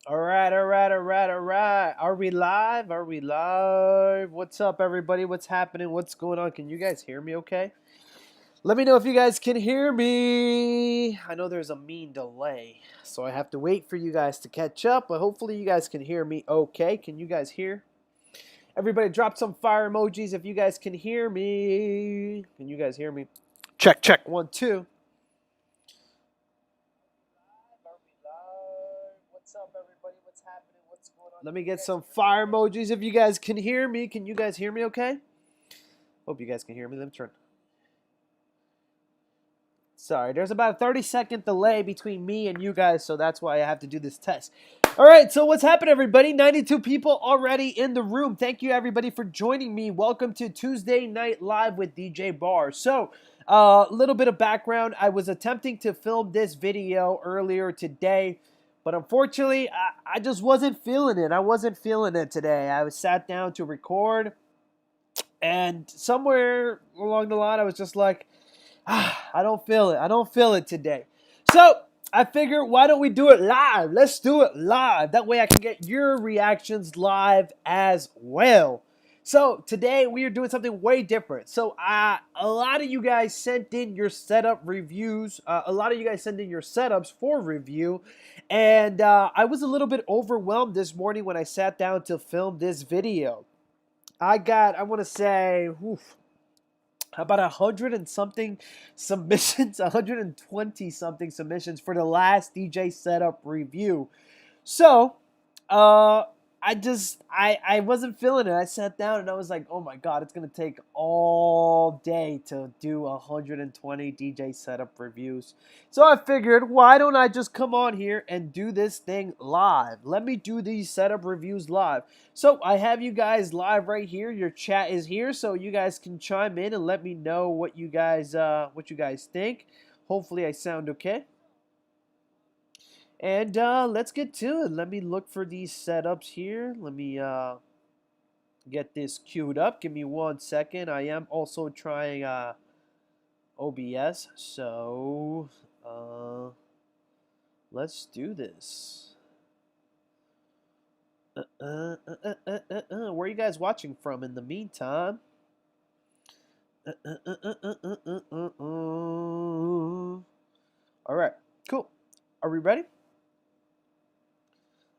All right, all right, all right, all right. Are we live? Are we live? What's up, everybody? What's happening? What's going on? Can you guys hear me okay? Let me know if you guys can hear me. I know there's a mean delay, so I have to wait for you guys to catch up, but hopefully you guys can hear me okay. Can you guys hear? Everybody drop some fire emojis if you guys can hear me. Can you guys hear me? Check, check. 1, 2. What's up, everybody? What's happening? What's going on? Let me get some fire emojis if you guys can hear me. Can you guys hear me okay? Hope you guys can hear me. Let me turn. Sorry, there's about a 30-second delay between me and you guys, so that's why I have to do this test. All right, so what's happened, everybody? 92 people already in the room. Thank you, everybody, for joining me. Welcome to Tuesday Night Live with DJ Barr. So, a little bit of background. I was attempting to film this video earlier today, but unfortunately, I just wasn't feeling it. I wasn't feeling it today. I was sat down to record, and somewhere along the line, I was just like, I don't feel it. I don't feel it today. So I figured, why don't we do it live? Let's do it live. That way I can get your reactions live as well. So today we are doing something way different. So a lot of you guys sent in your setup reviews. A lot of you guys sent in your setups for review. And I was a little bit overwhelmed this morning when I sat down to film this video. I want to say, how about 100 and something submissions, 120 something submissions for the last DJ setup review. So, I wasn't feeling it. I sat down and I was like, oh my God, it's going to take all day to do 120 DJ setup reviews. So I figured, why don't I just come on here and do this thing live? Let me do these setup reviews live. So I have you guys live right here. Your chat is here, so you guys can chime in and let me know what you guys think. Hopefully I sound okay. And let's get to it. Let me look for these setups here. Let me get this queued up. Give me 1 second. I am also trying OBS, so let's do this. Where are you guys watching from in the meantime? All right, cool. Are we ready?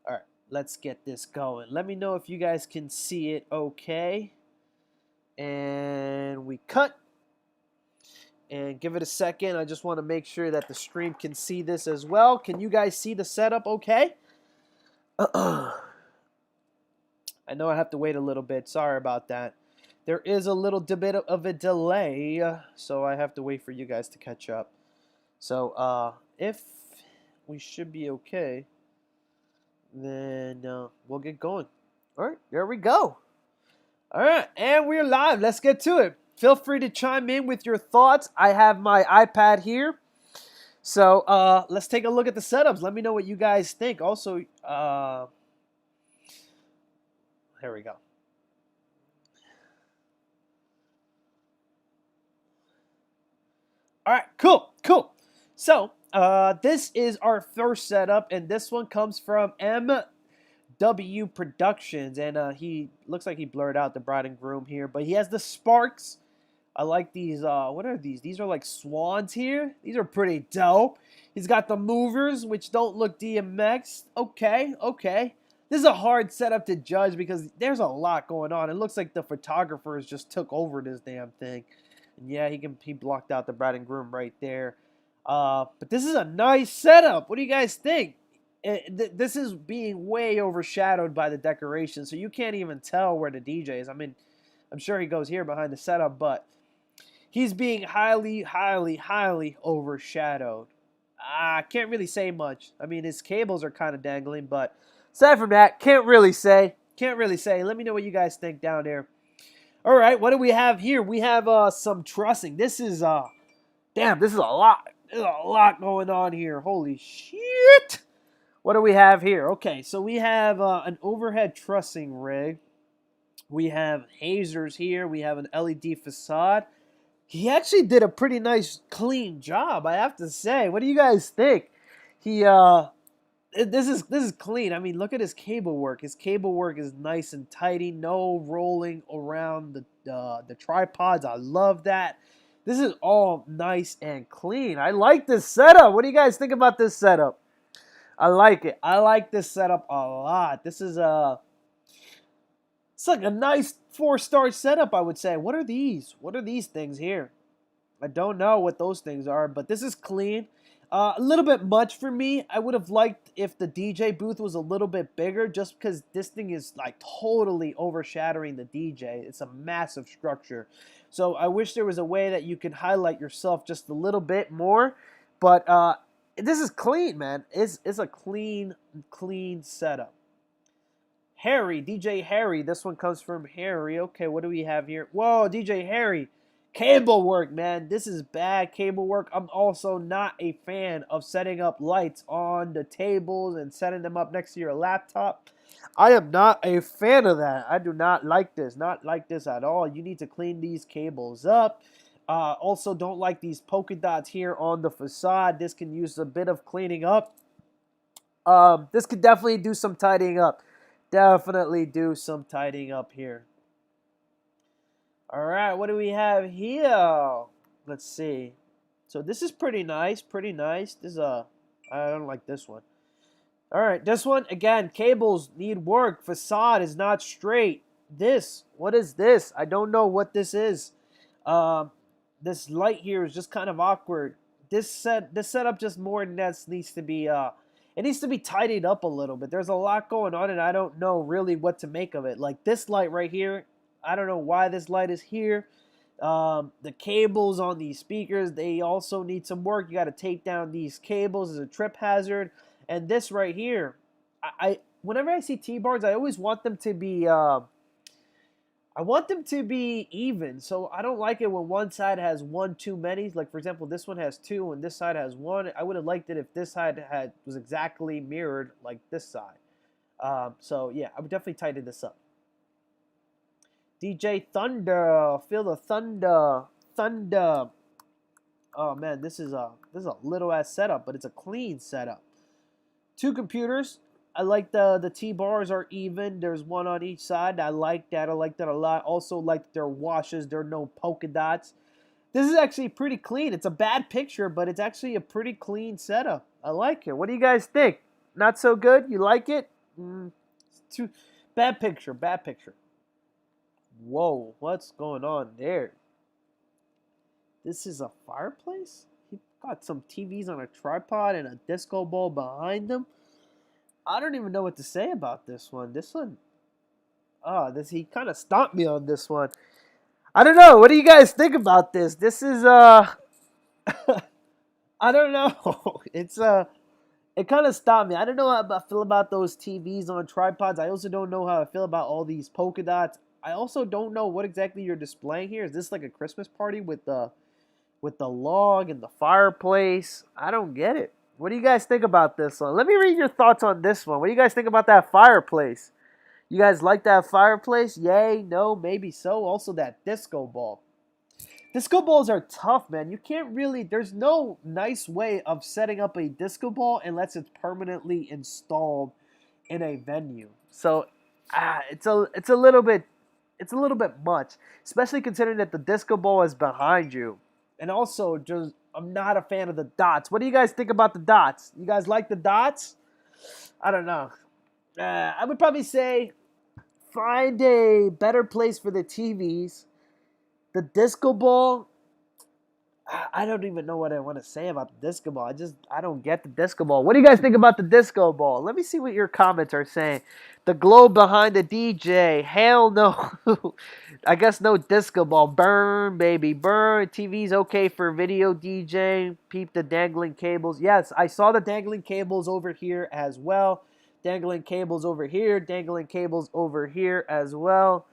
All right, let's get this going. Let me know if you guys can see it okay. And we cut. And give it a second. I just want to make sure that the stream can see this as well. Can you guys see the setup okay? I know I have to wait a little bit. Sorry about that. There is a little bit of a delay, so I have to wait for you guys to catch up. So if we should be okay, then we'll get going. All right, there we go. All right, and we're live. Let's get to it. Feel free to chime in with your thoughts. I have my iPad here. So let's take a look at the setups. Let me know what you guys think. Also, here we go. All right, cool. So this is our first setup, and this one comes from MW Productions, and he looks like he blurred out the bride and groom here, but he has the sparks. I like these. What are these? These are like swans here. These are pretty dope. He's got the movers, which don't look DMX. Okay. This is a hard setup to judge because there's a lot going on. It looks like the photographers just took over this damn thing. And yeah, he blocked out the bride and groom right there. But this is a nice setup. What do you guys think? This is being way overshadowed by the decoration, so you can't even tell where the DJ is. I mean, I'm sure he goes here behind the setup, but he's being highly overshadowed. I can't really say much. I mean, his cables are kind of dangling, but aside from that, can't really say. Let me know what you guys think down there. All right, what do we have here? We have some trussing. This is damn, this is a lot. There's a lot going on here. Holy shit. What do we have here? Okay, so we have an overhead trussing rig. We have hazers here. We have an LED facade. He actually did a pretty nice, clean job, I have to say. What do you guys think? He this is clean. I mean, look at his cable work. His cable work is nice and tidy. No rolling around the tripods. I love that. This is all nice and clean. I like this setup. What do you guys think about this setup? I like it. I like this setup a lot. This is it's like a nice 4-star setup, I would say. What are these? What are these things here? I don't know what those things are, but this is clean. A little bit much for me. I would have liked if the DJ booth was a little bit bigger, just because this thing is like totally overshadowing the DJ. It's a massive structure. So I wish there was a way that you could highlight yourself just a little bit more. But this is clean, man. It's a clean setup. Harry, DJ Harry. This one comes from Harry. Okay, what do we have here? Whoa, DJ Harry. Cable work, man. This is bad cable work. I'm also not a fan of setting up lights on the tables and setting them up next to your laptop. I am not a fan of that. I do not like this. Not like this at all. You need to clean these cables up. Also, don't like these polka dots here on the facade. This can use a bit of cleaning up. This could definitely do some tidying up. Definitely do some tidying up here. All right, what do we have here? Let's see. So this is pretty nice, pretty nice. This is I don't like this one. All right, this one, again, cables need work. Facade is not straight. This, what is this? I don't know what this is. This light here is just kind of awkward. This setup just more than that needs to be it needs to be tidied up a little bit. There's a lot going on and I don't know really what to make of it. Like this light right here, I don't know why this light is here. The cables on these speakers, they also need some work. You got to tape down these cables as a trip hazard. And this right here, I whenever I see T-bars, I always want them to be even. So I don't like it when one side has one too many. Like for example, this one has two and this side has one. I would have liked it if this side was exactly mirrored like this side. So yeah, I would definitely tighten this up. DJ Thunder, feel the thunder, thunder. Oh man, this is a little ass setup, but it's a clean setup. Two computers. I like the T-bars are even. There's one on each side. I like that. I like that a lot. Also like their washes. There are no polka dots. This is actually pretty clean. It's a bad picture, but it's actually a pretty clean setup. I like it. What do you guys think? Not so good? You like it? Too bad picture. Bad picture. Whoa, what's going on there? This is a fireplace? He got some TVs on a tripod and a disco ball behind them. I don't even know what to say about this one. This one, he kind of stomped me on this one. I don't know. What do you guys think about this? This is I don't know. It kind of stopped me. I don't know how I feel about those TVs on tripods. I also don't know how I feel about all these polka dots. I also don't know what exactly you're displaying here. Is this like a Christmas party with the log and the fireplace? I don't get it. What do you guys think about this one? Let me read your thoughts on this one. What do you guys think about that fireplace? You guys like that fireplace? Yay, no, maybe so. Also that disco ball. Disco balls are tough, man. You can't really, there's no nice way of setting up a disco ball unless it's permanently installed in a venue. So it's a little bit much, especially considering that the disco ball is behind you. And also, just I'm not a fan of the dots. What do you guys think about the dots? You guys like the dots? I don't know. I would probably say find a better place for the TVs. The disco ball, I don't even know what I want to say about the disco ball. I don't get the disco ball. What do you guys think about the disco ball? Let me see what your comments are saying. The globe behind the DJ. Hell no. I guess no disco ball. Burn, baby, burn. TV's okay for video DJ. Peep the dangling cables. Yes, I saw the dangling cables over here as well. Dangling cables over here. Dangling cables over here as well.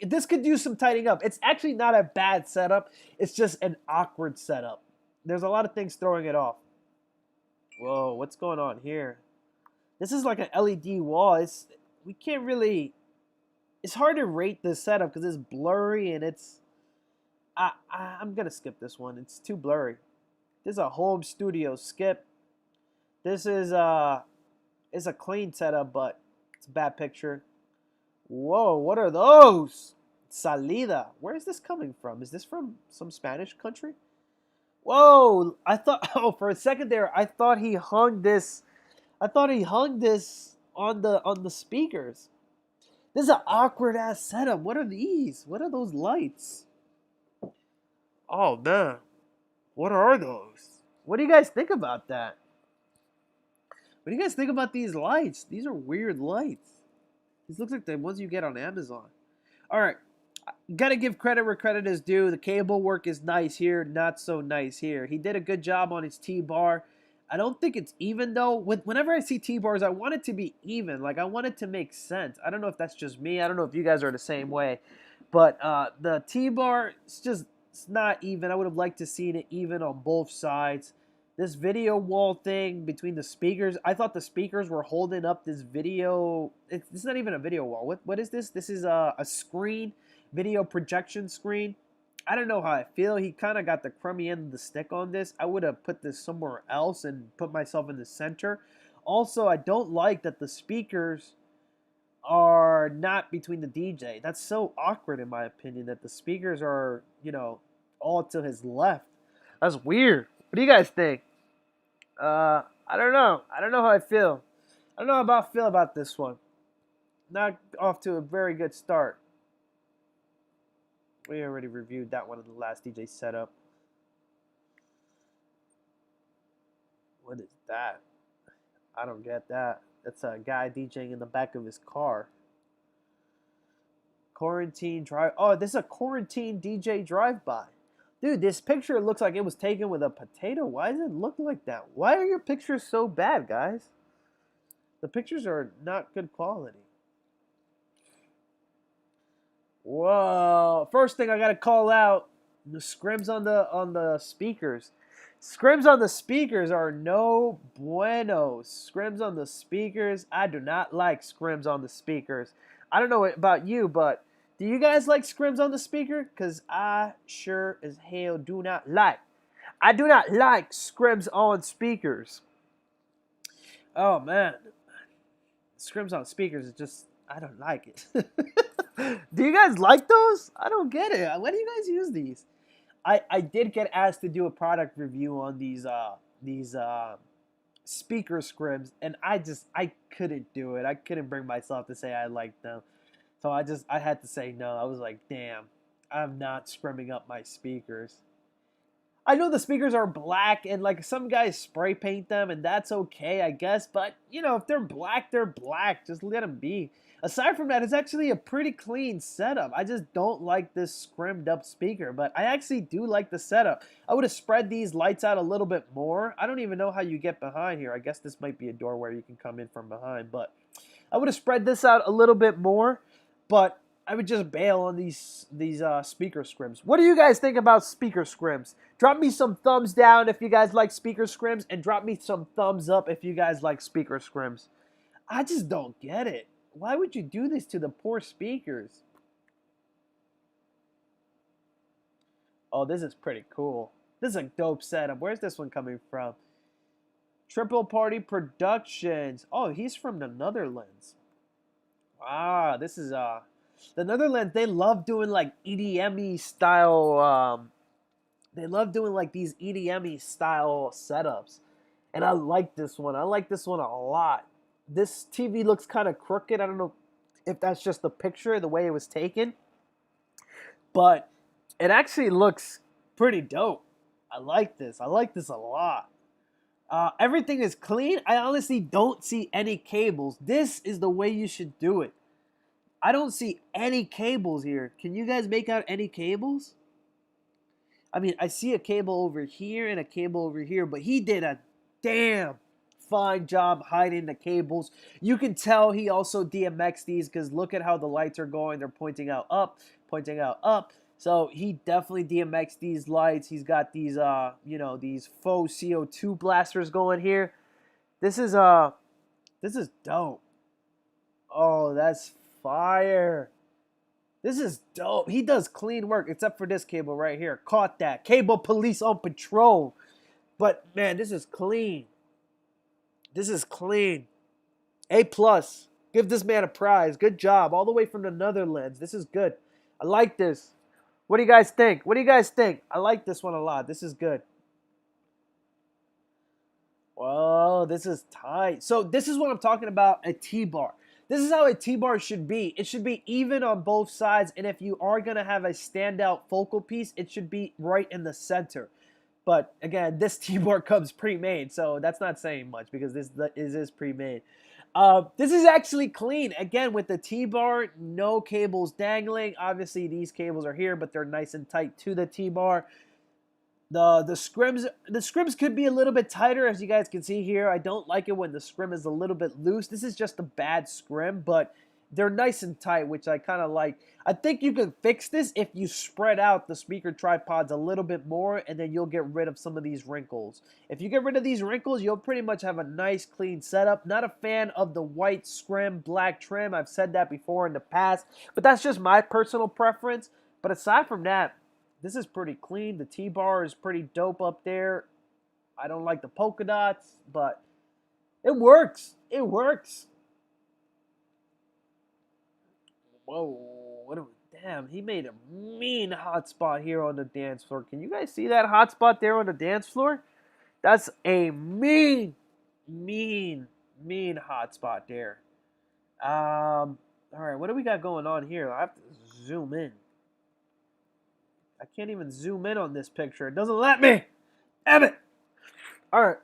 This could use some tightening up. It's actually not a bad setup. It's just an awkward setup. There's a lot of things throwing it off. Whoa, what's going on here? This is like an LED wall. We can't really... It's hard to rate this setup because it's blurry and I'm gonna skip this one. It's too blurry. This is a home studio. Skip. This is it's a clean setup, but it's a bad picture. Whoa, what are those? Salida. Where is this coming from? Is this from some Spanish country? Whoa, I thought oh for a second there I thought he hung this on the speakers. This is an awkward ass setup. What are these? What are those lights? Oh man. What are those? What do you guys think about that? What do you guys think about these lights? These are weird lights. These look like the ones you get on Amazon. All right. Gotta give credit where credit is due. The cable work is nice here, not so nice here. He did a good job on his T-bar. I don't think it's even though. Whenever I see T-bars, I want it to be even. Like I want it to make sense. I don't know if that's just me. I don't know if you guys are the same way. But the T-bar, it's not even. I would have liked to seen it even on both sides. This video wall thing between the speakers, I thought the speakers were holding up this video. It's not even a video wall. What is this? This is a screen, video projection screen. I don't know how I feel. He kind of got the crummy end of the stick on this. I would have put this somewhere else and put myself in the center. Also, I don't like that the speakers are not between the DJ. That's so awkward in my opinion that the speakers are, all to his left. That's weird. What do you guys think? I don't know. I don't know how I feel. I don't know how I feel about this one. Not off to a very good start. We already reviewed that one in the last DJ setup. What is that? I don't get that. That's a guy DJing in the back of his car. Quarantine drive. Oh, this is a quarantine DJ drive-by. Dude, this picture looks like it was taken with a potato. Why does it look like that? Why are your pictures so bad, guys? The pictures are not good quality. Whoa. First thing I gotta call out, the scrims on the speakers. Scrims on the speakers are no bueno. Scrims on the speakers. I do not like scrims on the speakers. I don't know about you, but do you guys like scrims on the speaker? Because I sure as hell do not like. I do not like scrims on speakers. Oh, man. Scrims on speakers is just, I don't like it. Do you guys like those? I don't get it. When do you guys use these? I did get asked to do a product review on these speaker scrims, and I couldn't do it. I couldn't bring myself to say I liked them. So I had to say no. I was like, damn, I'm not scrimming up my speakers. I know the speakers are black and like some guys spray paint them and that's okay, I guess. But, if they're black, they're black. Just let them be. Aside from that, it's actually a pretty clean setup. I just don't like this scrimmed up speaker, but I actually do like the setup. I would have spread these lights out a little bit more. I don't even know how you get behind here. I guess this might be a door where you can come in from behind, but I would have spread this out a little bit more, but I would just bail on these speaker scrims. What do you guys think about speaker scrims? Drop me some thumbs down if you guys like speaker scrims, and drop me some thumbs up if you guys like speaker scrims. I just don't get it. Why would you do this to the poor speakers? Oh, this is pretty cool. This is a dope setup. Where's this one coming from? Triple Party Productions. Oh, he's from the Netherlands. Ah, this is the Netherlands. They love doing like EDM-y style. They love doing like these EDM-y style setups, and I like this one. I like this one a lot. This TV looks kind of crooked. I don't know if that's just the picture, the way it was taken, but it actually looks pretty dope. I like this. I like this a lot. Everything is clean. I honestly don't see any cables. This is the way you should do it. I don't see any cables here. Can you guys make out any cables? I mean, I see a cable over here and a cable over here, but he did a damn fine job hiding the cables. You can tell he also DMX'd these because look at how the lights are going. They're pointing out up, pointing out up. So he definitely DMX'd these lights. He's got these, these faux CO2 blasters going here. This is dope. Oh, that's fire. This is dope. He does clean work, except for this cable right here. Caught that. Cable police on patrol. But man, this is clean. This is clean. A plus. Give this man a prize. Good job. All the way from the Netherlands. This is good. I like this. What do you guys think? What do you guys think? I like this one a lot. This is good. Whoa, this is tight. So this is what I'm talking about, a T-bar. This is how a T-bar should be. It should be even on both sides, and if you are going to have a standout focal piece, it should be right in the center. But again, this T-bar comes pre-made, so that's not saying much because this is pre-made. This is actually clean. Again, with the T-bar, no cables dangling. Obviously, these cables are here, but they're nice and tight to the T-bar. The scrims could be a little bit tighter, as you guys can see here. I don't like it when the scrim is a little bit loose. This is just a bad scrim, but they're nice and tight, which I kind of like. I think you can fix this if you spread out the speaker tripods a little bit more, and then you'll get rid of some of these wrinkles. If you get rid of these wrinkles, you'll pretty much have a nice, clean setup. Not a fan of the white scrim, black trim. I've said that before in the past, but that's just my personal preference. But aside from that, this is pretty clean. The T-bar is pretty dope up there. I don't like the polka dots, but it works. It works. Whoa, damn, he made a mean hotspot here on the dance floor. Can you guys see that hotspot there on the dance floor? That's a mean hotspot there. All right, what do we got going on here? I have to zoom in. I can't even zoom in on this picture. It doesn't let me. Damn it. All right.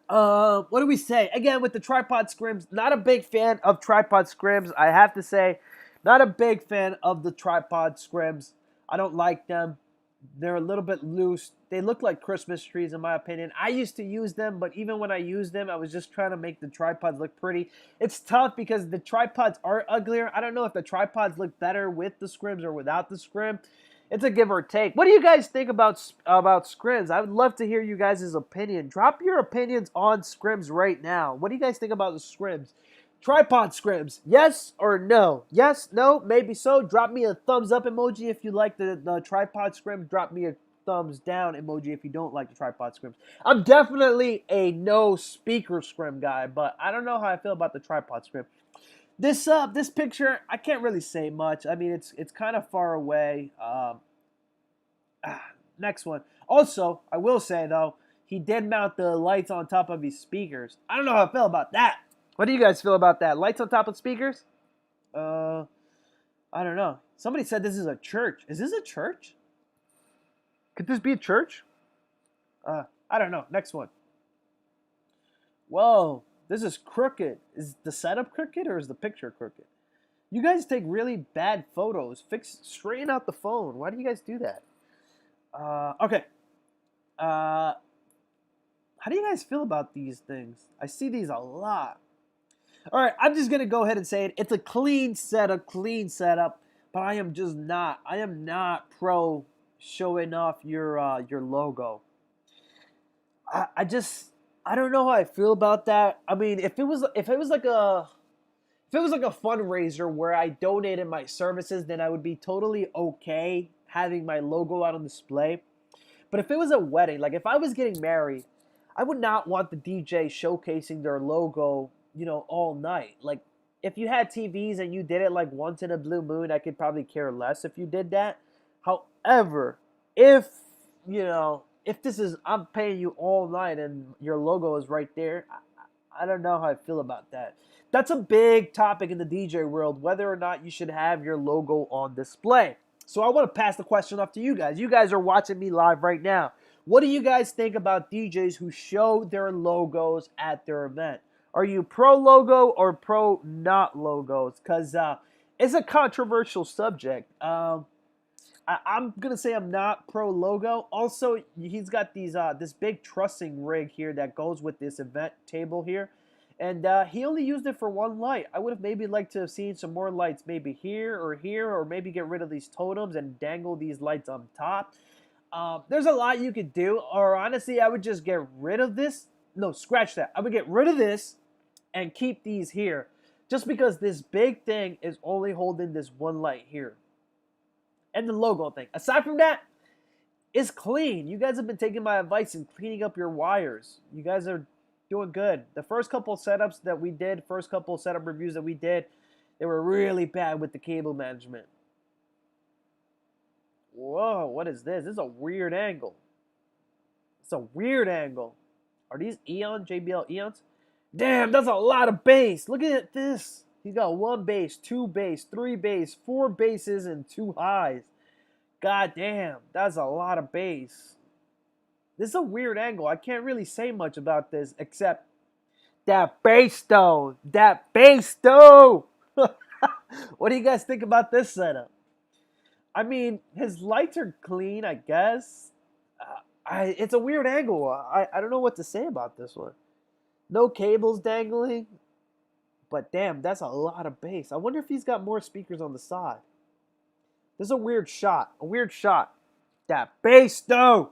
What do we say? Again, with the tripod scrims, not a big fan of tripod scrims. I have to say, not a big fan of the tripod scrims. I don't like them. They're a little bit loose. They look like Christmas trees, in my opinion. I used to use them, but even when I used them, I was just trying to make the tripods look pretty. It's tough because the tripods are uglier. I don't know if the tripods look better with the scrims or without the scrim. It's a give or take. What do you guys think about scrims? I would love to hear you guys' opinion. Drop your opinions on scrims right now. What do you guys think about the scrims? Tripod scrims, yes or no? Yes, no, maybe so. Drop me a thumbs up emoji if you like the tripod scrims. Drop me a thumbs down emoji if you don't like the tripod scrims. I'm definitely a no speaker scrim guy, but I don't know how I feel about the tripod scrim. This picture, I can't really say much. I mean, it's kind of far away. Next one. Also, I will say though, he did mount the lights on top of his speakers. I don't know how I feel about that. What do you guys feel about that? Lights on top of speakers? I don't know. Somebody said this is a church. Is this a church? Could this be a church? I don't know. Next one. Whoa. This is crooked. Is the setup crooked or is the picture crooked? You guys take really bad photos. Straighten out the phone. Why do you guys do that? Okay. How do you guys feel about these things? I see these a lot. All right, I'm just going to go ahead and say it. It's a clean setup, but I am not pro showing off your logo. I don't know how I feel about that. I mean, if it was like a fundraiser where I donated my services, then I would be totally okay having my logo out on display. But if it was a wedding, like if I was getting married, I would not want the DJ showcasing their logo, all night. Like if you had TVs and you did it like once in a blue moon, I could probably care less if you did that. However, if this is, I'm paying you all night and your logo is right there, I don't know how I feel about that. That's a big topic in the DJ world, whether or not you should have your logo on display. So I want to pass the question off to you guys. You guys are watching me live right now. What do you guys think about DJs who show their logos at their event? Are you pro logo or pro not logos? Because it's a controversial subject. I'm gonna say I'm not pro logo. Also, he's got this big trussing rig here that goes with this event table here, and he only used it for one light. I would have maybe liked to have seen some more lights, maybe here, or maybe get rid of these totems and dangle these lights on top. There's a lot you could do, or honestly, I would just get rid of this. No, scratch that. I would get rid of this and keep these here, just because this big thing is only holding this one light here. and the logo thing. Aside from that, it's clean. You guys have been taking my advice and cleaning up your wires. You guys are doing good. The first couple setups that we did, first couple setup reviews that we did, they were really bad with the cable management. Whoa, what is this? This is a weird angle. It's a weird angle. Are these JBL Eons? Damn, that's a lot of bass. Look at this. He's got 1 bass, 2 bass, 3 bass, 4 basses, and 2 highs. God damn, that's a lot of bass. This is a weird angle. I can't really say much about this except that bass though. That bass though. What do you guys think about this setup? I mean, his lights are clean, I guess. It's a weird angle. I don't know what to say about this one. No cables dangling. But damn, that's a lot of bass. I wonder if he's got more speakers on the side. This is a weird shot. A weird shot. That bass though.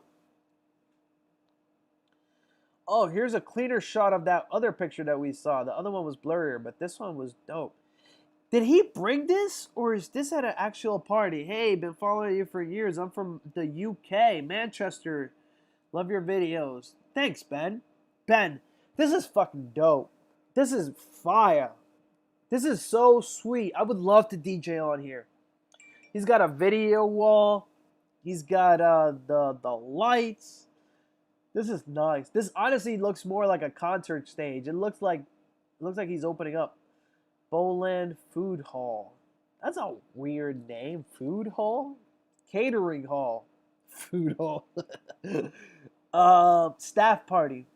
Oh, here's a cleaner shot of that other picture that we saw. The other one was blurrier, but this one was dope. Did he bring this, or is this at an actual party? Hey, been following you for years. I'm from the UK, Manchester. Love your videos. Thanks, Ben. Ben, this is fucking dope. This is fire. This is so sweet. I would love to DJ on here. He's got a video wall. He's got the lights. This is nice. This honestly looks more like a concert stage. It looks like he's opening up. Bowland Food Hall. That's a weird name. Food Hall? Catering Hall. Food Hall. Staff party.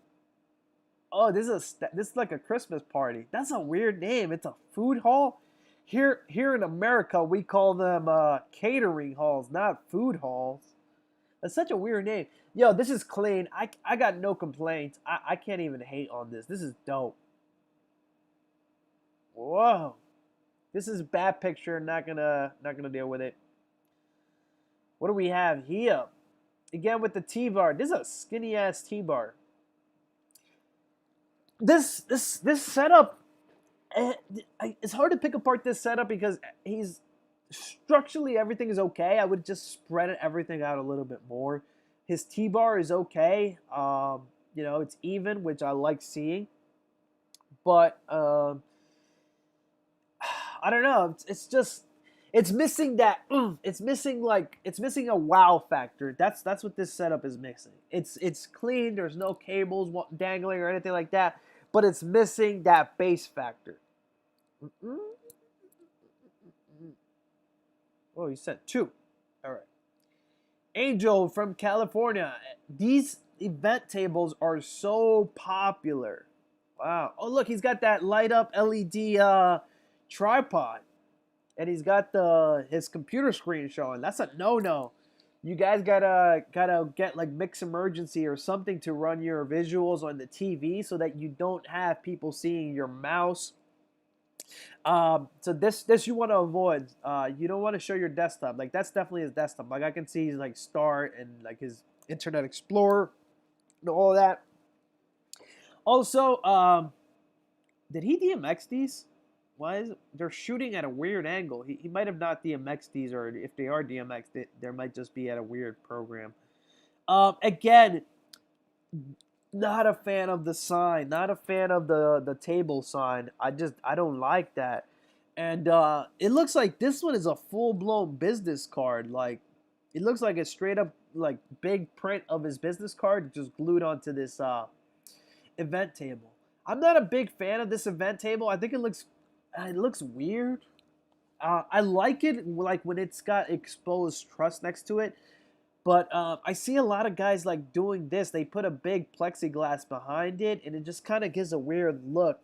Oh, this is like a Christmas party. That's a weird name. It's a food hall. Here in America, we call them catering halls, not food halls. That's such a weird name. Yo, this is clean. I got no complaints. I can't even hate on this. This is dope. Whoa. This is a bad picture. Not gonna deal with it. What do we have here? Again with the T-bar. This is a skinny ass T-bar. This setup, it's hard to pick apart this setup because he's structurally everything is okay. I would just spread everything out a little bit more. His T-bar is okay. You know, it's even, which I like seeing. But I don't know. It's missing that. It's missing a wow factor. That's what this setup is missing. It's clean. There's no cables dangling or anything like that. But it's missing that bass factor. Oh, you said 2. All right. Angel from California. These event tables are so popular. Wow. Oh, look, he's got that light up LED tripod. And he's got his computer screen showing. That's a no-no. You guys gotta get like Mix Emergency or something to run your visuals on the TV so that you don't have people seeing your mouse. So this you want to avoid. You don't want to show your desktop. Like that's definitely his desktop. Like I can see like Start and like his Internet Explorer and all that. Also, did he DMX these? Why is they're shooting at a weird angle? He might have not DMX these, or if they are DMX, there might just be at a weird program. Again, not a fan of the sign, not a fan of the table sign. I don't like that. And it looks like this one is a full-blown business card. Like it looks like a straight up like big print of his business card just glued onto this event table. I'm not a big fan of this event table. I think it looks weird. I like it like when it's got exposed truss next to it. But I see a lot of guys like doing this. They put a big plexiglass behind it, and it just kind of gives a weird look.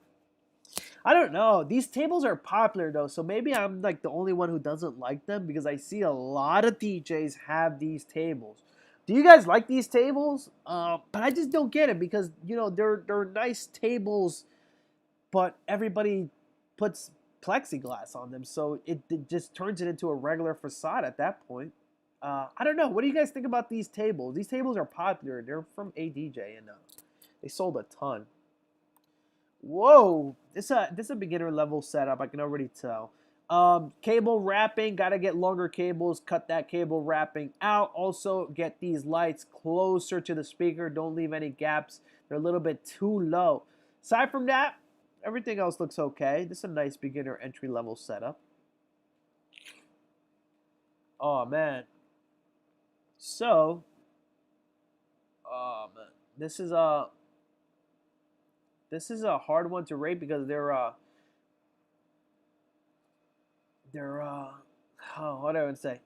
I don't know. These tables are popular, though, so maybe I'm like the only one who doesn't like them because I see a lot of DJs have these tables. Do you guys like these tables? But I just don't get it because, you know, they're nice tables, but everybody puts plexiglass on them, so it just turns it into a regular facade at that point. I don't know. What do you guys think about these tables? These tables are popular. They're from ADJ, and they sold a ton. Whoa, this a beginner level setup. I can already tell. Cable wrapping, gotta get longer cables, cut that cable wrapping out. Also, get these lights closer to the speaker. Don't leave any gaps. They're a little bit too low. Aside from that, everything else looks okay. This is a nice beginner entry level setup. Oh man. So, man, this is a hard one to rate because oh, what do I would say?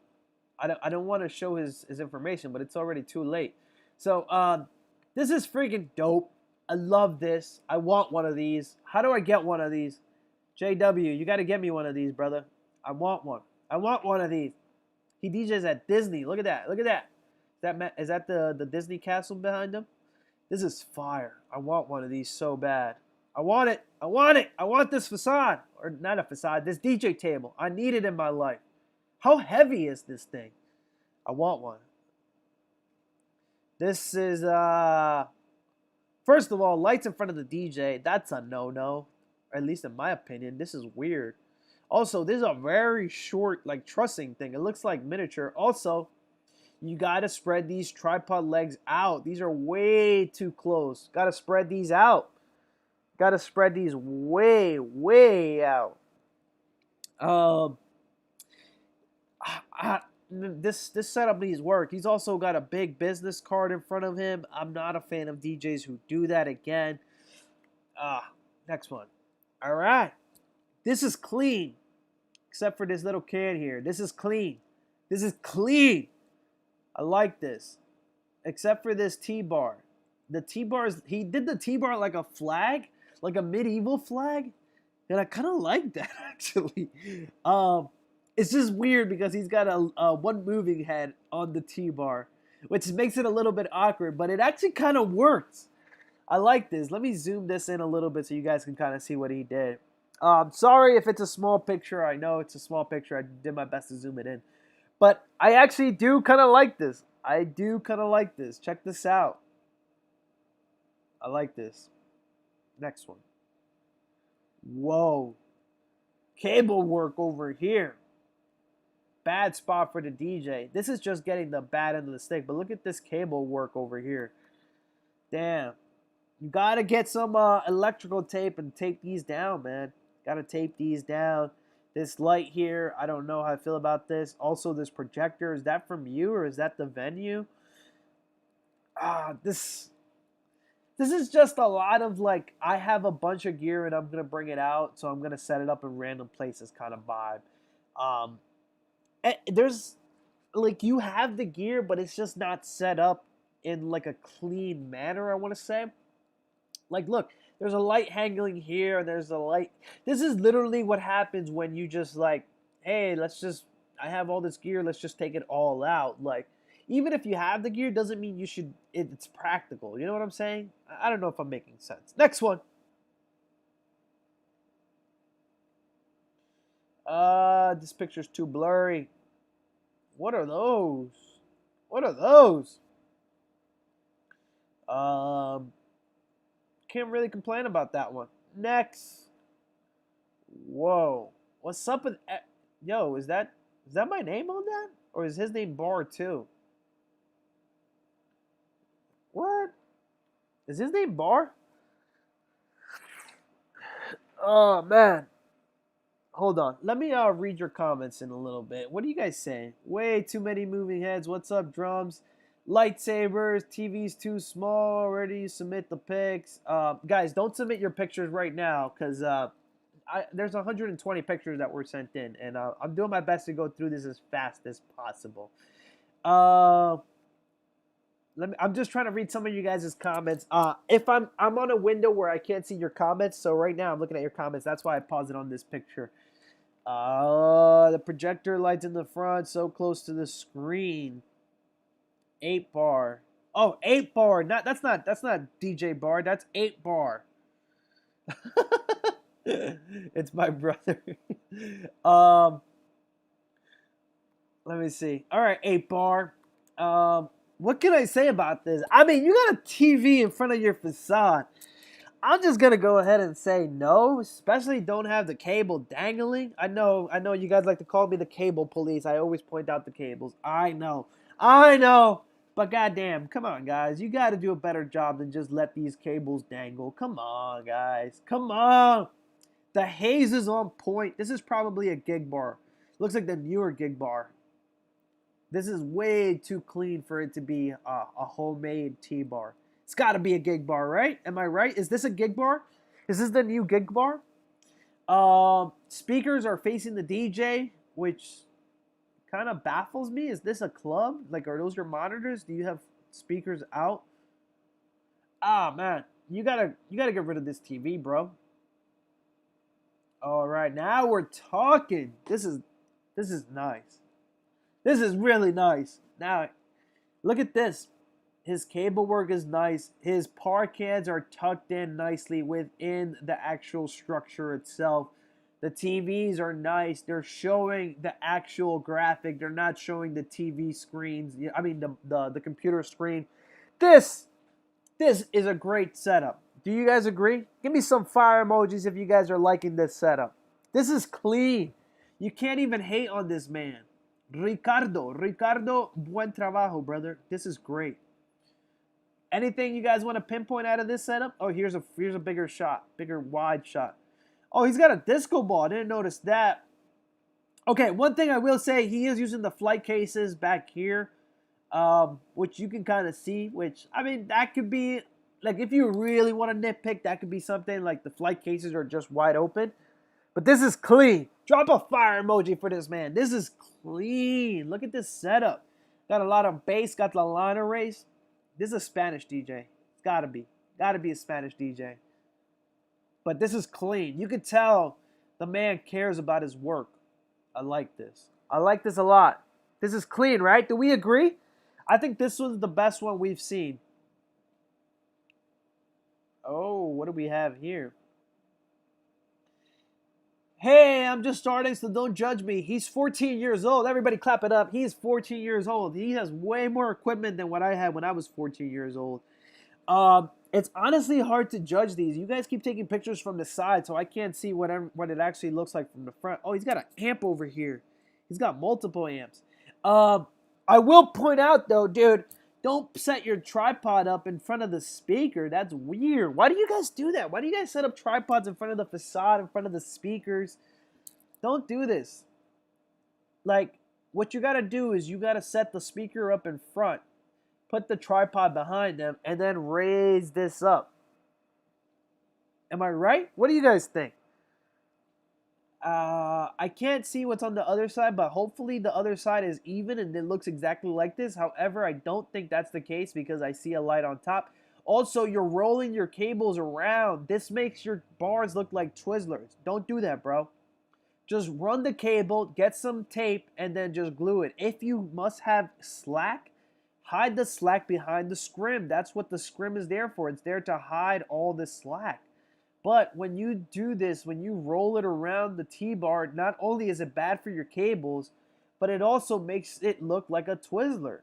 I don't want to show his information, but it's already too late. So this is freaking dope. I love this. I want one of these. How do I get one of these? JW, you got to get me one of these, brother. I want one. I want one of these. He DJs at Disney. Look at that. Look at that. Is that the Disney castle behind him? This is fire. I want one of these so bad. I want it. I want it. I want this facade. Or not a facade, this DJ table. I need it in my life. How heavy is this thing? I want one. This is, first of all, lights in front of the DJ. That's a no-no. Or at least in my opinion. This is weird. Also, this is a very short, like, trussing thing. It looks like miniature. Also, you got to spread these tripod legs out. These are way too close. Got to spread these out. Got to spread these way, way out. This setup needs work. He's also got a big business card in front of him. I'm not a fan of DJs who do that again. Next one. All right. This is clean. Except for this little can here. This is clean. This is clean. I like this. Except for this T-bar. The T-bar, he did the T-bar like a flag. Like a medieval flag. And I kind of like that, actually. It's just weird because he's got a one moving head on the T-bar. Which makes it a little bit awkward. But it actually kind of works. I like this. Let me zoom this in a little bit so you guys can kind of see what he did. Sorry if it's a small picture. I know it's a small picture. I did my best to zoom it in. But I actually do kind of like this. I do kind of like this. Check this out. I like this. Next one. Whoa. Cable work over here. Bad spot for the DJ. This is just getting the bad end of the stick. But look at this cable work over here. Damn. You got to get some electrical tape and tape these down, man. Got to tape these down. This light here, I don't know how I feel about this. Also, this projector, is that from you or is that the venue? This is just a lot of like, I have a bunch of gear and I'm going to bring it out. So I'm going to set it up in random places kind of vibe. There's, like, you have the gear, but it's just not set up in like a clean manner, I want to say. Like, look, there's a light hanging here, and there's a light. This is literally what happens when you just like, hey, I have all this gear, let's just take it all out. Like, even if you have the gear, doesn't mean you should, it's practical. You know what I'm saying? I don't know if I'm making sense. Next one. This picture's too blurry. What are those? What are those? Can't really complain about that one. Next. Whoa. What's up with... Yo, is that my name on that? Or is his name Barr too? What? Is his name Barr? Oh, man. Hold on. Let me read your comments in a little bit. What are you guys saying? Way too many moving heads. What's up, drums? Lightsabers, TV's too small already. Submit the pics. Guys, don't submit your pictures right now because there's 120 pictures that were sent in, and I'm doing my best to go through this as fast as possible. I'm just trying to read some of you guys' comments. If I'm on a window where I can't see your comments, so right now I'm looking at your comments. That's why I paused it on this picture. The projector lights in the front, so close to the screen. 8 bar. Oh, 8 bar. That's not DJ Barr. That's 8 bar. It's my brother. Let me see. All right, 8 bar. What can I say about this? I mean, you got a TV in front of your facade. I'm just gonna go ahead and say no, especially don't have the cable dangling. I know you guys like to call me the cable police. I always point out the cables. I know. But goddamn, come on, guys. You got to do a better job than just let these cables dangle. Come on, guys. Come on. The haze is on point. This is probably a gig bar. Looks like the newer gig bar. This is way too clean for it to be a homemade T-bar. It's got to be a gig bar, right? Am I right? Is this a gig bar? Is this the new gig bar? Speakers are facing the DJ, which kind of baffles me. Is this a club? Like, are those your monitors? Do you have speakers out? Ah, man, you gotta get rid of this TV, bro. All right, now we're talking. This is nice. This is really nice. Now, look at this. His cable work is nice. His parkheads are tucked in nicely within the actual structure itself. The TVs are nice. They're showing the actual graphic. They're not showing the TV screens. I mean the computer screen. This this is a great setup. Do you guys agree? Give me some fire emojis if you guys are liking this setup. This is clean. You can't even hate on this man. Ricardo, buen trabajo, brother. This is great. Anything you guys want to pinpoint out of this setup? Oh, here's a bigger shot, bigger wide shot. Oh, he's got a disco ball. I didn't notice that. Okay, one thing I will say, he is using the flight cases back here, which you can kind of see, which, I mean, that could be, like, if you really want to nitpick, that could be something like the flight cases are just wide open. But this is clean. Drop a fire emoji for this man. This is clean. Look at this setup. Got a lot of bass, got the line arrays. This is a Spanish DJ. It's gotta be. Gotta be a Spanish DJ. But this is clean. You could tell the man cares about his work. I like this. I like this a lot. This is clean, right? Do we agree? I think this one's the best one we've seen. Oh, what do we have here? Hey, I'm just starting, so don't judge me. He's 14 years old. Everybody clap it up. He's 14 years old. He has way more equipment than what I had when I was 14 years old. It's honestly hard to judge these. You guys keep taking pictures from the side, so I can't see what it actually looks like from the front. Oh, he's got an amp over here. He's got multiple amps. I will point out, though, dude, don't set your tripod up in front of the speaker. That's weird. Why do you guys do that? Why do you guys set up tripods in front of the facade, in front of the speakers? Don't do this. Like, what you got to do is you got to set the speaker up in front, put the tripod behind them, and then raise this up. Am I right? What do you guys think? I can't see what's on the other side, but hopefully the other side is even and it looks exactly like this. However, I don't think that's the case because I see a light on top. Also, you're rolling your cables around. This makes your bars look like Twizzlers. Don't do that, bro. Just run the cable, get some tape, and then just glue it. If you must have slack, hide the slack behind the scrim. That's what the scrim is there for. It's there to hide all the slack. But when you do this, when you roll it around the T-bar, not only is it bad for your cables, but it also makes it look like a Twizzler.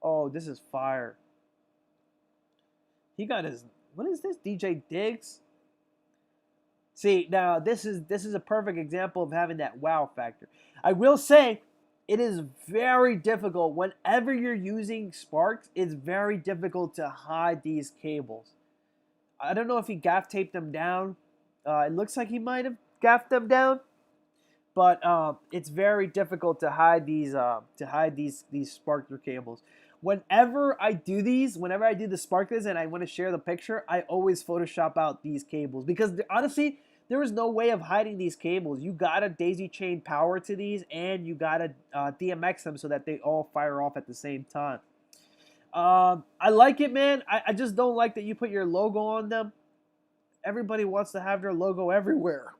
Oh, this is fire. He got his, what is this, DJ Diggs? See, now this is a perfect example of having that wow factor. I will say, it is very difficult whenever you're using Sparks, it's very difficult to hide these cables. I don't know if he gaff taped them down. It looks like he might have gaffed them down, but it's very difficult to hide these sparkler cables. Whenever I do the sparklers and I want to share the picture, I always Photoshop out these cables because honestly, there is no way of hiding these cables. You gotta daisy chain power to these, and you gotta DMX them so that they all fire off at the same time. I like it, man. I just don't like that you put your logo on them. Everybody wants to have their logo everywhere.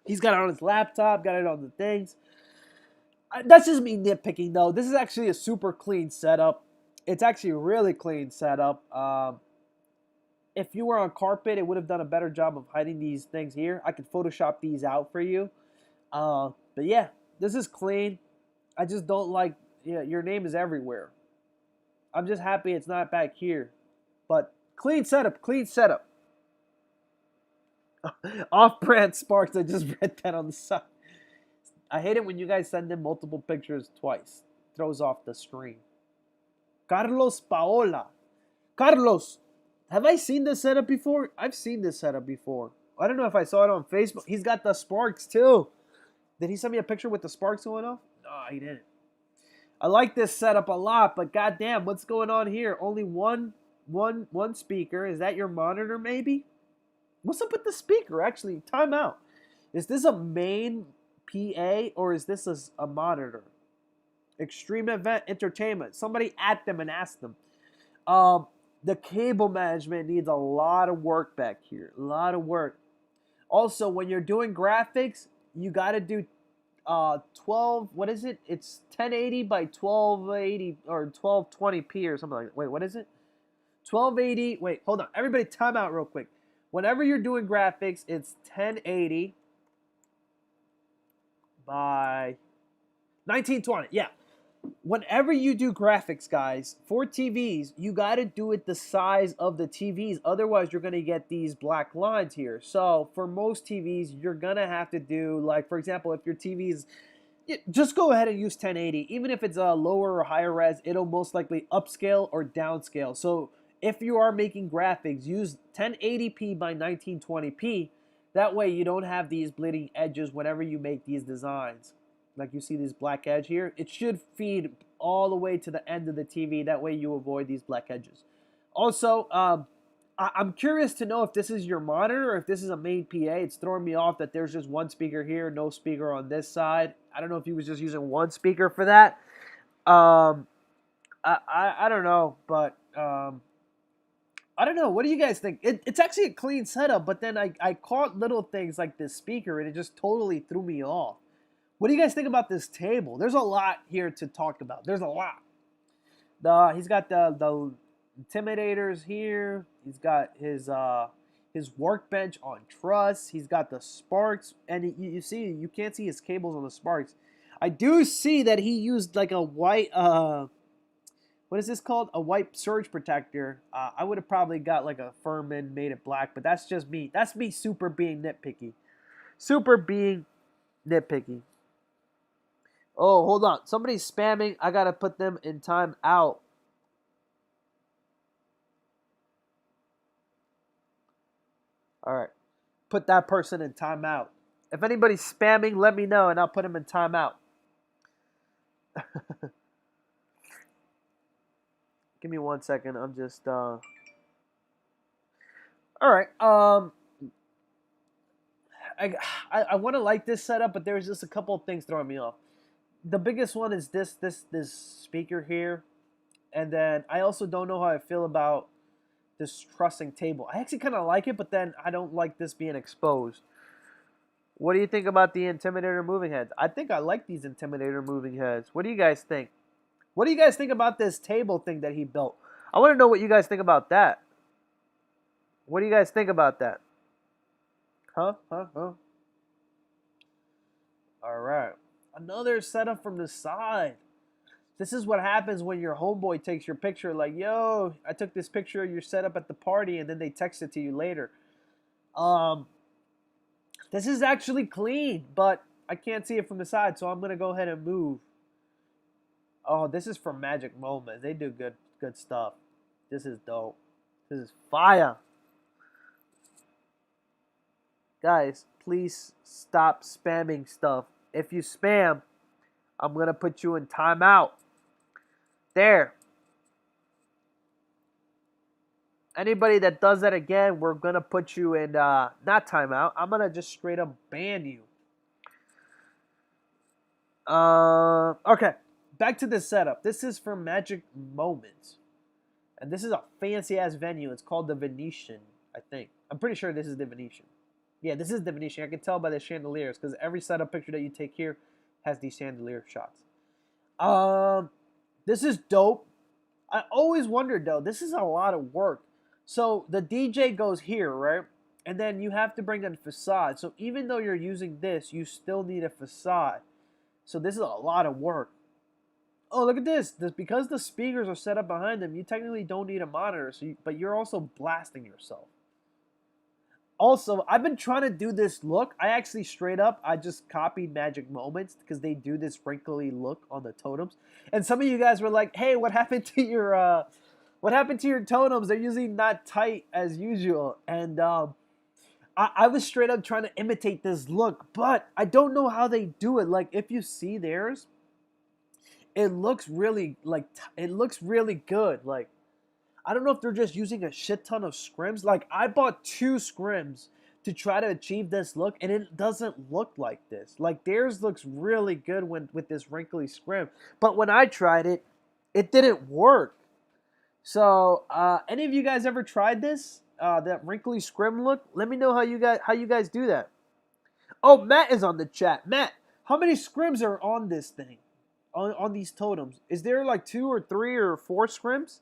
He's got it on his laptop, got it on the things. That's just me nitpicking, though. This is actually a super clean setup. It's actually a really clean setup. If you were on carpet, it would have done a better job of hiding these things here. I could Photoshop these out for you. But yeah, this is clean. I just don't like, yeah, your name is everywhere. I'm just happy it's not back here. But Clean setup, clean setup. Off-brand sparks. I just read that on the side. I hate it when you guys send in multiple pictures twice. Throws off the screen. Carlos Paola. Carlos, have I seen this setup before? I've seen this setup before. I don't know if I saw it on Facebook. He's got the sparks too. Did he send me a picture with the sparks going off? No, he didn't. I like this setup a lot, but goddamn, what's going on here? Only one speaker. Is that your monitor, maybe? What's up with the speaker? Actually, time out. Is this a main PA or is this a monitor? Extreme Event Entertainment. Somebody at them and ask them. The cable management needs a lot of work back here. A lot of work. Also, when you're doing graphics, you got to do 12, what is it? It's 1080 by 1280 or 1220p or something like that. Wait, what is it? 1280. Wait, hold on. Everybody time out real quick. Whenever you're doing graphics, it's 1080 by 1920. Yeah. Whenever you do graphics, guys, for TVs, you got to do it the size of the TVs. Otherwise, you're going to get these black lines here. So for most TVs, you're going to have to do, like, for example, if your TV's, just go ahead and use 1080. Even if it's a lower or higher res, it'll most likely upscale or downscale. So if you are making graphics, use 1080p by 1920p. That way you don't have these bleeding edges whenever you make these designs. Like you see this black edge here, it should feed all the way to the end of the TV. That way you avoid these black edges. Also, I'm curious to know if this is your monitor or if this is a main PA. It's throwing me off that there's just one speaker here, no speaker on this side. I don't know if he was just using one speaker for that. I don't know, but I don't know. What do you guys think? It's actually a clean setup, but then I caught little things like this speaker, and it just totally threw me off. What do you guys think about this table? There's a lot here to talk about. There's a lot. He's got the intimidators here. He's got his workbench on truss. He's got the sparks, and you can't see his cables on the sparks. I do see that he used like a white what is this called? A white surge protector. I would have probably got like a Furman, made it black, but that's just me. That's me super being nitpicky. Super being nitpicky. Oh, hold on. Somebody's spamming. I got to put them in time out. All right. Put that person in timeout. If anybody's spamming, let me know and I'll put them in timeout. Give me 1 second. I'm just all right. I want to like this setup, but there's just a couple of things throwing me off. The biggest one is this speaker here, and then I also don't know how I feel about this trussing table. I actually kind of like it, but then I don't like this being exposed. What do you think about the Intimidator moving heads? I think I like these Intimidator moving heads. What do you guys think? What do you guys think about this table thing that he built? I want to know what you guys think about that. What do you guys think about that? Huh? All right. Another setup from the side. This is what happens when your homeboy takes your picture. Like, yo, I took this picture of your setup at the party, and then they text it to you later. This is actually clean, but I can't see it from the side, so I'm gonna go ahead and move. Oh, this is from Magic Moments. They do good stuff. This is dope. This is fire. Guys, please stop spamming stuff. If you spam, I'm going to put you in timeout. There. Anybody that does that again, we're going to put you in, not timeout. I'm going to just straight up ban you. Okay. Back to this setup. This is from Magic Moments. And this is a fancy-ass venue. It's called the Venetian, I think. I'm pretty sure this is the Venetian. Yeah, this is the Venetian. I can tell by the chandeliers because every setup picture that you take here has these chandelier shots. This is dope. I always wondered, though, this is a lot of work. So the DJ goes here, right? And then you have to bring in facade. So even though you're using this, you still need a facade. So this is a lot of work. Oh, look at this. Because the speakers are set up behind them, you technically don't need a monitor, but you're also blasting yourself. Also, I've been trying to do this look. I actually straight up, I just copied Magic Moments because they do this wrinkly look on the totems. And some of you guys were like, "Hey, what happened to your totems? They're usually not tight as usual." And I was straight up trying to imitate this look, but I don't know how they do it. Like, if you see theirs, it looks really it looks really good. Like, I don't know if they're just using a shit ton of scrims. Like, I bought 2 scrims to try to achieve this look, and it doesn't look like this. Like, theirs looks really good with this wrinkly scrim, but when I tried it, it didn't work. So, any of you guys ever tried this? That wrinkly scrim look? Let me know how you guys do that. Oh, Matt is on the chat. Matt, how many scrims are on this thing? On these totems? Is there like 2 or 3 or 4 scrims?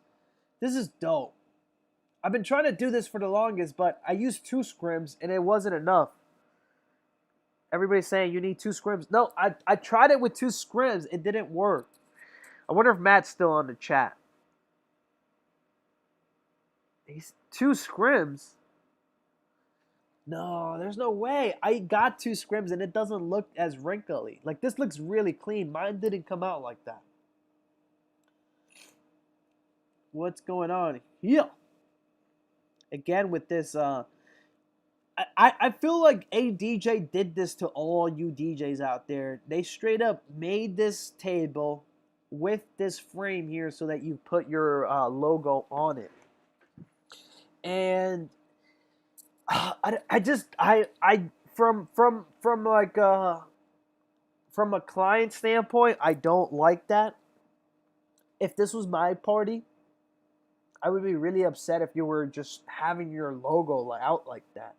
This is dope. I've been trying to do this for the longest, but I used 2 scrims and it wasn't enough. Everybody's saying you need 2 scrims. No, I tried it with 2 scrims. It didn't work. I wonder if Matt's still on the chat. He's 2 scrims. No, there's no way. I got 2 scrims and it doesn't look as wrinkly. Like, this looks really clean. Mine didn't come out like that. What's going on here? Again, with this, I feel like a DJ did this to all you DJs out there. They straight up made this table with this frame here so that you put your logo on it. And from a client standpoint, I don't like that. If this was my party, I would be really upset if you were just having your logo out like that.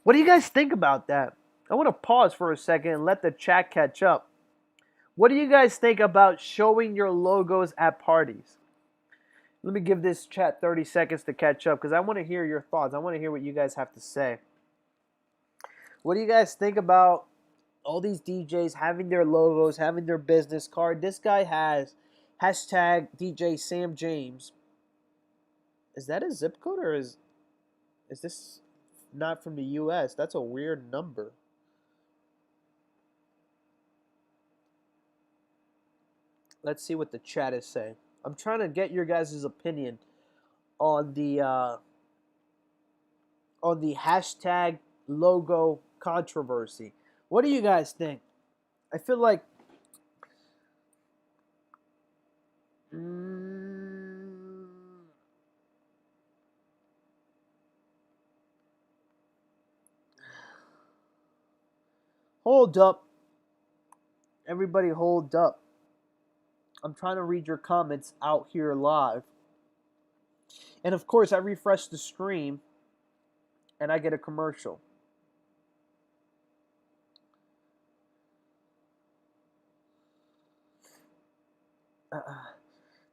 What do you guys think about that? I want to pause for a second and let the chat catch up. What do you guys think about showing your logos at parties? Let me give this chat 30 seconds to catch up because I want to hear your thoughts. I want to hear what you guys have to say. What do you guys think about all these DJs having their logos, having their business card? This guy has hashtag DJ Sam James. Is that a zip code or is this not from the US? That's a weird number. Let's see what the chat is saying. I'm trying to get your guys' opinion on the hashtag logo controversy. What do you guys think? I feel like hold up. Everybody hold up. I'm trying to read your comments out here live. And of course, I refresh the stream and I get a commercial.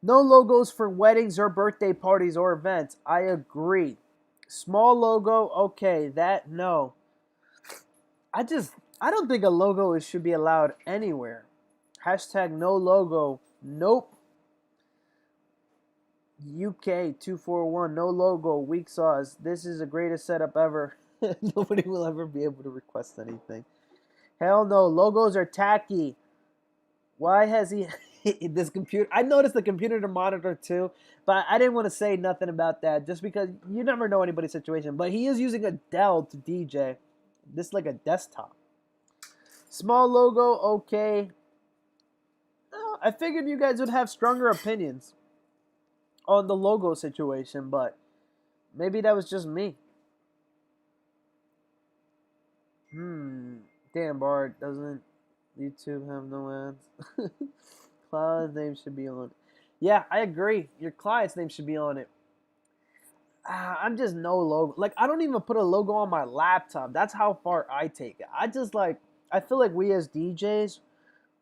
No logos for weddings or birthday parties or events. I agree. Small logo, okay, that no. I don't think a logo should be allowed anywhere. Hashtag no logo. Nope. UK 241, no logo, weak sauce. This is the greatest setup ever. Nobody will ever be able to request anything. Hell no, logos are tacky. Why has he this computer? I noticed the computer to monitor too, but I didn't want to say nothing about that just because you never know anybody's situation. But he is using a Dell to DJ. This is like a desktop. Small logo, okay. I figured you guys would have stronger opinions on the logo situation, but maybe that was just me. Damn, Barr, doesn't YouTube have no ads? Client's name should be on it. Yeah, I agree. Your client's name should be on it. I'm just no logo. Like, I don't even put a logo on my laptop. That's how far I take it. I feel like we as DJs,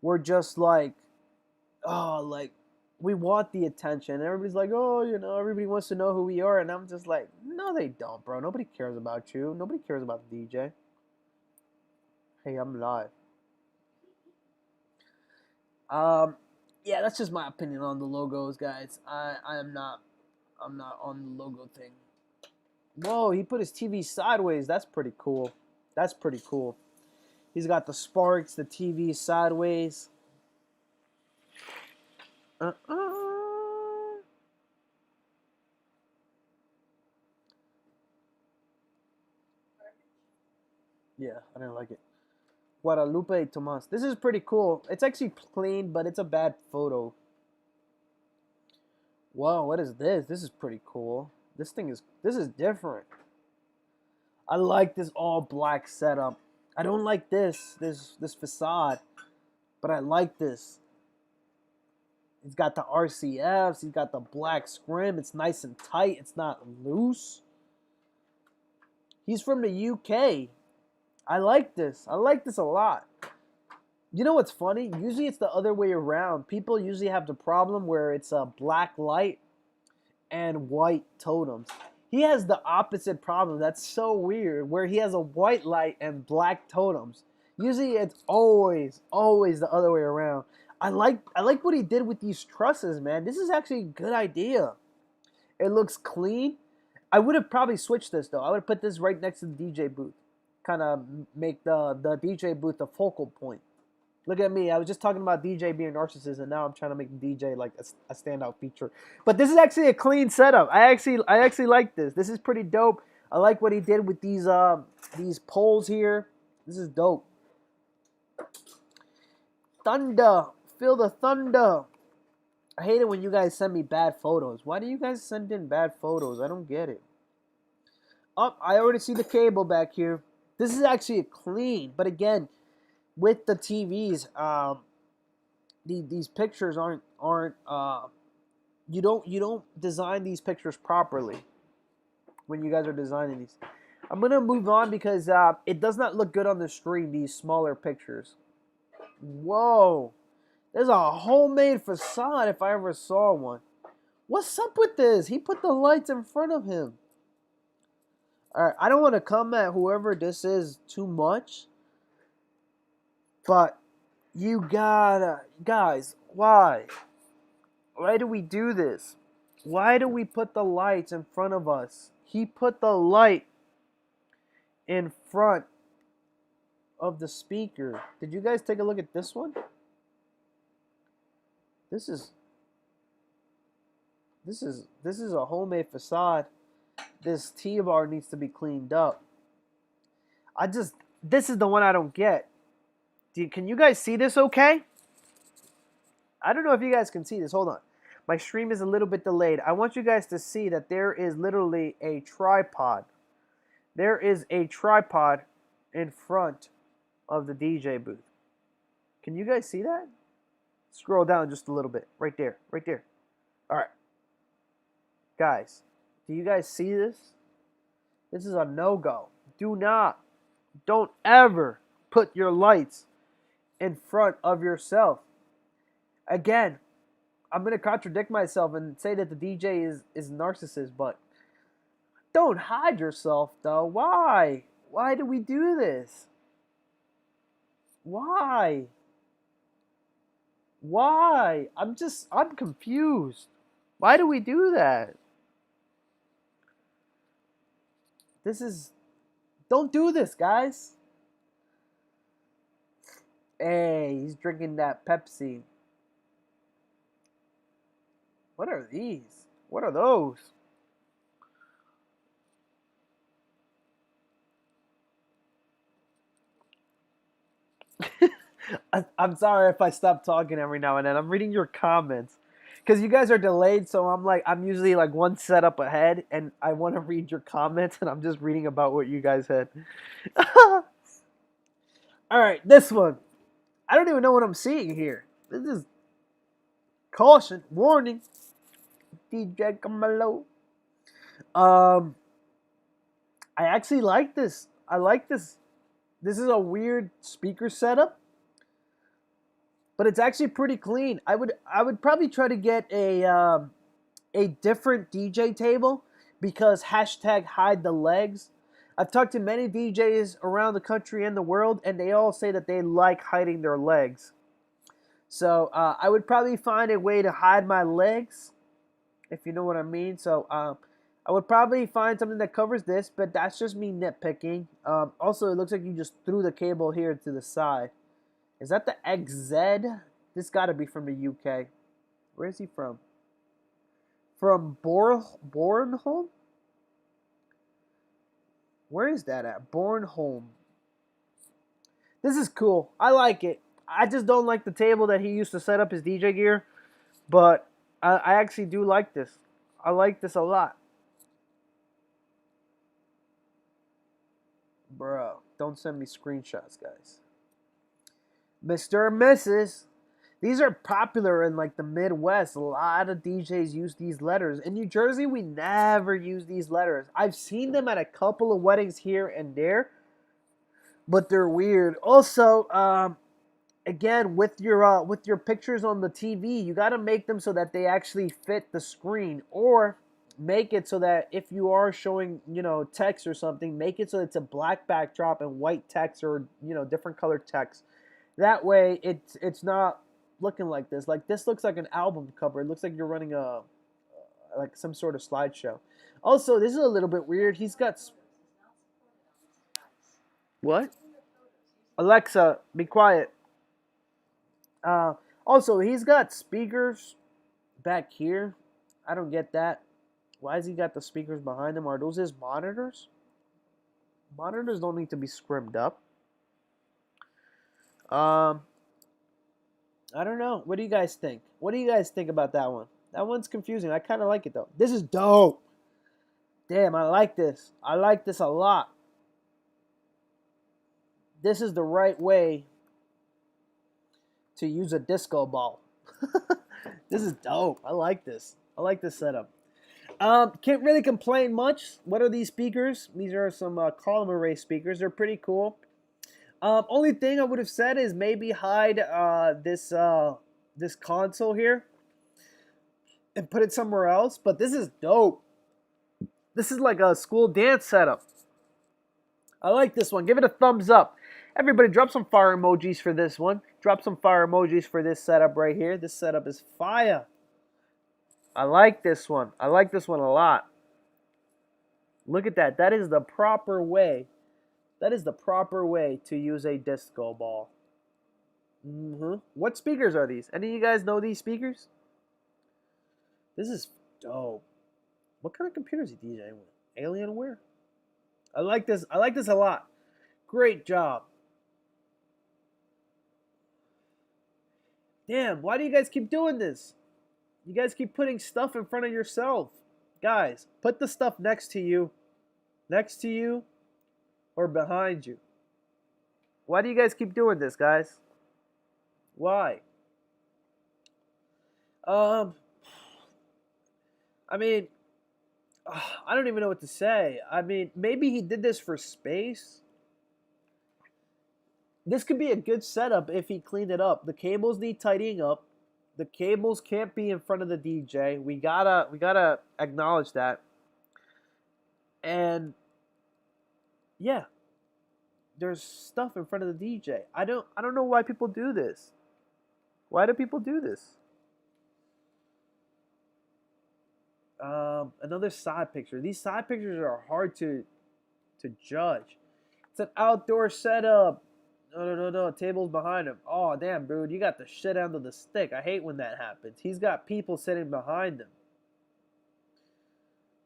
we're just like, oh, like, we want the attention. Everybody's like, oh, everybody wants to know who we are. And I'm just like, no, they don't, bro. Nobody cares about you. Nobody cares about the DJ. Hey, I'm live. Yeah, that's just my opinion on the logos, guys. I'm not on the logo thing. Whoa, he put his TV sideways. That's pretty cool. That's pretty cool. He's got the sparks, the TV sideways. Yeah, I didn't like it. Guadalupe Tomas. This is pretty cool. It's actually clean, but it's a bad photo. Whoa, what is this? This is pretty cool. This is different. I like this all black setup. I don't like this facade, but I like this. He's got the RCFs. He's got the black scrim. It's nice and tight. It's not loose. He's from the UK. I like this. I like this a lot. You know what's funny? Usually it's the other way around. People usually have the problem where it's a black light and white totems. He has the opposite problem. That's so weird, where he has a white light and black totems. Usually it's always the other way around. I like what he did with these trusses, man. This is actually a good idea. It looks clean. I would have probably switched this, though. I would have put this right next to the DJ booth. Kind of make the DJ booth the focal point. Look at me. I was just talking about DJ being narcissist, and now I'm trying to make the DJ like a standout feature. But this is actually a clean setup. I actually like this. This is pretty dope. I like what he did with these poles here. This is dope. Thunder. Feel the thunder. I hate it when you guys send me bad photos. Why do you guys send in bad photos? I don't get it. Oh, I already see the cable back here. This is actually clean, but again, with the TVs, these pictures aren't you don't design these pictures properly when you guys are designing these. I'm gonna move on because it does not look good on the screen. These smaller pictures. Whoa, there's a homemade facade if I ever saw one. What's up with this? He put the lights in front of him. All right, I don't want to come at whoever this is too much. But you gotta, guys, why? Why do we do this? Why do we put the lights in front of us? He put the light in front of the speaker. Did you guys take a look at this one? This is a homemade facade. This T-bar needs to be cleaned up. This is the one I don't get. Can you guys see this okay? I don't know if you guys can see this. Hold on. My stream is a little bit delayed. I want you guys to see that there is literally a tripod. There is a tripod in front of the DJ booth. Can you guys see that? Scroll down just a little bit. Right there. Right there. All right. Guys, do you guys see this? This is a no-go. Don't ever put your lights in front of yourself. Again, I'm going to contradict myself and say that the DJ is narcissist, but don't hide yourself, though. Why? Why do we do this? Why? Why? I'm confused. Why do we do that? Don't do this, guys. Hey, he's drinking that Pepsi. What are these? What are those? I'm sorry if I stop talking every now and then. I'm reading your comments. Because you guys are delayed, so I'm usually like one setup ahead, and I want to read your comments, and I'm just reading about what you guys had. All right, this one. I don't even know what I'm seeing here. This is caution, warning. DJ Camelo. I actually like this. I like this. This is a weird speaker setup, but it's actually pretty clean. I would probably try to get a different DJ table because hashtag hide the legs. I've talked to many DJs around the country and the world, and they all say that they like hiding their legs. So I would probably find a way to hide my legs, if you know what I mean. So I would probably find something that covers this, but that's just me nitpicking. Also, it looks like you just threw the cable here to the side. Is that the XZ? This got to be from the UK. Where is he from? From Bornholm? Where is that at? Bornholm. This is cool. I like it. I just don't like the table that he used to set up his DJ gear, but I actually do like this. I like this a lot. Bro, don't send me screenshots, guys. Mr. and Mrs. These are popular in like the Midwest. A lot of DJs use these letters. In New Jersey, we never use these letters. I've seen them at a couple of weddings here and there, but they're weird. Also, again, with your pictures on the TV, you got to make them so that they actually fit the screen, or make it so that if you are showing, text or something, make it so it's a black backdrop and white text, or different colored text. That way, it's not looking like this. Like, this looks like an album cover. It looks like you're running a like some sort of slideshow. Also, this is a little bit weird. He's got what? Alexa, be quiet. Also, he's got speakers back here. I don't get that. Why has he got the speakers behind him? Are those his monitors? Monitors don't need to be scrimmed up. I don't know. What do you guys think? What do you guys think about that one? That one's confusing. I kind of like it, though. This is dope. Damn, I like this. I like this a lot. This is the right way to use a disco ball. This is dope. I like this. I like this setup. Can't really complain much. What are these speakers? These are some column array speakers. They're pretty cool. Only thing I would have said is maybe hide this console here and put it somewhere else. But this is dope. This is like a school dance setup. I like this one. Give it a thumbs up. Everybody drop some fire emojis for this one. Drop some fire emojis for this setup right here. This setup is fire. I like this one. I like this one a lot. Look at that. That is the proper way. That is the proper way to use a disco ball. What speakers are these? Any of you guys know these speakers? This is dope. What kind of computer is he DJing with? Alienware? I like this. I like this a lot. Great job. Damn, why do you guys keep doing this? You guys keep putting stuff in front of yourself. Guys, put the stuff next to you, or behind you. Why do you guys keep doing this, guys? Why? I mean, I don't even know what to say. I mean, maybe he did this for space. This could be a good setup if he cleaned it up. The cables need tidying up. The cables can't be in front of the DJ. We gotta acknowledge that. And yeah, there's stuff in front of the DJ. I don't know why people do this. Why do people do this? Another side picture. These side pictures are hard to judge. It's an outdoor setup. No. Table's behind him. Oh, damn, dude. You got the shit under the stick. I hate when that happens. He's got people sitting behind him.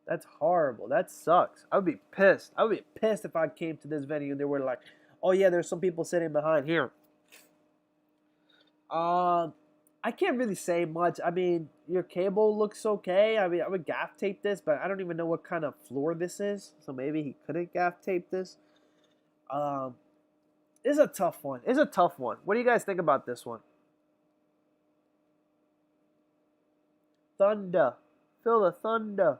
That's horrible. That sucks. I would be pissed. I would be pissed if I came to this venue and they were like, oh, yeah, there's some people sitting behind here. I can't really say much. I mean, your cable looks okay. I mean, I would gaff tape this, but I don't even know what kind of floor this is. So maybe he couldn't gaff tape this. It's a tough one. It's a tough one. What do you guys think about this one? Thunder. Feel the thunder.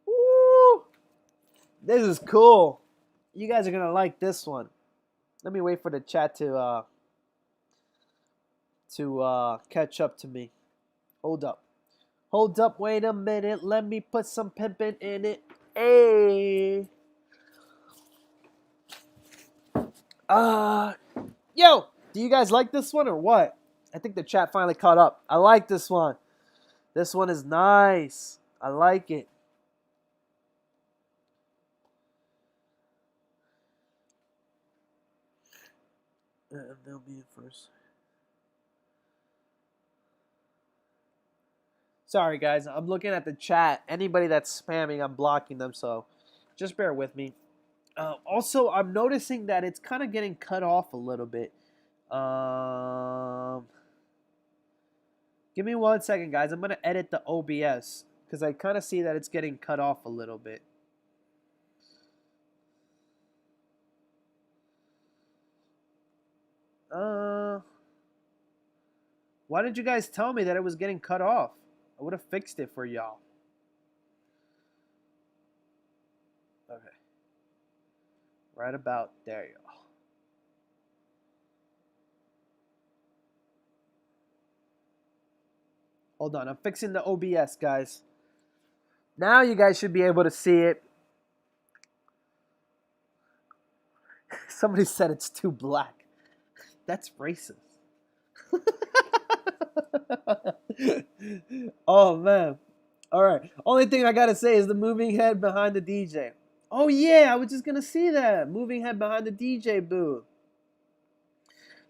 Woo! This is cool. You guys are going to like this one. Let me wait for the chat to catch up to me. Hold up. Hold up, wait a minute, let me put some pimpin' in it. Hey. Uh, yo, do you guys like this one or what? I think the chat finally caught up. I like this one. This one is nice. I like it. They'll be first. Sorry, guys. I'm looking at the chat. Anybody that's spamming, I'm blocking them. So just bear with me. Also, I'm noticing that it's kind of getting cut off a little bit. Give me 1 second, guys. I'm going to edit the OBS because I kind of see that it's getting cut off a little bit. Why did you guys tell me that it was getting cut off? I would have fixed it for y'all. Okay. Right about there, y'all. Hold on. I'm fixing the OBS, guys. Now you guys should be able to see it. Somebody said it's too black. That's racist. Oh, man. All right. Only thing I got to say is the moving head behind the DJ. Oh, yeah. I was just going to see that. Moving head behind the DJ booth.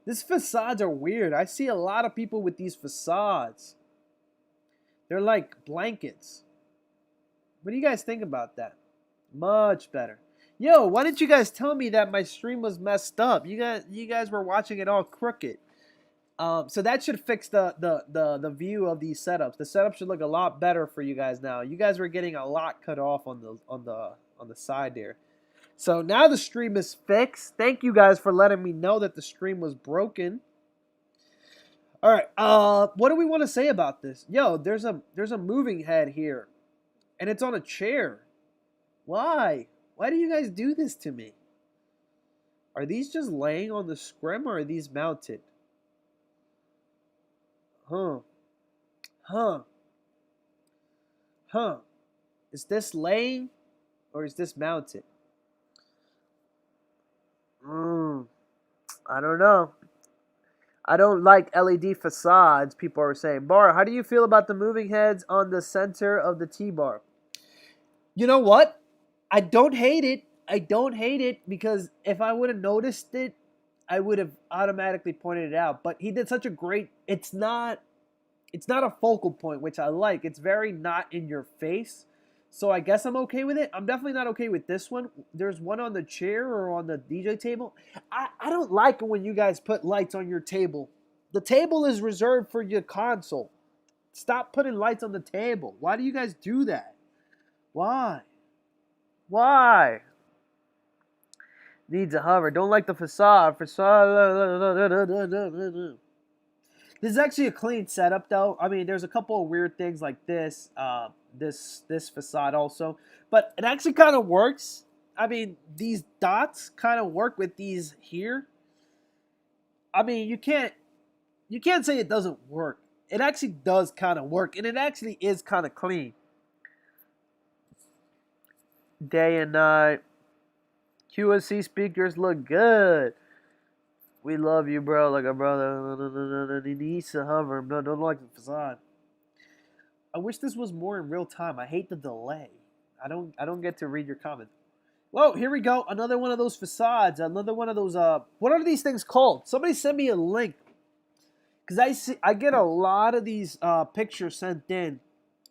These facades are weird. I see a lot of people with these facades. They're like blankets. What do you guys think about that? Much better. Yo, why didn't you guys tell me that my stream was messed up? You guys were watching it all crooked. So that should fix the view of these setups. The setup should look a lot better for you guys now. You guys were getting a lot cut off on the side there. So now the stream is fixed. Thank you guys for letting me know that the stream was broken. All right. What do we want to say about this? Yo, there's a moving head here, and it's on a chair. Why? Why do you guys do this to me? Are these just laying on the scrim or are these mounted? Huh. Is this laying or is this mounted? I don't know. I don't like LED facades, people are saying. Barr, how do you feel about the moving heads on the center of the T-bar? You know what? I don't hate it. I don't hate it because if I would have noticed it, I would have automatically pointed it out. But he did such a great... It's not a focal point, which I like. It's very not in your face. So I guess I'm okay with it. I'm definitely not okay with this one. There's one on the chair or on the DJ table. I don't like it when you guys put lights on your table. The table is reserved for your console. Stop putting lights on the table. Why do you guys do that? Why? Why? Needs a hover. Don't like the facade. This is actually a clean setup, though. I mean, there's a couple of weird things like this, this facade also, but it actually kind of works. I mean, these dots kind of work with these here. I mean, you can't say it doesn't work. It actually does kind of work, and it actually is kind of clean. Day and night. QSC speakers look good. We love you, bro, like a brother. He needs to hover. No, don't like the facade. I wish this was more in real time. I hate the delay. I don't get to read your comment. Whoa, here we go. Another one of those facades. Another one of those. What are these things called? Somebody send me a link. Because I get a lot of these pictures sent in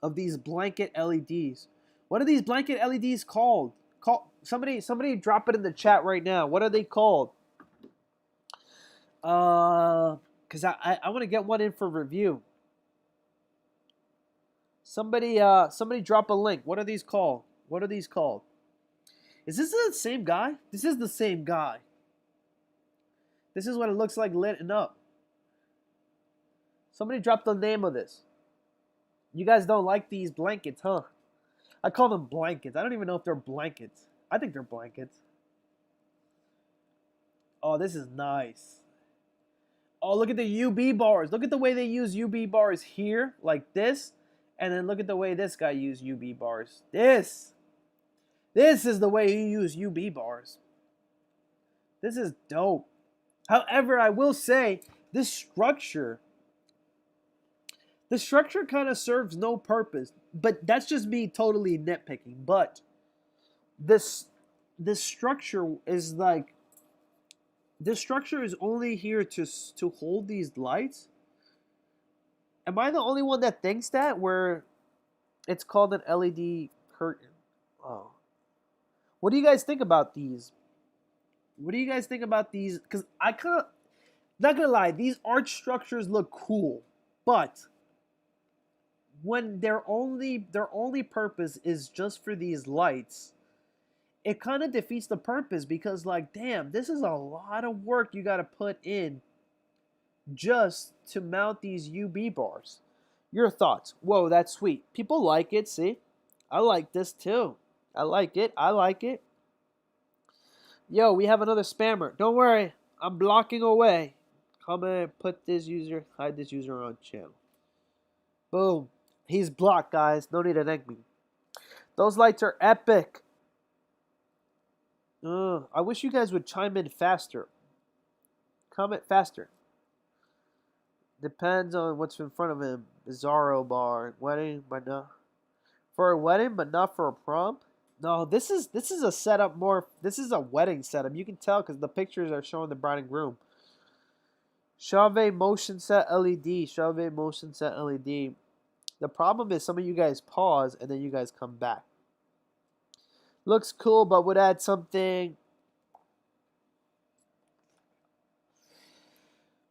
of these blanket LEDs. What are these blanket LEDs called? Somebody drop it in the chat right now. What are they called? Because I want to get one in for review. Somebody drop a link. What are these called? What are these called? Is this the same guy? This is the same guy. This is what it looks like lit up. Somebody drop the name of this. You guys don't like these blankets, huh? I call them blankets. I don't even know if they're blankets. I think they're blankets. Oh, this is nice. Oh, look at the UB bars. Look at the way they use UB bars here, like this. And then look at the way this guy used UB bars. This is the way he used UB bars. This is dope. However, I will say this structure, the structure kind of serves no purpose. But that's just me totally nitpicking. But this this structure is like this structure is only here to hold these lights. Am I the only one that thinks that? Where it's called an LED curtain. Oh, what do you guys think about these? What do you guys think about these? Because I kind of not gonna lie, these arch structures look cool, but when their only purpose is just for these lights, it kind of defeats the purpose because like damn, this is a lot of work you got to put in just to mount these UB bars. Your thoughts? Whoa, that's sweet. People like it. See, I like this too. I like it. I like it. Yo, we have another spammer. Don't worry, I'm blocking away. Come and put this user, hide this user on channel. Boom. He's blocked, guys. No need to thank me. Those lights are epic. I wish you guys would chime in faster. Comment faster. Depends on what's in front of him. Bizarro bar. Wedding, but not for a wedding, but not for a prom. No, this is a setup more. This is a wedding setup. You can tell because the pictures are showing the bride and groom. Chauvet motion set LED. Chauvet motion set LED. The problem is some of you guys pause and then you guys come back. Looks cool, but would add something.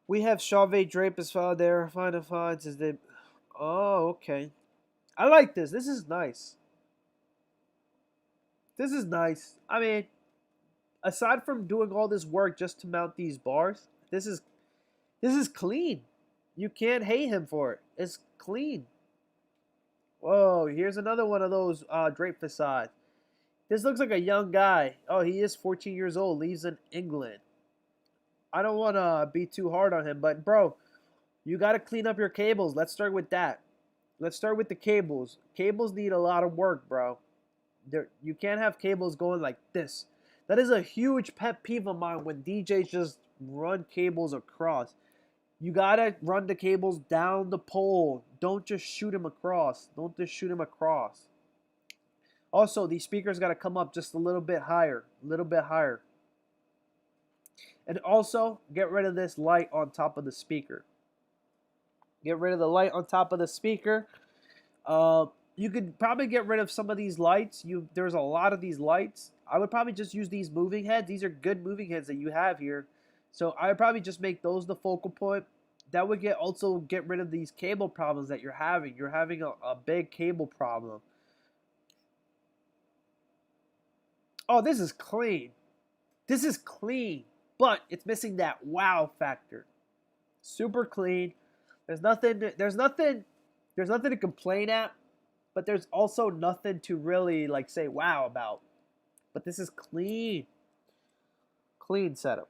We have Chauvet drape as file there. Final finds is the. Oh, okay. I like this. This is nice. This is nice. I mean, aside from doing all this work just to mount these bars, this is clean. You can't hate him for it. It's clean. Whoa, here's another one of those drape facades. This looks like a young guy. Oh, he is 14 years old. Lives in England. I don't want to be too hard on him, but bro, you got to clean up your cables. Let's start with that. Let's start with the cables. Cables need a lot of work, bro. You can't have cables going like this. That is a huge pet peeve of mine when DJs just run cables across. You gotta run the cables down the pole. Don't just shoot them across. Don't just shoot them across. Also, these speakers gotta come up just a little bit higher. A little bit higher. And also, get rid of this light on top of the speaker. Get rid of the light on top of the speaker. You could probably get rid of some of these lights. There's a lot of these lights. I would probably just use these moving heads. These are good moving heads that you have here. So I would probably just make those the focal point. That would also get rid of these cable problems that you're having. You're having a big cable problem. Oh, this is clean. This is clean. But it's missing that wow factor. Super clean. There's nothing to complain at. But there's also nothing to really like say wow about. But this is clean. Clean setup.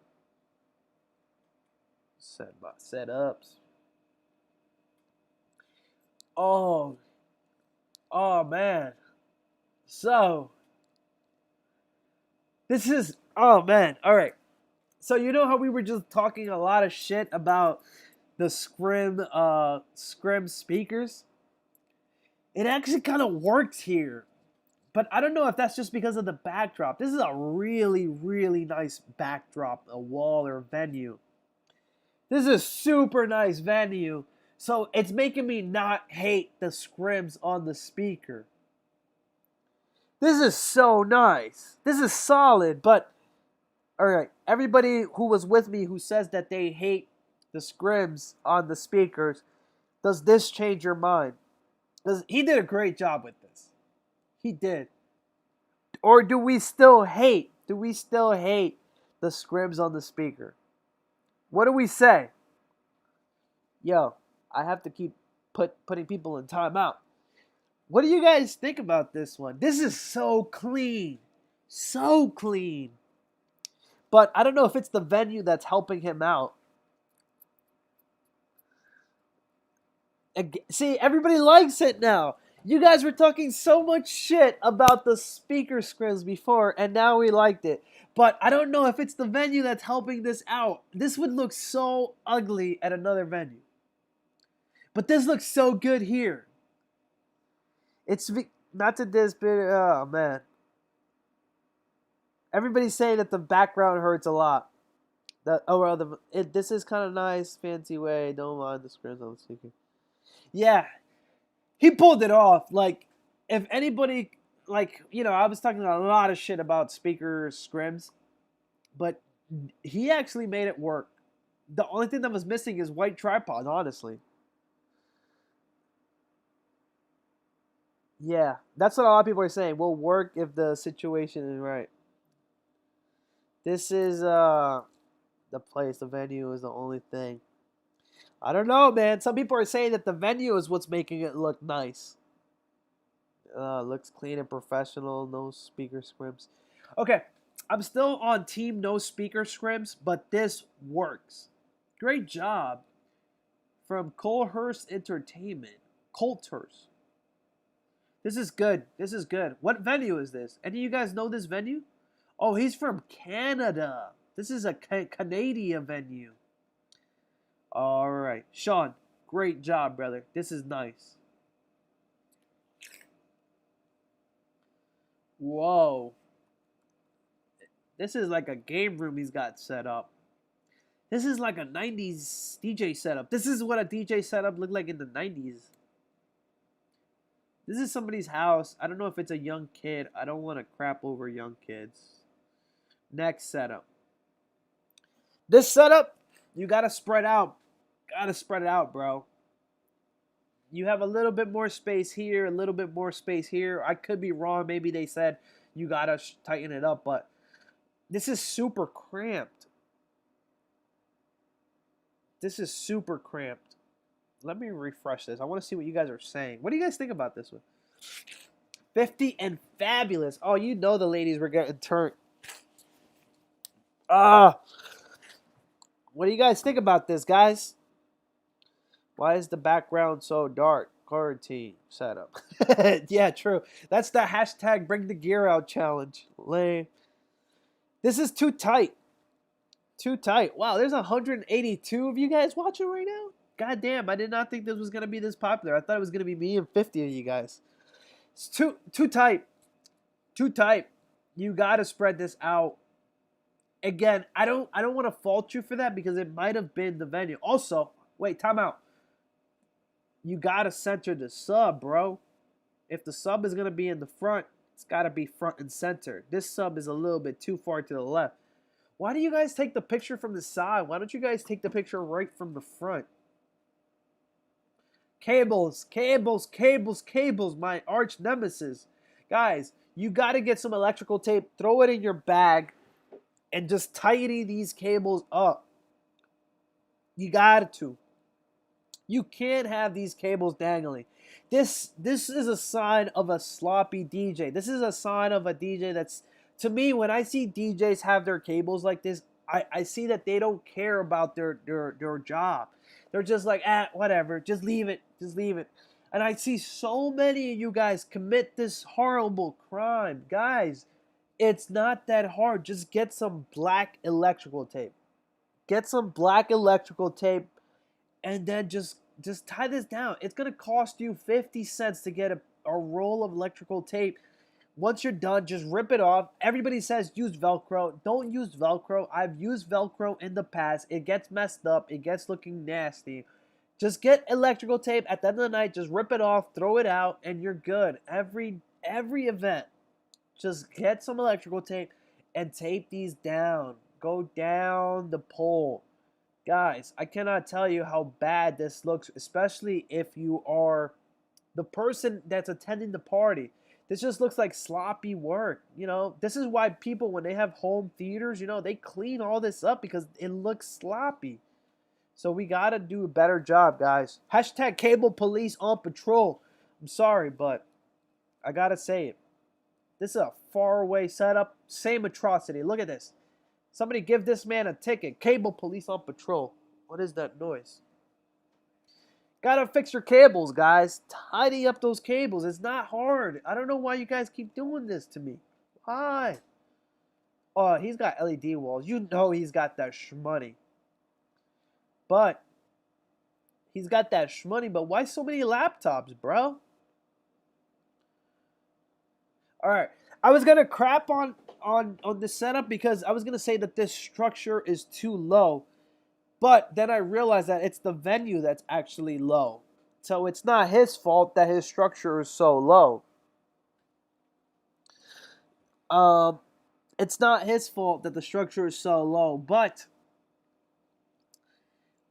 Setups. Oh man. So this is oh man. All right. So you know how we were just talking a lot of shit about the scrim speakers? It actually kind of works here. But I don't know if that's just because of the backdrop. This is a really, really nice backdrop, a wall or a venue. This is a super nice venue. So it's making me not hate the scrims on the speaker. This is so nice. This is solid. But, alright, everybody who was with me who says that they hate the scrims on the speakers, does this change your mind? He did a great job with this. He did. Or do we still hate? Do we still hate the scrims on the speaker? What do we say? Yo, I have to keep putting people in timeout. What do you guys think about this one? This is so clean. So clean. But I don't know if it's the venue that's helping him out. See, everybody likes it now. You guys were talking so much shit about the speaker scrims before, and now we liked it. But I don't know if it's the venue that's helping this out. This would look so ugly at another venue. But this looks so good here. It's not to this, but oh man. Everybody's saying that the background hurts a lot. This is kind of nice, fancy way. Don't mind the scrims on the speaker. Yeah, he pulled it off. Like, if anybody, like, I was talking a lot of shit about speaker scrims, but he actually made it work. The only thing that was missing is white tripod, honestly. Yeah, that's what a lot of people are saying. Will work if the situation is right. This is the place, the venue is the only thing. I don't know, man. Some people are saying that the venue is what's making it look nice. Looks clean and professional. No speaker scrims. Okay, I'm still on team no speaker scrims, but this works. Great job from Colehurst Entertainment. Colthurst. This is good. This is good. What venue is this? Any of you guys know this venue? Oh, he's from Canada. This is a Canadian venue. All right. Sean, great job, brother. This is nice. Whoa. This is like a game room he's got set up. This is like a 90s DJ setup. This is what a DJ setup looked like in the 90s. This is somebody's house. I don't know if it's a young kid. I don't want to crap over young kids. Next setup. This setup, you got to spread out. Got to spread it out, bro. You have a little bit more space here, a little bit more space here. I could be wrong. Maybe they said you got to tighten it up, but this is super cramped. This is super cramped. Let me refresh this. I want to see what you guys are saying. What do you guys think about this one? 50 and fabulous. Oh, you know the ladies were getting turned. What do you guys think about this, guys? Why is the background so dark? Quarantine setup. Yeah, true. That's the hashtag bring the gear out challenge. Lame. This is too tight. Too tight. Wow, there's 182 of you guys watching right now. God damn, I did not think this was going to be this popular. I thought it was going to be me and 50 of you guys. It's too tight. Too tight. You got to spread this out. Again, I don't want to fault you for that because it might have been the venue. Also, wait, time out. You got to center the sub, bro. If the sub is going to be in the front, it's got to be front and center. This sub is a little bit too far to the left. Why do you guys take the picture from the side? Why don't you guys take the picture right from the front? Cables, cables, cables, cables, my arch nemesis. Guys, you got to get some electrical tape, throw it in your bag, and just tighten these cables up. You got to. You can't have these cables dangling. This is a sign of a sloppy DJ. This is a sign of a DJ that's, to me, when I see DJs have their cables like this, I see that they don't care about their job. They're just like, whatever, just leave it, just leave it. And I see so many of you guys commit this horrible crime. Guys, it's not that hard. Just get some black electrical tape. Get some black electrical tape and then just tie this down. It's going to cost you 50 cents to get a roll of electrical tape. Once you're done, just rip it off. Everybody says use Velcro. Don't use Velcro. I've used Velcro in the past. It gets messed up. It gets looking nasty. Just get electrical tape. At the end of the night, just rip it off, throw it out, and you're good. Every event, just get some electrical tape and tape these down. Go down the pole. Guys, I cannot tell you how bad this looks, especially if you are the person that's attending the party. This just looks like sloppy work. This is why people, when they have home theaters, they clean all this up because it looks sloppy. So we got to do a better job, guys. Hashtag cable police on patrol. I'm sorry, but I got to say it. This is a faraway setup. Same atrocity. Look at this. Somebody give this man a ticket. Cable police on patrol. What is that noise? Gotta fix your cables, guys. Tidy up those cables. It's not hard. I don't know why you guys keep doing this to me. Why? Oh, he's got LED walls. You know he's got that shmoney. But he's got that shmoney. But why so many laptops, bro? All right. I was gonna crap on this setup because I was gonna say that this structure is too low. But then I realized that it's the venue that's actually low. So it's not his fault that his structure is so low. Um, it's not his fault that the structure is so low, but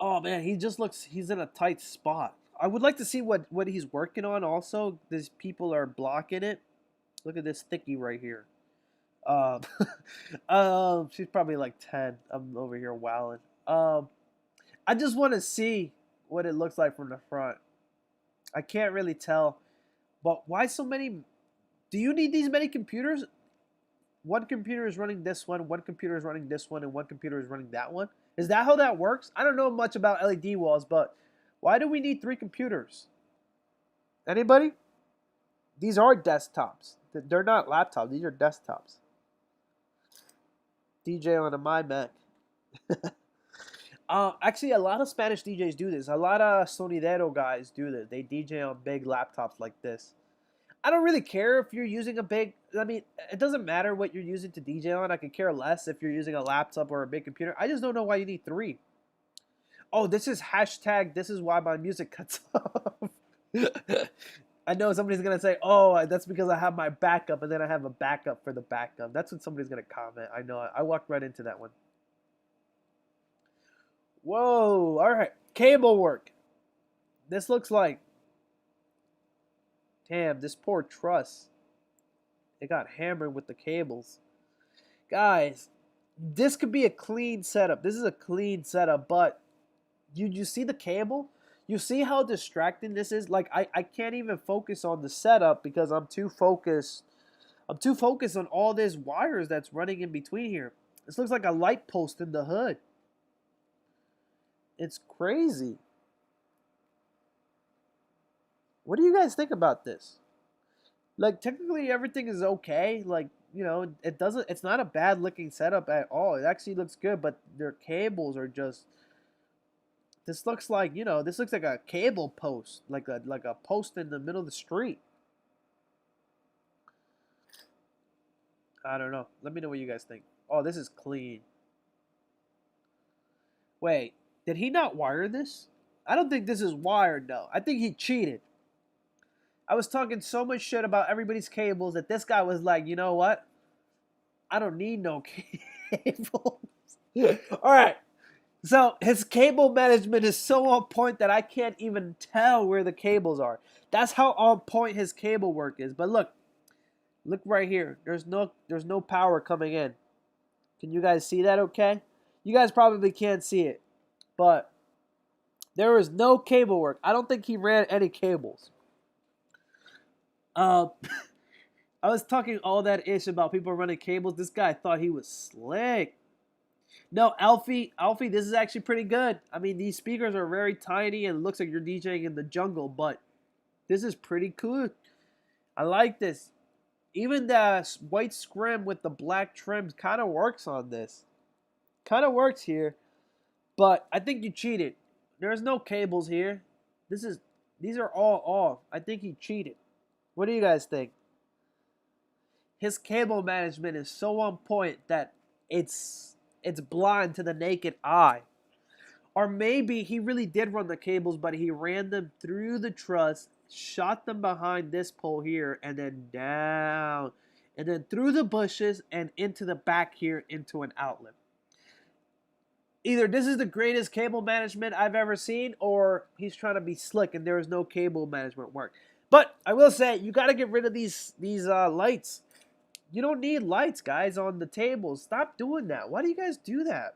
oh man, he's in a tight spot. I would like to see what he's working on also. These people are blocking it. Look at this thicky right here. Um, she's probably like 10. I'm over here wowing. I just want to see what it looks like from the front. I can't really tell. But why so many? Do you need these many computers? One computer is running this one computer is running this one, and one computer is running that one. Is that how that works? I don't know much about LED walls, but why do we need 3 computers? Anybody? These are desktops. They're not laptops. These are desktops. DJ on a my Mac. Actually, a lot of Spanish DJs do this. A lot of sonidero guys do this. They DJ on big laptops like this. I don't really care if you're using a big. I mean, it doesn't matter what you're using to DJ on. I could care less if you're using a laptop or a big computer. I just don't know why you need 3. Oh, this is hashtag. This is why my music cuts off. I know somebody's gonna say, "Oh, that's because I have my backup, and then I have a backup for the backup." That's what somebody's gonna comment. I know. I walked right into that one. Whoa! All right, cable work. This looks like. Damn, this poor truss. It got hammered with the cables. Guys, this could be a clean setup. This is a clean setup, but you see the cable? You see how distracting this is? Like I can't even focus on the setup because I'm too focused. I'm too focused on all these wires that's running in between here. This looks like a light post in the hood. It's crazy. What do you guys think about this? Like technically everything is okay. Like, it's not a bad looking setup at all. It actually looks good, but their cables are just this looks like, this looks like a cable post, like a post in the middle of the street. I don't know. Let me know what you guys think. Oh, this is clean. Wait, did he not wire this? I don't think this is wired though. I think he cheated. I was talking so much shit about everybody's cables that this guy was like, you know what? I don't need no cables. All right. So his cable management is so on point that I can't even tell where the cables are. That's how on point his cable work is. But look right here. There's no power coming in. Can you guys see that okay? You guys probably can't see it. But there is no cable work. I don't think he ran any cables. I was talking all that ish about people running cables. This guy thought he was slick. No, Alfie, this is actually pretty good. I mean, these speakers are very tiny and it looks like you're DJing in the jungle, but this is pretty cool. I like this. Even the white scrim with the black trims kind of works on this. Kind of works here, but I think you cheated. There's no cables here. These are all off. I think he cheated. What do you guys think? His cable management is so on point that it's blind to the naked eye. Or maybe he really did run the cables, but he ran them through the truss, shot them behind this pole here, and then down. And then through the bushes and into the back here into an outlet. Either this is the greatest cable management I've ever seen, or he's trying to be slick and there is no cable management work. But I will say, you got to get rid of these lights. You don't need lights, guys, on the tables. Stop doing that. Why do you guys do that?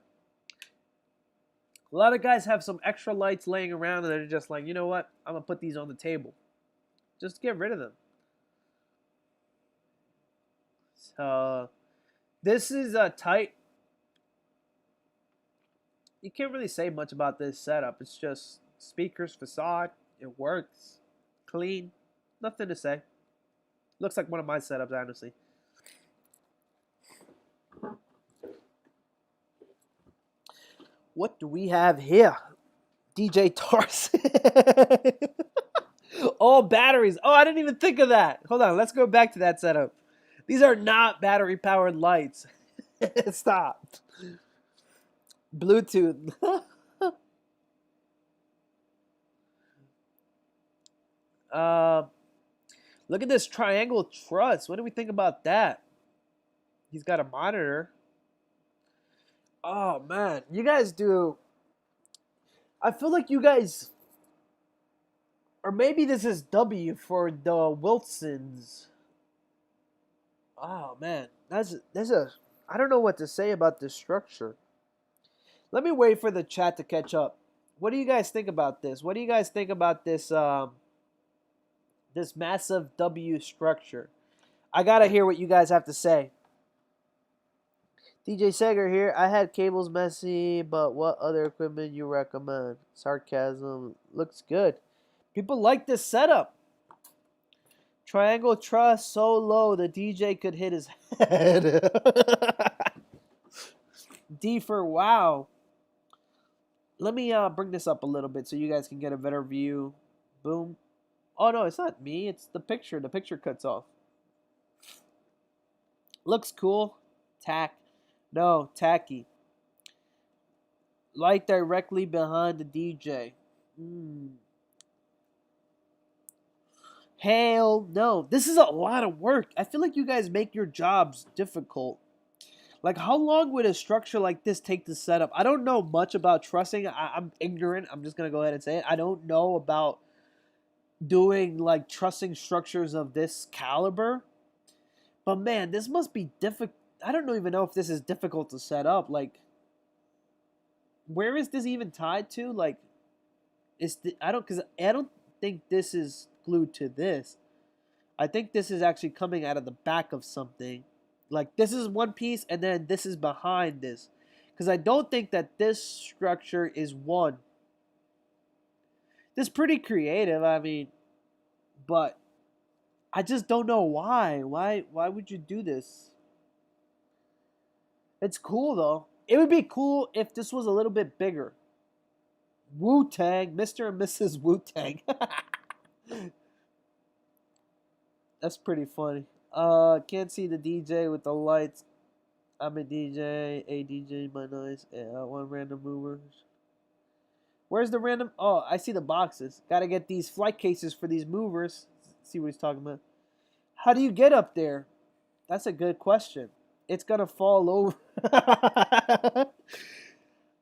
A lot of guys have some extra lights laying around and they're just like, you know what? I'm going to put these on the table. Just get rid of them. So, this is tight. You can't really say much about this setup. It's just speakers, facade. It works. Clean. Nothing to say. Looks like one of my setups, honestly. What do we have here? DJ Tars. All batteries. Oh, I didn't even think of that. Hold on. Let's go back to that setup. These are not battery powered lights. Stop. Bluetooth. uh, Look at this triangle truss. What do we think about that? He's got a monitor. Oh man, you guys do. I feel like you guys, or maybe this is W for the Wilsons. Oh man, there's a. I don't know what to say about this structure. Let me wait for the chat to catch up. What do you guys think about this? What do you guys think about this? This massive W structure. I gotta hear what you guys have to say. DJ Sager here. I had cables messy, but what other equipment you recommend? Sarcasm. Looks good. People like this setup. Triangle truss so low the DJ could hit his head. D for wow. Let me bring this up a little bit so you guys can get a better view. Boom. Oh no, it's not me. It's the picture. The picture cuts off. Looks cool. Tack. No, tacky. Light directly behind the DJ. Hell no. This is a lot of work. I feel like you guys make your jobs difficult. Like, how long would a structure like this take to set up? I don't know much about trussing. I'm ignorant. I'm just going to go ahead and say it. I don't know about doing, like, trussing structures of this caliber. But, man, this must be difficult. I don't even know if this is difficult to set up. Like, where is this even tied to? Like, I don't think this is glued to this. I think this is actually coming out of the back of something. Like, this is one piece, and then this is behind this. Because I don't think that this structure is one. This is pretty creative, I mean, but I just don't know why. Why would you do this? It's cool, though. It would be cool if this was a little bit bigger. Wu-Tang, Mr. and Mrs. Wu-Tang. That's pretty funny. Can't see the DJ with the lights. I'm a DJ my noise. Yeah, one random movers. Where's the random? Oh, I see the boxes. Gotta get these flight cases for these movers. See what he's talking about. How do you get up there? That's a good question. It's gonna fall over.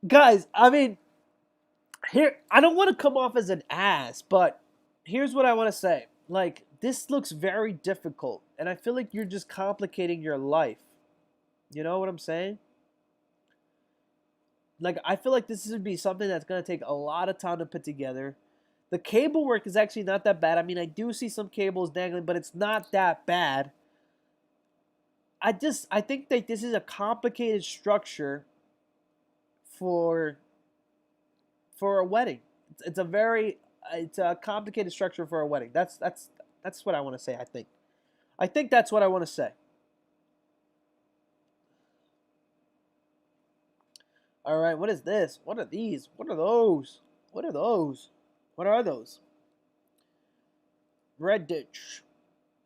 Guys, I mean, here, I don't want to come off as an ass, but here's what I want to say. Like, this looks very difficult, and I feel like you're just complicating your life. You know what I'm saying? Like, I feel like this would be something that's going to take a lot of time to put together. The cable work is actually not that bad. I mean, I do see some cables dangling, but it's not that bad. I think that this is a complicated structure for a wedding. It's a complicated structure for a wedding. That's what I want to say, I think. I think that's what I want to say. All right, what is this? What are these? What are those? What are those? What are those? Red ditch.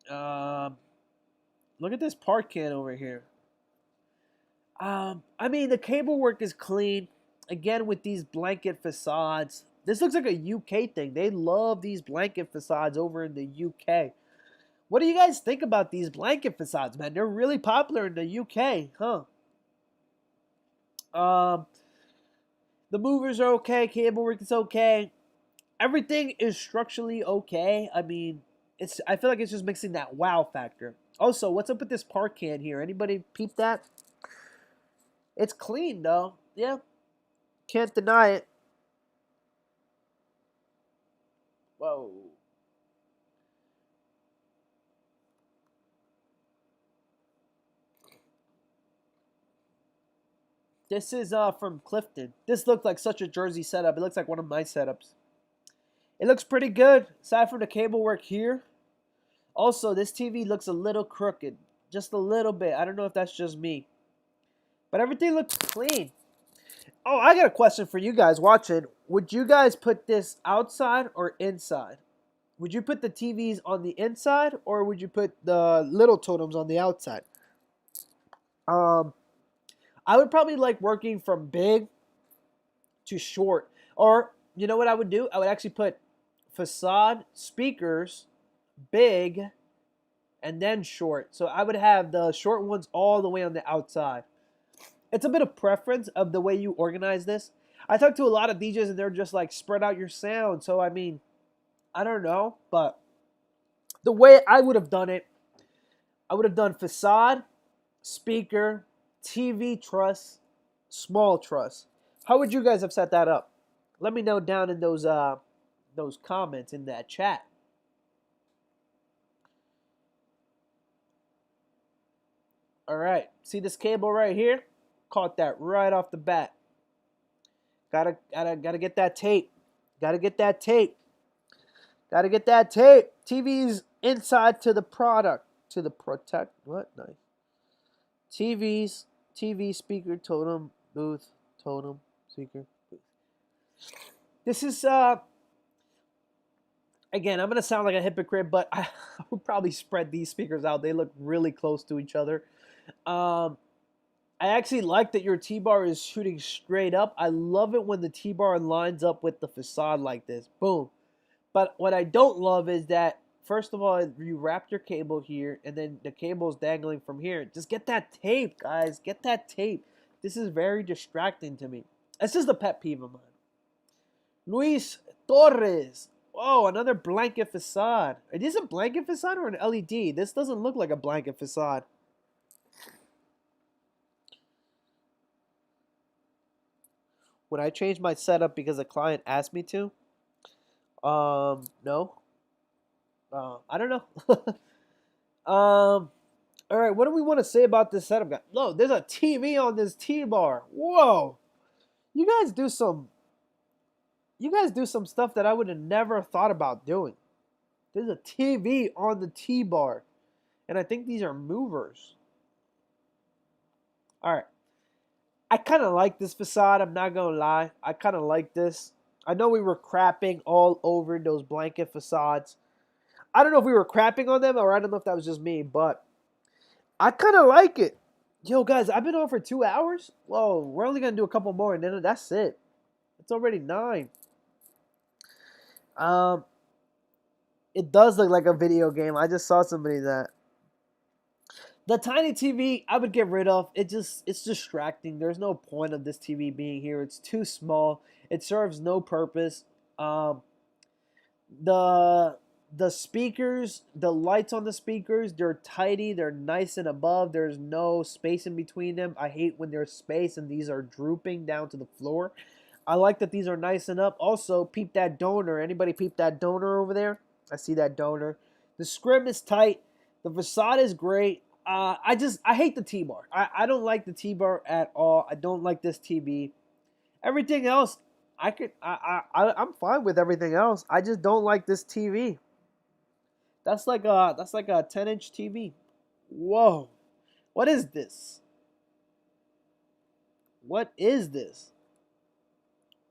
Look at this park can over here. I mean, the cable work is clean. Again, with these blanket facades. This looks like a UK thing. They love these blanket facades over in the UK. What do you guys think about these blanket facades, man? They're really popular in the UK, huh? The movers are okay. Cable work is okay. Everything is structurally okay. I mean, I feel like it's just mixing that wow factor. Also, what's up with this park can here? Anybody peep that? It's clean though. Yeah, can't deny it. Whoa. This is from Clifton. This looked like such a Jersey setup. It looks like one of my setups. It looks pretty good, aside from the cable work here. Also, this TV looks a little crooked, just a little bit. I don't know if that's just me, but everything looks clean. Oh, I got a question for you guys watching. Would you guys put this outside or inside? Would you put the TVs on the inside or would you put the little totems on the outside? Um, I would probably like working from big to short. Or, you know what I would do? I would actually put facade speakers big and then short. So I would have the short ones all the way on the outside. It's a bit of preference of the way you organize this. I talked to a lot of DJs and they're just like spread out your sound. So I mean, I don't know, but the way I would have done it, I would have done facade, speaker, TV truss, small truss. How would you guys have set that up? Let me know down in those comments in that chat. All right, see this cable right here? Caught that right off the bat. Gotta get that tape. Gotta get that tape. Gotta get that tape. TV's inside to the product. To the protect. What? Nice. TVs. TV speaker totem booth. Totem speaker booth. This is again, I'm gonna sound like a hypocrite, but I would probably spread these speakers out. They look really close to each other. I actually like that your T-bar is shooting straight up. I love it when the T-bar lines up with the facade like this. Boom. But what I don't love is that, first of all, you wrap your cable here, and then the cable's dangling from here. Just get that tape, guys. Get that tape. This is very distracting to me. This is the pet peeve of mine. Luis Torres. Oh, another blanket facade. Is this a blanket facade or an LED? This doesn't look like a blanket facade. Would I change my setup because a client asked me to? No. I don't know. All right. What do we want to say about this setup, guys? No, there's a TV on this T-bar. Whoa. You guys do some stuff that I would have never thought about doing. There's a TV on the T-bar. And I think these are movers. All right. I kind of like this facade. I'm not going to lie. I kind of like this. I know we were crapping all over those blanket facades. I don't know if we were crapping on them or I don't know if that was just me, but I kind of like it. Yo, guys, I've been on for 2 hours. Whoa, we're only going to do a couple more and then that's it. It's already 9. It does look like a video game. I just saw somebody that. The tiny TV, I would get rid of. It's distracting. There's no point of this TV being here. It's too small. It serves no purpose. The speakers, the lights on the speakers, they're tidy. They're nice and above. There's no space in between them. I hate when there's space and these are drooping down to the floor. I like that these are nice and up. Also, peep that donor. Anybody peep that donor over there? I see that donor. The scrim is tight. The facade is great. I hate the T-bar. I don't like the T-bar at all. I don't like this TV. Everything else, I'm fine with everything else. I just don't like this TV. That's like a 10-inch TV. Whoa. What is this? What is this?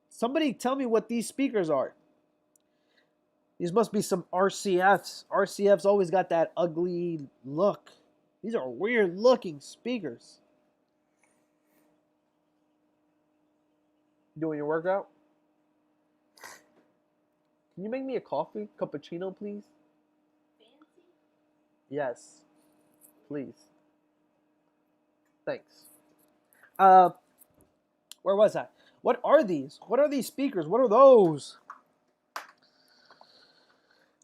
Somebody tell me what these speakers are. These must be some RCFs. RCFs always got that ugly look. These are weird looking speakers. Doing your workout? Can you make me a coffee? Cappuccino, please? Fancy? Yes. Please. Thanks. Where was I? What are these? What are these speakers? What are those?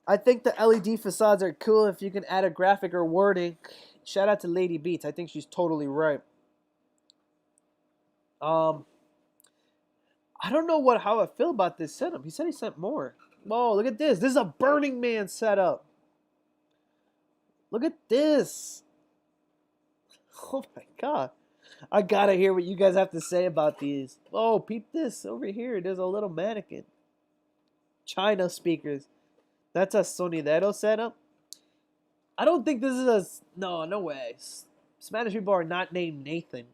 I think the LED facades are cool if you can add a graphic or wording. Shout out to Lady Beats. I think she's totally right. I don't know how I feel about this setup. He said he sent more. Whoa, look at this. This is a Burning Man setup. Look at this. Oh my god. I gotta hear what you guys have to say about these. Oh, peep this over here. There's a little mannequin. China speakers. That's a sonidero setup. I don't think this is a no way. Spanish people are not named Nathan.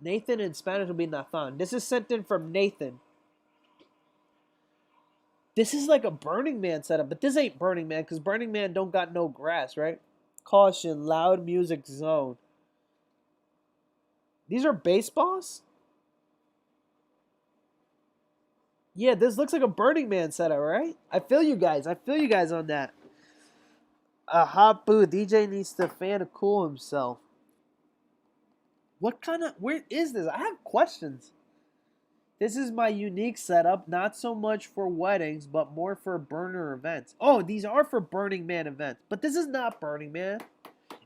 Nathan in Spanish will be Nathan. This is sent in from Nathan. This is like a Burning Man setup, but this ain't Burning Man because Burning Man don't got no grass, right? Caution, loud music zone. These are baseballs? Yeah, this looks like a Burning Man setup, right? I feel you guys. I feel you guys on that. A hot boo. DJ needs to fan to cool himself. What kind of... Where is this? I have questions. This is my unique setup. Not so much for weddings, but more for burner events. Oh, these are for Burning Man events. But this is not Burning Man.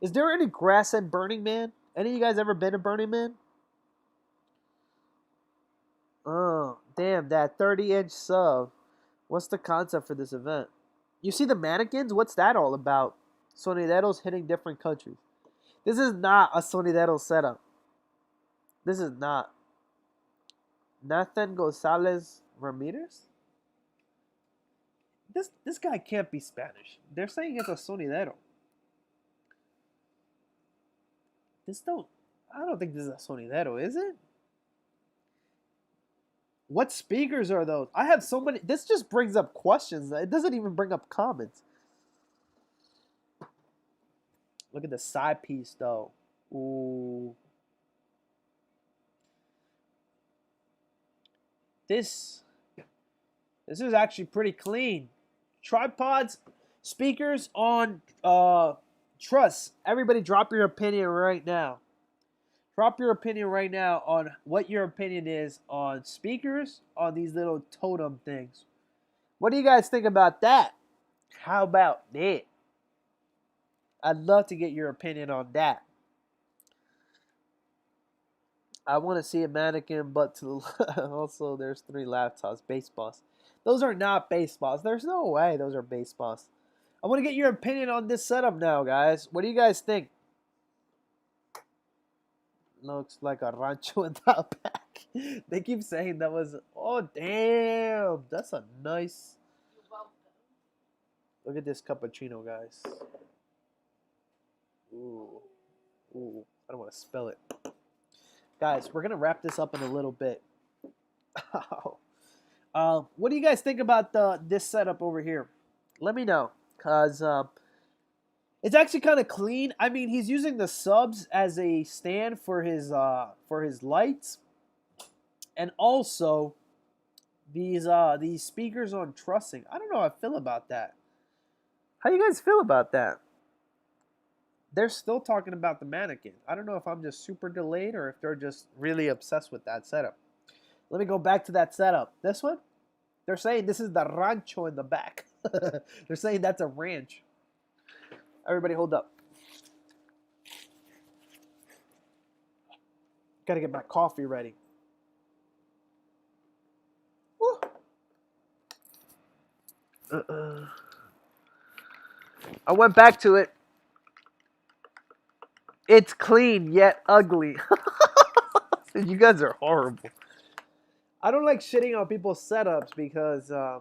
Is there any grass at Burning Man? Any of you guys ever been to Burning Man? Oh, damn, that 30-inch sub. What's the concept for this event? You see the mannequins? What's that all about? Sonideros hitting different countries. This is not a sonidero setup. This is not. Nathan Gonzalez Ramirez? This guy can't be Spanish. They're saying it's a sonidero. I don't think this is a sonidero, is it? What speakers are those? I have so many. This just brings up questions. It doesn't even bring up comments. Look at the side piece, though. Ooh. This is actually pretty clean. Tripods, speakers on truss. Everybody drop your opinion right now. Drop your opinion right now on what your opinion is on speakers, on these little totem things. What do you guys think about that? How about that? I'd love to get your opinion on that. I want to see a mannequin, but also there's 3 laptops, baseballs. Those are not baseballs. There's no way those are baseballs. I want to get your opinion on this setup now, guys. What do you guys think? Looks like a rancho in the back. They keep saying that was... Oh, damn. That's a nice... Look at this cappuccino, guys. Ooh. Ooh. I don't want to spell it. Guys, we're going to wrap this up in a little bit. What do you guys think about this setup over here? Let me know. Because it's actually kind of clean. I mean, he's using the subs as a stand for his lights. And also, these speakers on trussing. I don't know how I feel about that. How do you guys feel about that? They're still talking about the mannequin. I don't know if I'm just super delayed or if they're just really obsessed with that setup. Let me go back to that setup. This one? They're saying this is the rancho in the back. They're saying that's a ranch. Everybody hold up. Gotta get my coffee ready. Woo. I went back to it. It's clean yet ugly. You guys are horrible. I don't like shitting on people's setups because I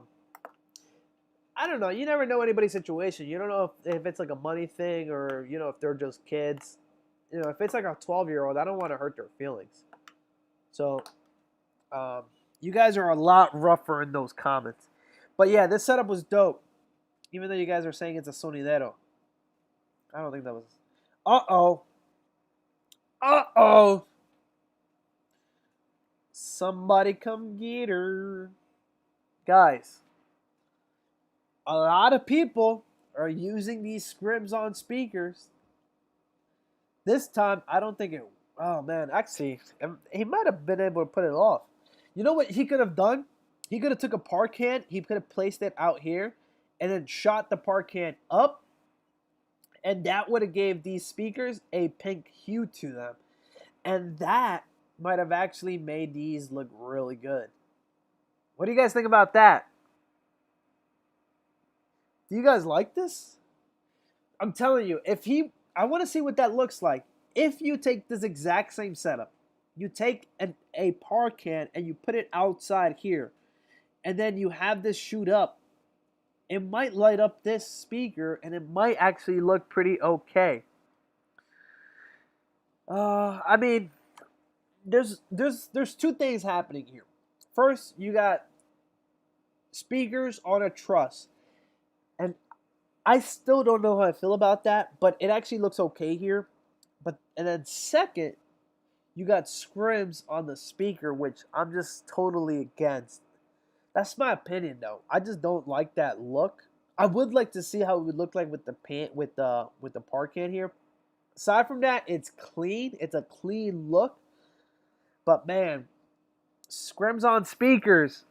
don't know. You never know anybody's situation. You don't know if it's like a money thing or if they're just kids. If it's like a 12-year-old, I don't want to hurt their feelings. So you guys are a lot rougher in those comments. But yeah, this setup was dope. Even though you guys are saying it's a sonidero. I don't think that was... Uh-oh. Uh-oh. Somebody come get her. Guys, a lot of people are using these scribs on speakers. This time, I don't think it... Oh, man. Actually, he might have been able to put it off. You know what he could have done? He could have took a par can. He could have placed it out here and then shot the par can up. And that would have gave these speakers a pink hue to them. And that might have actually made these look really good. What do you guys think about that? Do you guys like this? I'm telling you, I want to see what that looks like. If you take this exact same setup, you take a par can and you put it outside here, and then you have this shoot up, it might light up this speaker, and it might actually look pretty okay. I mean, there's two things happening here. First, you got speakers on a truss, and I still don't know how I feel about that, but it actually looks okay here. But and then second, you got scrims on the speaker, which I'm just totally against. That's my opinion, though. I just don't like that look. I would like to see how it would look like with the with the parquet here. Aside from that, it's clean. It's a clean look. But man, scrims on speakers.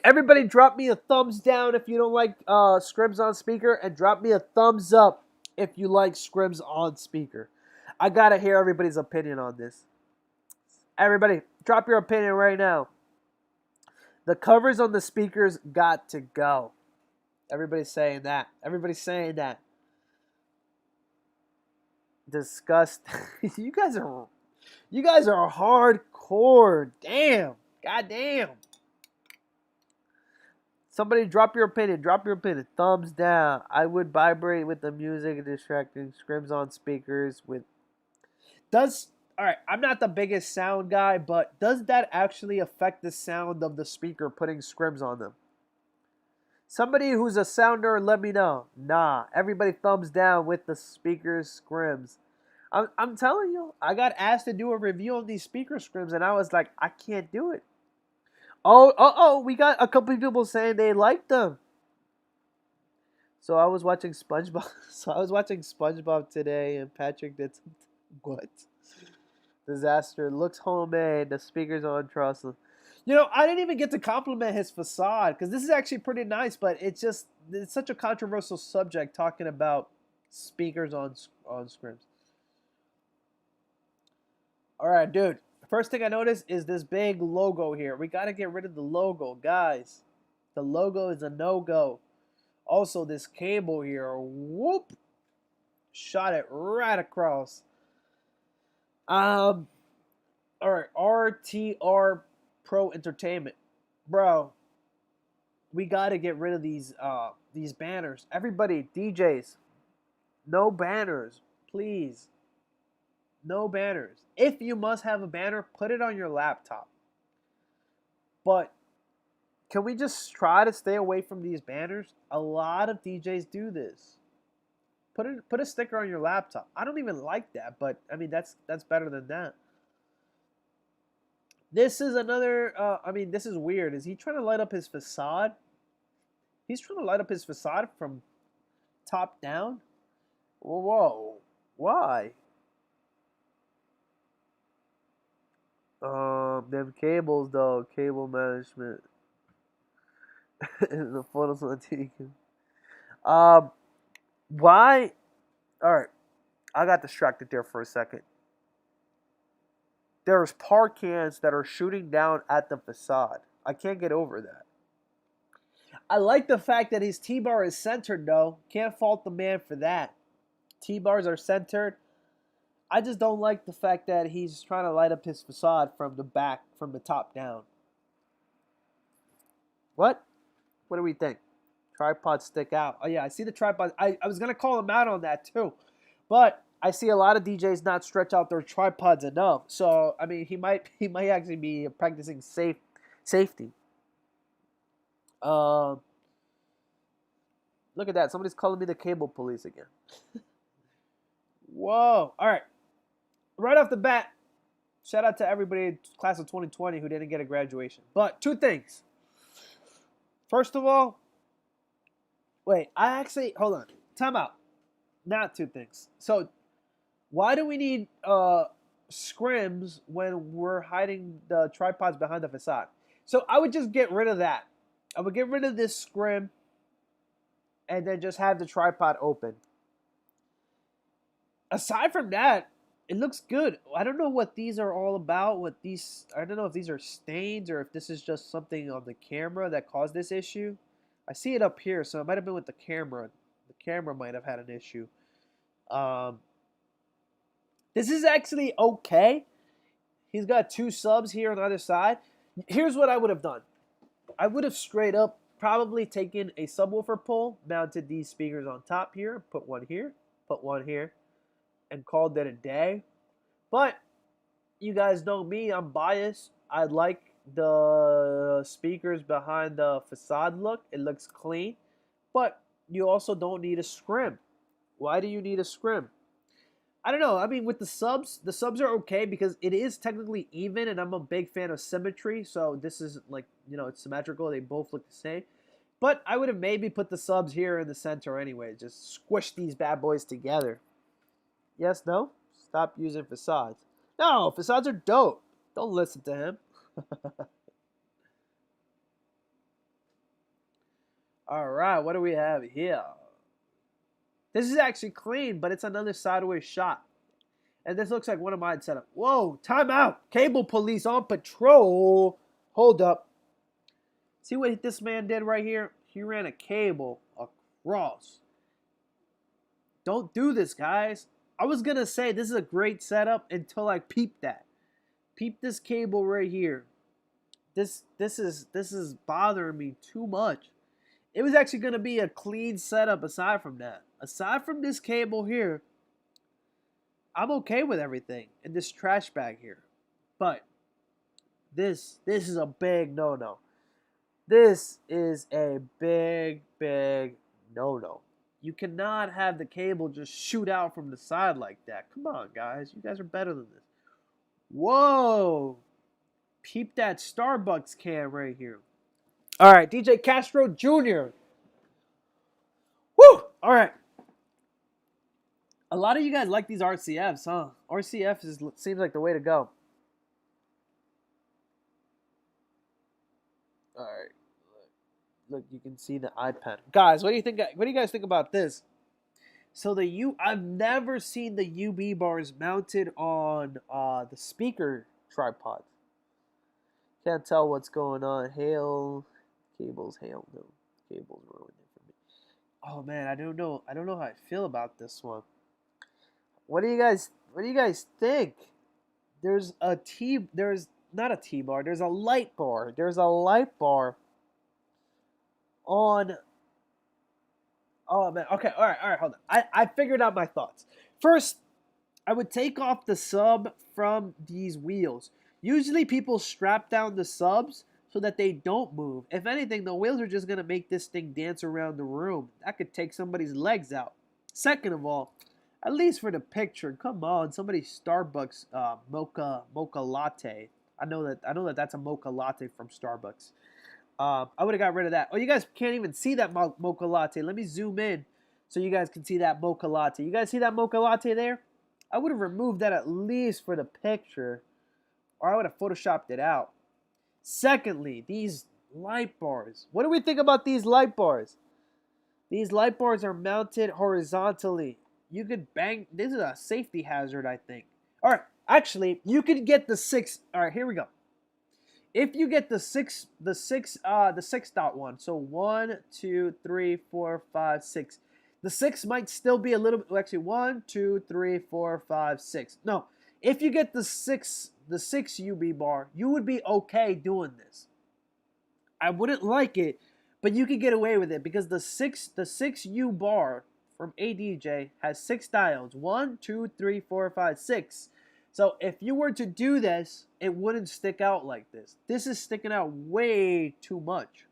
Everybody drop me a thumbs down if you don't like scrims on speaker, and drop me a thumbs up if you like scrims on speaker. I gotta hear everybody's opinion on this. Everybody, drop your opinion right now. The covers on the speakers got to go. Everybody's saying that. Everybody's saying that. Disgust. You guys are hardcore. Damn. God damn. Somebody drop your opinion. Drop your opinion. Thumbs down. I would vibrate with the music and distracting scrims on speakers with. Alright, I'm not the biggest sound guy, but does that actually affect the sound of the speaker putting scrims on them? Somebody who's a sounder, let me know. Nah, everybody thumbs down with the speakers scrims. I'm telling you, I got asked to do a review on these speaker scrims, and I was like, I can't do it. Oh, we got a couple of people saying they liked them. So I was watching SpongeBob today, and Patrick did some. What? Disaster. Looks homemade. The speakers on truss. You know, I didn't even get to compliment his facade because this is actually pretty nice, but it's such a controversial subject talking about speakers on scrims. All right, dude. First thing I noticed is this big logo here. We got to get rid of the logo, guys. The logo is a no-go. Also, this cable here, whoop, shot it right across. All right, RTR Pro Entertainment, bro. We got to get rid of these banners. Everybody, DJs, no banners, please. No banners. If you must have a banner, put it on your laptop. But can we just try to stay away from these banners? A lot of DJs do this. Put a sticker on your laptop. I don't even like that, but I mean that's better than that. This is another. This is weird. Is he trying to light up his facade? He's trying to light up his facade from top down. Whoa, why? Them cables though, cable management. The photos on TV. Why? All right, I got distracted there for a second. There's par cans that are shooting down at the facade. I can't get over that. I like the fact that his T-bar is centered though. Can't fault the man for that. T-bars are centered. I just don't like the fact that he's trying to light up his facade from the back, from the top down. What? What do we think? Tripods stick out. Oh yeah, I see the tripod. I was going to call him out on that too. But I see a lot of DJs not stretch out their tripods enough. So, I mean, he might actually be practicing safety. Look at that. Somebody's calling me the cable police again. Whoa. All right. Right off the bat, shout out to everybody class of 2020 who didn't get a graduation. But two things. First of all, hold on. Time out. Not two things. So, why do we need scrims when we're hiding the tripods behind the facade? So, I would just get rid of that. I would get rid of this scrim and then just have the tripod open. Aside from that, it looks good. I don't know what these are all about. I don't know if these are stains or if this is just something on the camera that caused this issue. I see it up here, so it might have been with the camera. The camera might have had an issue. This is actually okay. He's got two subs here on the other side. Here's what I would have done. I would have straight up probably taken a subwoofer pole, mounted these speakers on top here, put one here, and called it a day. But you guys know me, I'm biased. I like the speakers behind the facade look. It looks clean. But you also don't need a scrim. Why do you need a scrim? I don't know. I mean, with the subs are okay because it is technically even, and I'm a big fan of symmetry. So this is like, it's symmetrical. They both look the same. But I would have maybe put the subs here in the center anyway. Just squish these bad boys together. Yes, no? Stop using facades. No, facades are dope. Don't listen to him. All right, what do we have here? This is actually clean, but it's another sideways shot. And this looks like one of mine set up. Whoa, time out. Cable police on patrol. Hold up. See what this man did right here? He ran a cable across. Don't do this, guys. I was going to say this is a great setup until I peeped that. Peep this cable right here. This is bothering me too much. It was actually going to be a clean setup aside from that. Aside from this cable here, I'm okay with everything in this trash bag here. But this is a big no-no. This is a big no-no. You cannot have the cable just shoot out from the side like that. Come on, guys. You guys are better than this. Whoa. Peep that Starbucks can right here. All right, DJ Castro Jr. Woo! All right. A lot of you guys like these RCFs, huh? RCF seems like the way to go. All right. Look, you can see the iPad. Guys, what do you think? What do you guys think about this? So I've never seen the UB bars mounted on the speaker tripod. Can't tell what's going on. Hail, cables, hail, no, cables ruined it for me. Oh man, I don't know how I feel about this one. What do you guys think? There's not a T bar. There's a light bar. There's a light bar on. Oh man. Okay. All right. Hold on. I figured out my thoughts. First, I would take off the sub from these wheels. Usually, people strap down the subs so that they don't move. If anything, the wheels are just gonna make this thing dance around the room. That could take somebody's legs out. Second of all, at least for the picture, come on, somebody's Starbucks mocha latte. I know that that's a mocha latte from Starbucks. I would have got rid of that. Oh, you guys can't even see that mocha latte. Let me zoom in so you guys can see that mocha latte. You guys see that mocha latte there? I would have removed that at least for the picture, or I would have photoshopped it out. Secondly, these light bars. What do we think about these light bars? These light bars are mounted horizontally. You could bang. This is a safety hazard, I think. All right, actually, you could get the 6. All right, here we go. If you get the 6.1, so 1, 2, 3, 4, 5, 6. The 6 might still be a little bit. Actually, 1, 2, 3, 4, 5, 6. No, if you get the 6 UB bar, you would be okay doing this. I wouldn't like it, but you could get away with it because the 6 U bar from ADJ has 6 diodes. 1, 2, 3, 4, 5, 6. So if you were to do this, it wouldn't stick out like this. This is sticking out way too much.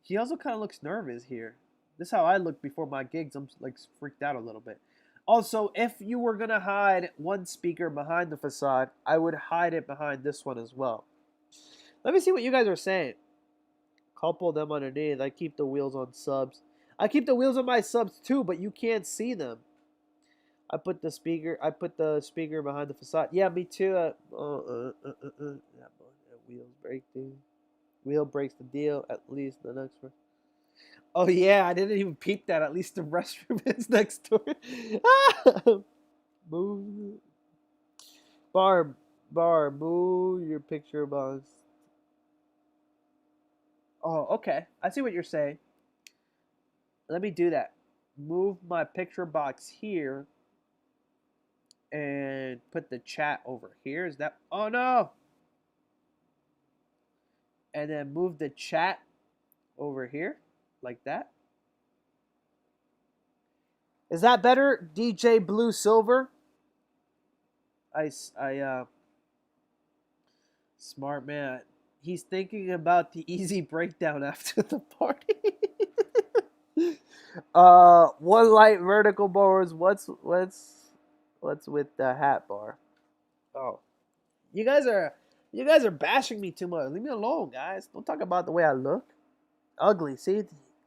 He also kind of looks nervous here. This is how I look before my gigs. I'm like freaked out a little bit. Also, if you were going to hide one speaker behind the facade, I would hide it behind this one as well. Let me see what you guys are saying. Couple them underneath. I keep the wheels on subs. I keep the wheels on my subs too, but you can't see them. I put the speaker behind the facade. Yeah, me too. That wheels break, dude. Wheel breaks the deal. At least the next one. Oh yeah, I didn't even peep that. At least the restroom is next door. Move. Barr, move your picture box. Oh, okay. I see what you're saying. Let me do that. Move my picture box here and put the chat over here. Is that? Oh no! and then move the chat over here like that. Is that better, DJ Blue Silver? Smart man. He's thinking about the easy breakdown after the party. One light vertical bars. What's with the hat bar? Oh, you guys are bashing me too much. Leave me alone, guys. Don't talk about the way I look. Ugly. See,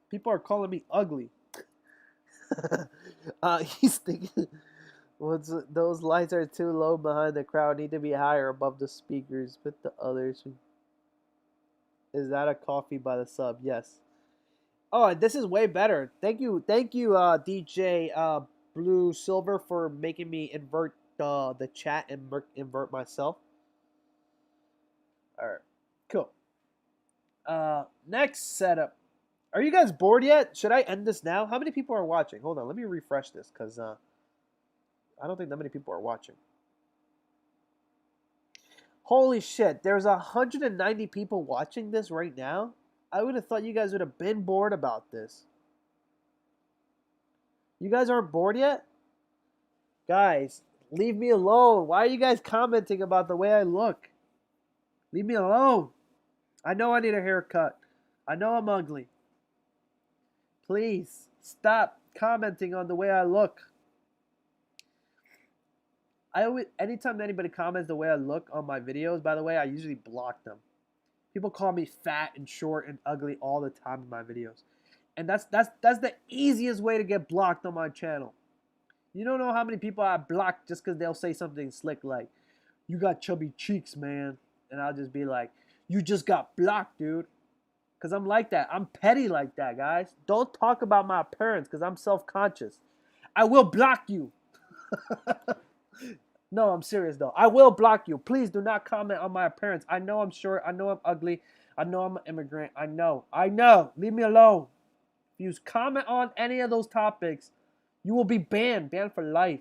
people are calling me ugly. He's thinking, those lights are too low behind the crowd. Need to be higher above the speakers. Put the others. Is that a coffee by the sub? Yes. Oh, this is way better. Thank you, DJ Blue Silver, for making me invert the chat and invert myself. All right, cool. Next setup. Are you guys bored yet? Should I end this now? How many people are watching? Hold on, let me refresh this because I don't think that many people are watching. Holy shit, there's 190 people watching this right now? I would have thought you guys would have been bored about this. You guys aren't bored yet? Guys, leave me alone. Why are you guys commenting about the way I look? Leave me alone. I know I need a haircut. I know I'm ugly. Please, stop commenting on the way I look. Anytime anybody comments the way I look on my videos, by the way, I usually block them. People call me fat and short and ugly all the time in my videos. And that's the easiest way to get blocked on my channel. You don't know how many people I block just because they'll say something slick like, you got chubby cheeks, man. And I'll just be like, you just got blocked, dude. Because I'm like that. I'm petty like that, guys. Don't talk about my appearance because I'm self-conscious. I will block you. No, I'm serious though. I will block you. Please do not comment on my appearance. I know I'm short. I know I'm ugly. I know I'm an immigrant. I know. Leave me alone. If you comment on any of those topics, you will be banned. Banned for life.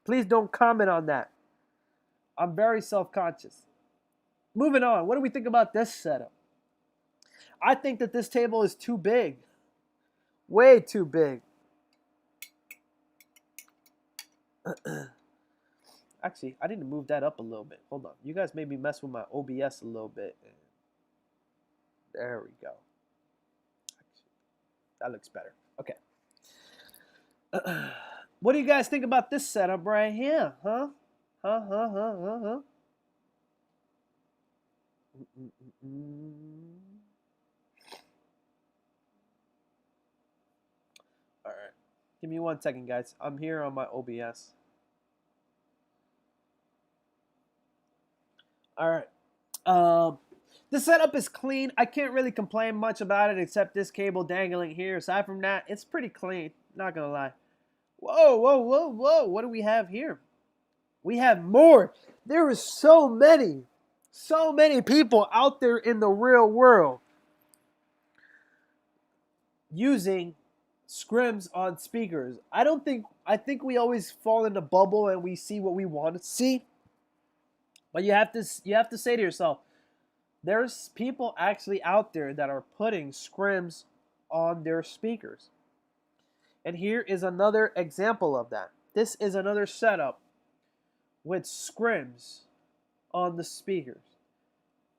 Please don't comment on that. I'm very self-conscious. Moving on. What do we think about this setup? I think that this table is too big. Way too big. Actually, I need to move that up a little bit. Hold on. You guys made me mess with my OBS a little bit. There we go. That looks better. Okay. What do you guys think about this setup right here? Huh? All right. Give me 1 second, guys. I'm here on my OBS. All right. The setup is clean. I can't really complain much about it except this cable dangling here. Aside from that, it's pretty clean. Not gonna lie. Whoa, whoa, whoa, whoa. What do we have here? We have more. There are so many people out there in the real world using scrims on speakers. I think we always fall in the bubble and we see what we want to see. But you have to say to yourself, there's people actually out there that are putting scrims on their speakers. And here is another example of that. This is another setup with scrims on the speakers.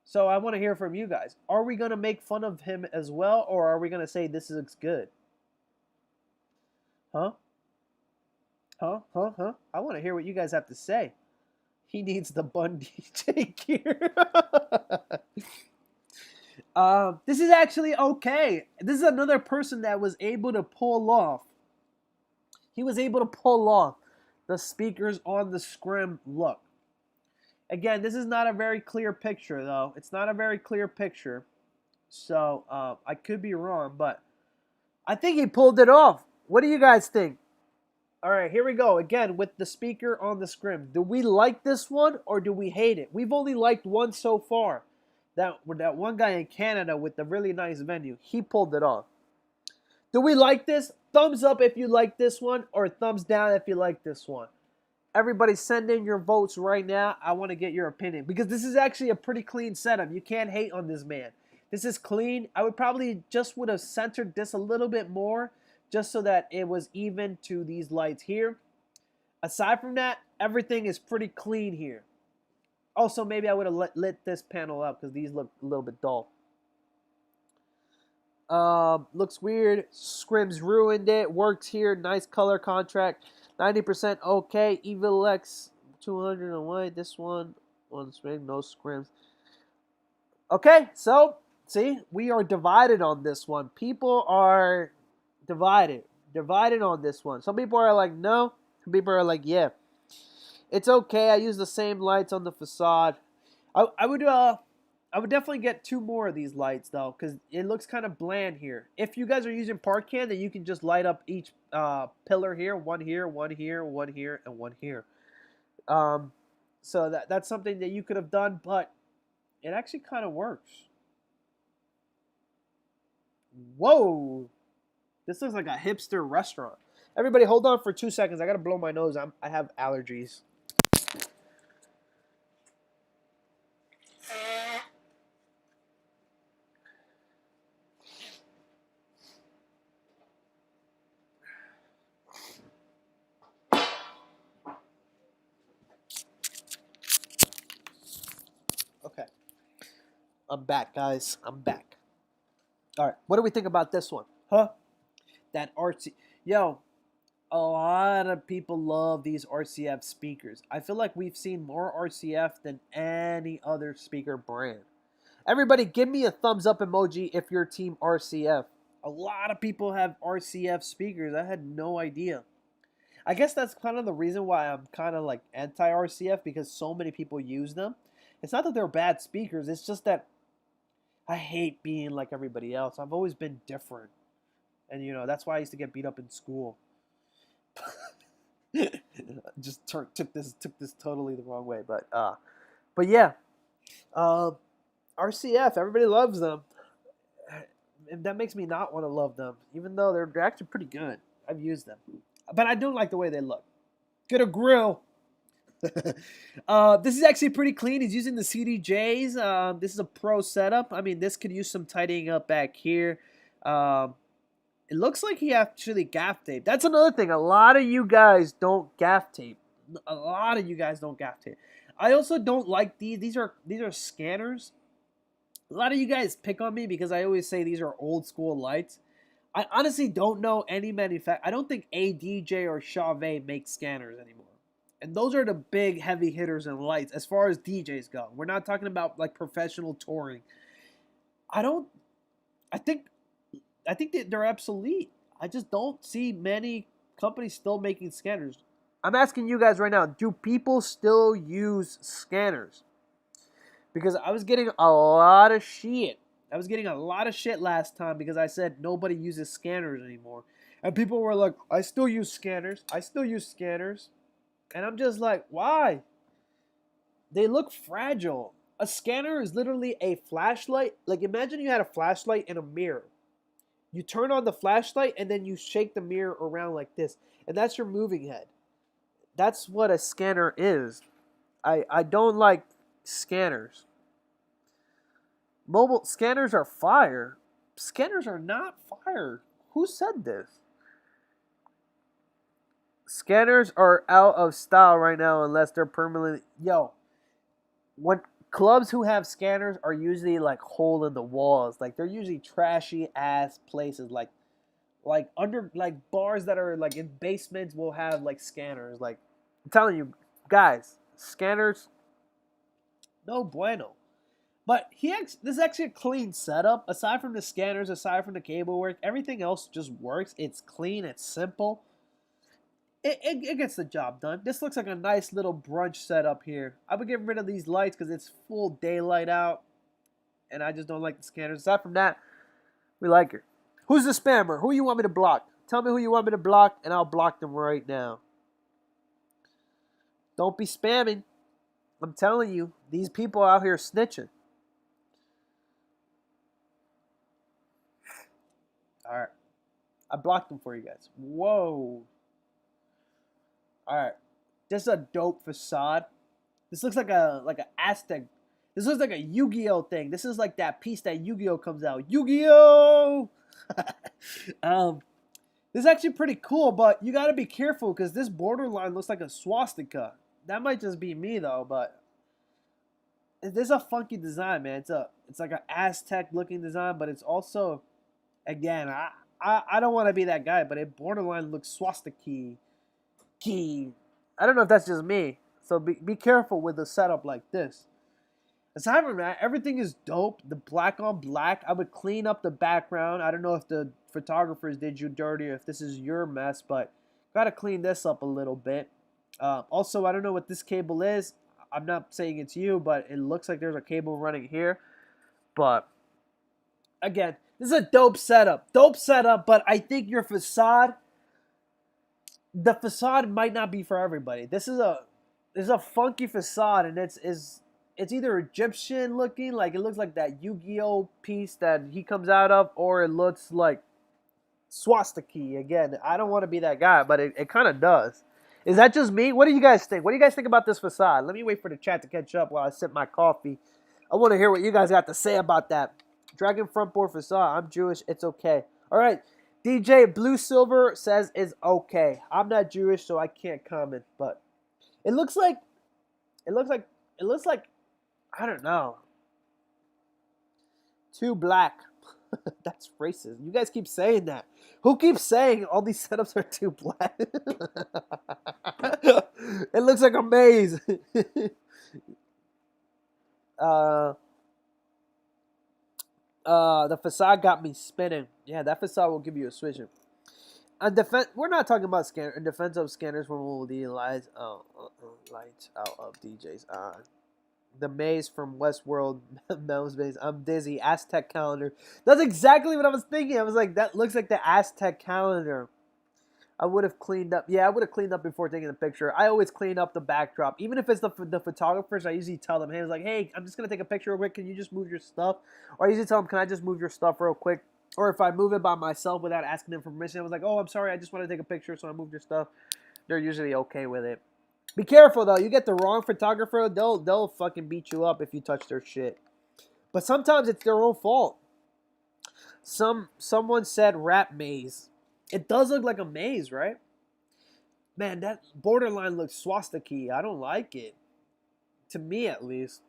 So I want to hear from you guys. Are we going to make fun of him as well, or are we going to say this looks good? Huh? I want to hear what you guys have to say. He needs the bun DJ gear. This is actually okay. This is another person that was able to pull off. He was able to pull off the speakers on the scrim look. Again, this is not a very clear picture, though. It's not a very clear picture. So, I could be wrong, but I think he pulled it off. What do you guys think? All right, here we go. Again, with the speaker on the scrim. Do we like this one or do we hate it? We've only liked one so far. That one guy in Canada with the really nice venue. He pulled it off. Do we like this? Thumbs up if you like this one or thumbs down if you like this one. Everybody send in your votes right now. I want to get your opinion because this is actually a pretty clean setup. You can't hate on this man. This is clean. I would probably just would have centered this a little bit more just so that it was even to these lights here. Aside from that, everything is pretty clean here. Also, maybe I would have lit this panel up because these look a little bit dull. Looks weird. Scrims ruined it. Works here. Nice color contract. 90% okay. Evil X 200 away. This one scrim. No scrims. Okay, so see, we are divided on this one. People are divided on this one. Some people are like no. Some people are like yeah. It's okay. I use the same lights on the facade. I would definitely get 2 more of these lights though, because it looks kind of bland here. If you guys are using Parkcan, then you can just light up each pillar here, one here, one here, one here, and one here. So that's something that you could have done, but it actually kind of works. Whoa, this looks like a hipster restaurant. Everybody, hold on for 2 seconds. I gotta blow my nose. I have allergies. Okay, I'm back, guys. I'm back. All right, what do we think about this one? Huh? That artsy. Yo, a lot of people love these RCF speakers. I feel like we've seen more RCF than any other speaker brand. Everybody, give me a thumbs up emoji if you're team RCF. A lot of people have RCF speakers. I had no idea. I guess that's kind of the reason why I'm kind of like anti RCF because so many people use them. It's not that they're bad speakers, it's just that I hate being like everybody else. I've always been different. And that's why I used to get beat up in school. Just took this totally the wrong way, but yeah, RCF, everybody loves them, and that makes me not want to love them, even though they're actually pretty good. I've used them, but I don't like the way they look. Get a grill. This is actually pretty clean. He's using the CDJs. This is a pro setup. I mean, this could use some tidying up back here. It looks like he actually gaff tape. That's another thing. A lot of you guys don't gaff tape. A lot of you guys don't gaff tape. I also don't like these. These are scanners. A lot of you guys pick on me because I always say these are old school lights. I honestly don't know any manufacturer. I don't think ADJ or Chauvet make scanners anymore. And those are the big heavy hitters in lights as far as DJs go. We're not talking about like professional touring. I don't. I think that they're obsolete. I just don't see many companies still making scanners. I'm asking you guys right now, do people still use scanners? Because I was getting a lot of shit. I was getting a lot of shit last time because I said nobody uses scanners anymore. And people were like, I still use scanners. I still use scanners. And I'm just like, why? They look fragile. A scanner is literally a flashlight. Like imagine you had a flashlight and a mirror. You turn on the flashlight and then you shake the mirror around like this. And that's your moving head. That's what a scanner is. I don't like scanners. Mobile scanners are fire. Scanners are not fire. Who said this? Scanners are out of style right now unless they're permanently. Yo, when clubs who have scanners are usually like hole in the walls. Like they're usually trashy ass places. Like under like bars that are like in basements will have like scanners. Like I'm telling you, guys, scanners, no bueno. But this is actually a clean setup. Aside from the scanners, aside from the cable work, everything else just works. It's clean. It's simple. It gets the job done. This looks like a nice little brunch setup here. I would get rid of these lights because it's full daylight out. And I just don't like the scanners. Aside from that, we like it. Who's the spammer? Who you want me to block? Tell me who you want me to block, and I'll block them right now. Don't be spamming. I'm telling you, these people out here snitching. All right. I blocked them for you guys. Whoa. All right. This is a dope facade. This looks like a Aztec. This looks like a Yu-Gi-Oh thing. This is like that piece that Yu-Gi-Oh comes out. Yu-Gi-Oh! um, this is actually pretty cool, but you gotta be careful because this borderline looks like a swastika. That might just be me though, but this is a funky design, man. It's like an Aztec looking design, but it's also, again, I don't want to be that guy, but it borderline looks swastika. Key. I don't know if that's just me. So be careful with a setup like this. Aside from that, everything is dope. The black on black. I would clean up the background. I don't know if the photographers did you dirty or if this is your mess, but gotta clean this up a little bit. Also, I don't know what this cable is. I'm not saying it's you, but it looks like there's a cable running here. But again, this is a dope setup. Dope setup, but I think your facade, the facade might not be for everybody. This is a funky facade, and it's either Egyptian looking, like it looks like that Yu-Gi-Oh piece that he comes out of, or it looks like swastika. Again, I don't want to be that guy, but it kind of does. Is that just me? What do you guys think? What do you guys think about this facade? Let me wait for the chat to catch up while I sip my coffee. I want to hear what you guys got to say about that. Dragon front board facade. I'm Jewish. It's okay. All right. DJ Blue Silver says it's okay. I'm not Jewish, so I can't comment. But it looks like, I don't know. Too black. That's racist. You guys keep saying that. Who keeps saying all these setups are too black? It looks like a maze. The facade got me spinning. Yeah, that facade will give you a switch. We're not talking about scanner. In defense of scanners, when will the lights out of DJs on? The maze from Westworld, Mel's maze. I'm dizzy. Aztec calendar. That's exactly what I was thinking. I was like, that looks like the Aztec calendar. I would have cleaned up. Yeah, I would have cleaned up before taking the picture. I always clean up the backdrop. Even if it's the photographers, I usually tell them, hey, it's like, hey, I'm just going to take a picture real quick. Can you just move your stuff? Or I usually tell them, can I just move your stuff real quick? Or if I move it by myself without asking them for permission, I was like, oh, I'm sorry. I just want to take a picture, so I moved your stuff. They're usually okay with it. Be careful, though. You get the wrong photographer, they'll fucking beat you up if you touch their shit. But sometimes it's their own fault. Someone said rap maze. It does look like a maze, right? Man, that borderline looks swastika. I don't like it. To me, at least.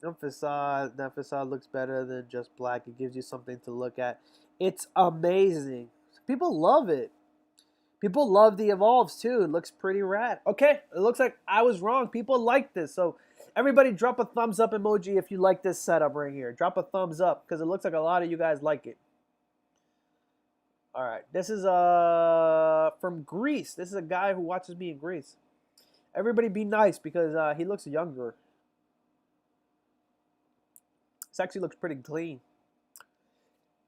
That facade looks better than just black. It gives you something to look at. It's amazing. People love it. People love the Evolves, too. It looks pretty rad. Okay, it looks like I was wrong. People like this. So, everybody drop a thumbs up emoji if you like this setup right here. Drop a thumbs up, because it looks like a lot of you guys like it. All right, this is from Greece. This is a guy who watches me in Greece. Everybody be nice because he looks younger. This actually looks pretty clean.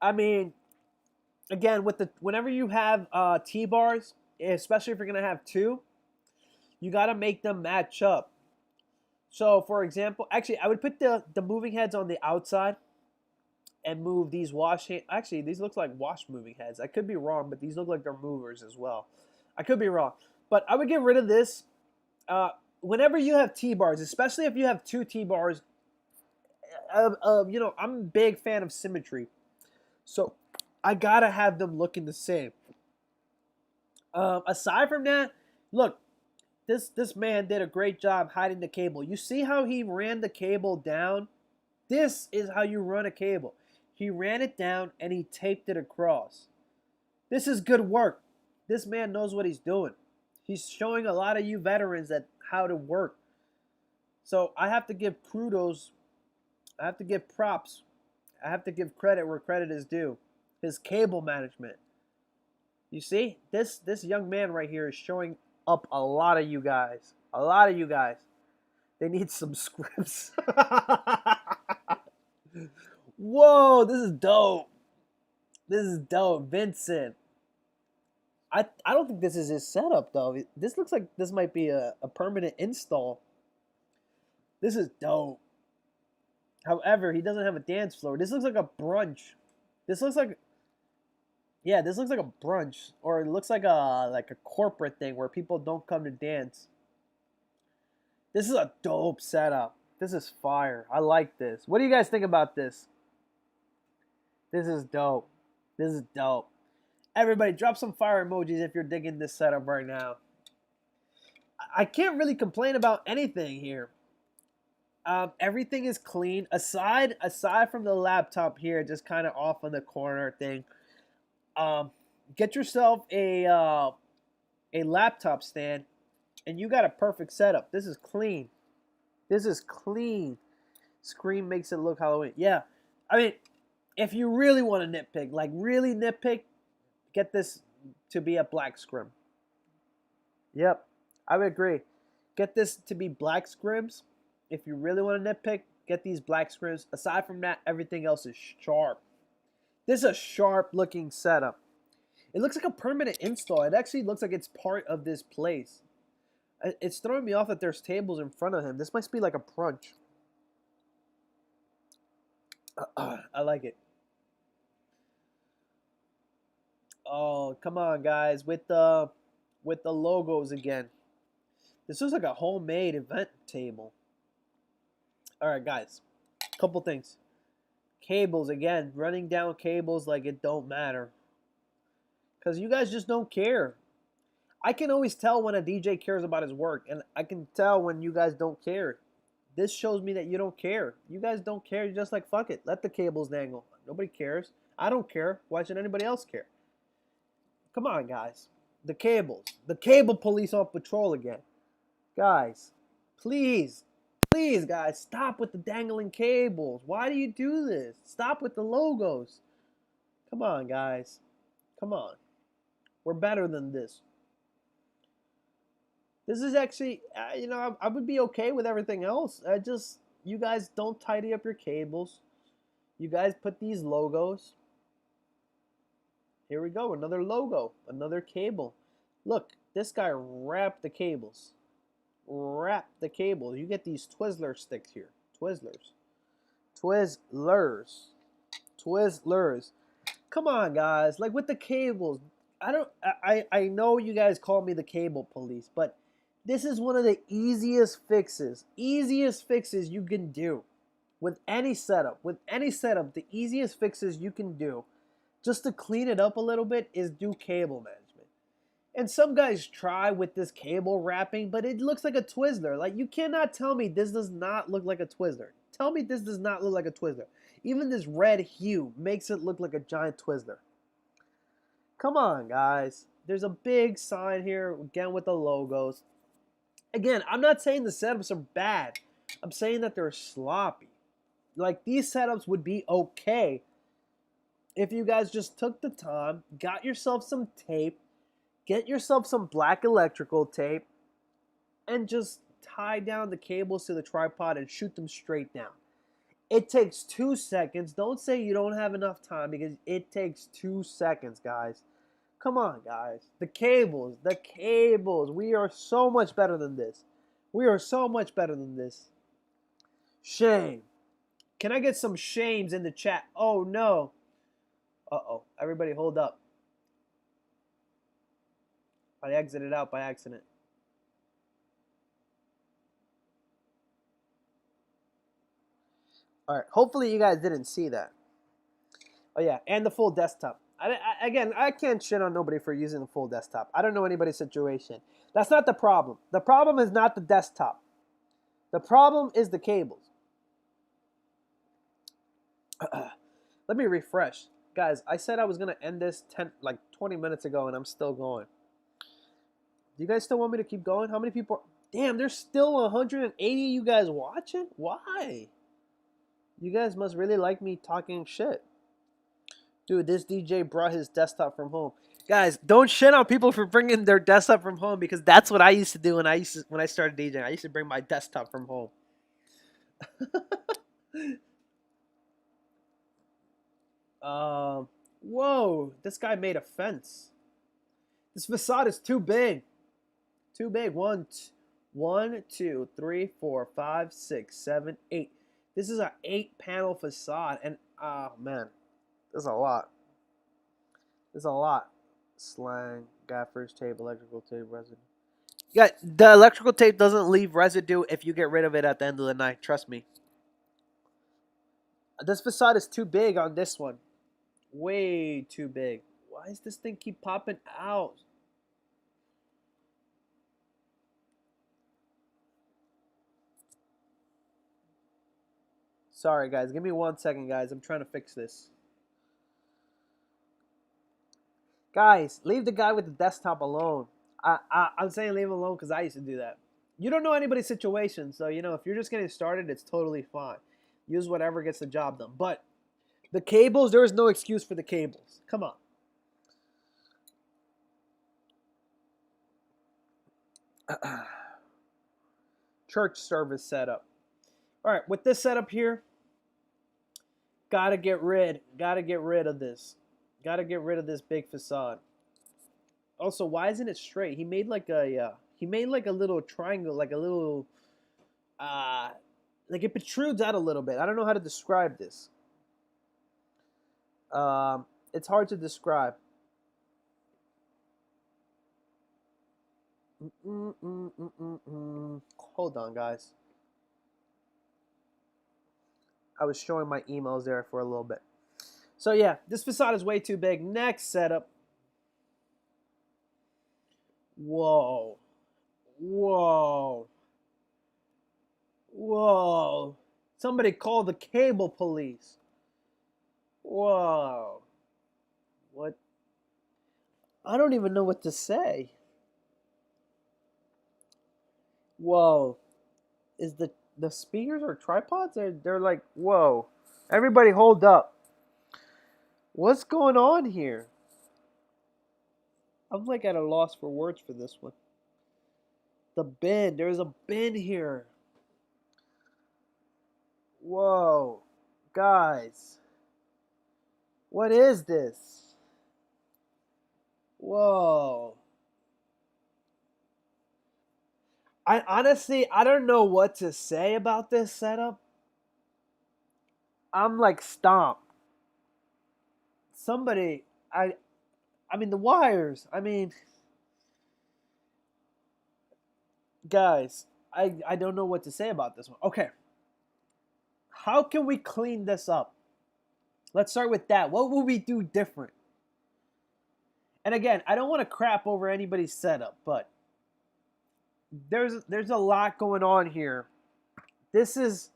I mean, again, whenever you have T-bars, especially if you're gonna have two, you gotta make them match up. So, for example, actually, I would put the moving heads on the outside and move these actually, these look like wash moving heads. I could be wrong, but these look like they're movers as well. I could be wrong. But I would get rid of this. Whenever you have T-bars, especially if you have two T-bars, you know, I'm a big fan of symmetry. So I gotta have them looking the same. Aside from that, look, this man did a great job hiding the cable. You see how he ran the cable down? This is how you run a cable. He ran it down and he taped it across. This is good work. This man knows what he's doing. He's showing a lot of you veterans that how to work. So I have to give kudos. I have to give props. I have to give credit where credit is due. His cable management. You see, this young man right here is showing up a lot of you guys. A lot of you guys. They need some scripts. Whoa, this is dope. This is dope. Vincent. I don't think this is his setup, though. This looks like this might be a permanent install. This is dope. However, he doesn't have a dance floor. This looks like a brunch. This looks like... Yeah, this looks like a brunch. Or it looks like a corporate thing where people don't come to dance. This is a dope setup. This is fire. I like this. What do you guys think about this? This is dope. This is dope. Everybody, drop some fire emojis if you're digging this setup right now. I can't really complain about anything here. Everything is clean aside from the laptop here, just kind of off on the corner thing. Get yourself a laptop stand, and you got a perfect setup. This is clean. This is clean. Screen makes it look Halloween. Yeah, I mean, if you really want to nitpick, like really nitpick, get this to be a black scrim. Yep, I would agree. Get this to be black scrims. If you really want to nitpick, get these black scrims. Aside from that, everything else is sharp. This is a sharp looking setup. It looks like a permanent install. It actually looks like it's part of this place. It's throwing me off that there's tables in front of him. This must be like a brunch. I like it. Oh, come on, guys, with the logos again. This looks like a homemade event table. All right, guys, couple things. Cables again, running down cables like it don't matter. Because you guys just don't care. I can always tell when a DJ cares about his work, and I can tell when you guys don't care. This shows me that you don't care. You guys don't care. You're just like, fuck it. Let the cables dangle. Nobody cares. I don't care. Why should anybody else care? Come on, guys. The cables. The cable police on patrol again. Guys, please, please, guys, stop with the dangling cables. Why do you do this? Stop with the logos. Come on, guys. Come on. We're better than this. This is actually, I would be okay with everything else. You guys don't tidy up your cables. You guys put these logos. Here we go, another logo, another cable. Look, this guy wrapped the cables. Wrap the cables. You get these Twizzler sticks here. Twizzlers. Twizzlers. Twizzlers. Come on, guys. Like with the cables. I know you guys call me the cable police, but this is one of the easiest fixes you can do with any setup. With any setup, the easiest fixes you can do just to clean it up a little bit is do cable management. And some guys try with this cable wrapping, but it looks like a Twizzler. Like, you cannot tell me this does not look like a Twizzler. Tell me this does not look like a Twizzler. Even this red hue makes it look like a giant Twizzler. Come on, guys. There's a big sign here, again, with the logos. Again, I'm not saying the setups are bad. I'm saying that they're sloppy. Like, these setups would be okay if you guys just took the time, got yourself some tape, get yourself some black electrical tape, and just tie down the cables to the tripod and shoot them straight down. It takes 2 seconds. Don't say you don't have enough time, because it takes 2 seconds, guys. Come on, guys. The cables. We are so much better than this. We are so much better than this. Shame. Can I get some shames in the chat? Oh, no. Uh-oh. Everybody hold up. I exited out by accident. All right. Hopefully you guys didn't see that. Oh, yeah. And the full desktop. Again, I can't shit on nobody for using the full desktop. I don't know anybody's situation. That's not the problem. The problem is not the desktop. The problem is the cables. Let me refresh. Guys, I said I was going to end this 20 minutes ago, and I'm still going. Do you guys still want me to keep going? How many people? Damn, there's still 180 you guys watching? Why? You guys must really like me talking shit. Dude, this DJ brought his desktop from home. Guys, don't shit on people for bringing their desktop from home, because that's what I used to do when I started DJing. I used to bring my desktop from home. Whoa, this guy made a fence. This facade is too big. Too big. 1, 2, 3, 4, 5, 6, 7, 8. This is an 8-panel facade, and oh man, there's a lot. There's a lot. Slang, gaffers tape, electrical tape, resin. Yeah, the electrical tape doesn't leave residue if you get rid of it at the end of the night. Trust me. This facade is too big on this one. Way too big. Why does this thing keep popping out? Sorry, guys. Give me 1 second, guys. I'm trying to fix this. Guys, leave the guy with the desktop alone. I'm saying leave him alone because I used to do that. You don't know anybody's situation, so if you're just getting started, it's totally fine. Use whatever gets the job done. But the cables, there is no excuse for the cables. Come on. Church service setup. All right, with this setup here, gotta get rid of this. Gotta get rid of this big facade. Also, why isn't it straight? He made like a little triangle, like a little like it protrudes out a little bit. I don't know how to describe this. It's hard to describe. Hold on, guys. I was showing my emails there for a little bit. So yeah, this facade is way too big. Next setup. Whoa. Whoa. Whoa. Somebody call the cable police. Whoa. What? I don't even know what to say. Whoa. Is the speakers or tripods? They're like, whoa. Everybody hold up. What's going on here? I'm like at a loss for words for this one. The bin. There's a bin here. Whoa. Guys. What is this? Whoa. I honestly, I don't know what to say about this setup. I'm like stomped. Somebody, I mean the wires. I mean, guys, I don't know what to say about this one. Okay. How can we clean this up? Let's start with that. What will we do different? And again, I don't want to crap over anybody's setup, but there's a lot going on here. This is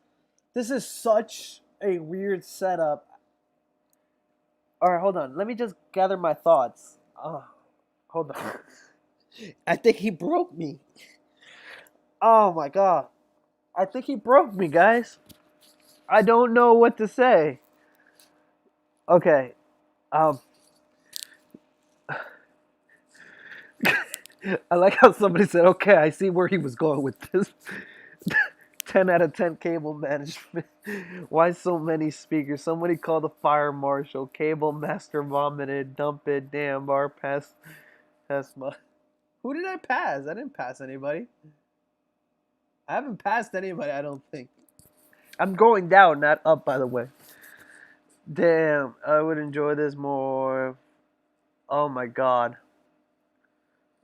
such a weird setup. All right, hold on. Let me just gather my thoughts. Hold on. I think he broke me. Oh my god. I think he broke me, guys. I don't know what to say. Okay. Um I like how somebody said, "Okay, I see where he was going with this." 10 out of 10 cable management. Why so many speakers? Somebody call the fire marshal. Cable master vomited. Dump it. Damn, Barr pass my. Who did I pass? I didn't pass anybody. I haven't passed anybody, I don't think. I'm going down, not up, by the way. Damn, I would enjoy this more. Oh my god.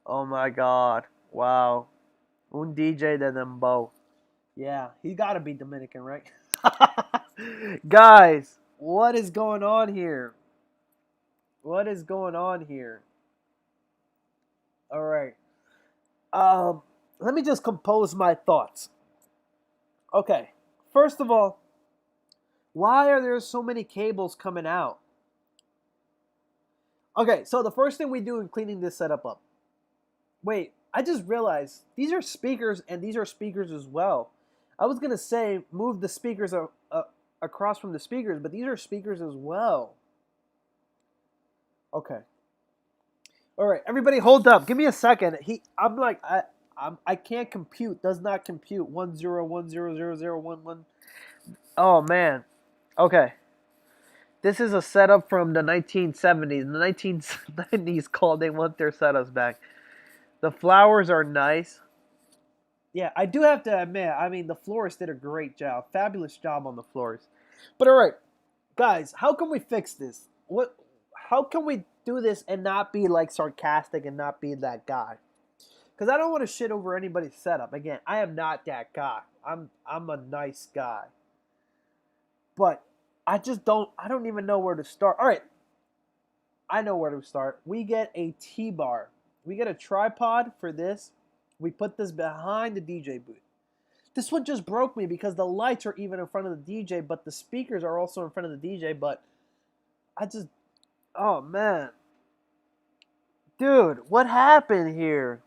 Oh my god. Wow. Un DJ de Dembow. Yeah, he gotta be Dominican, right? Guys, what is going on here? What is going on here? All right. Um, Let me just compose my thoughts. Okay. First of all, why are there so many cables coming out? Okay, so the first thing we do in cleaning this setup up. Wait, I just realized these are speakers and these are speakers as well. I was gonna say move the speakers across from the speakers, but these are speakers as well. Okay. All right, everybody, hold up. Give me a second. I can't compute. Does not compute. 101000011. Oh man. Okay. This is a setup from the 1970s. In the 1990s, called they want their setups back. The flowers are nice. Yeah, I do have to admit, I mean, the florist did a great job. Fabulous job on the floors. But all right, guys, how can we fix this? How can we do this and not be like sarcastic and not be that guy? because I don't want to shit over anybody's setup. Again, I am not that guy. I'm a nice guy. But I don't even know where to start. All right, I know where to start. We get a T-bar. We get a tripod for this. We put this behind the DJ booth. This one just broke me because the lights are even in front of the DJ, but the speakers are also in front of the DJ, but oh man. Dude, what happened here?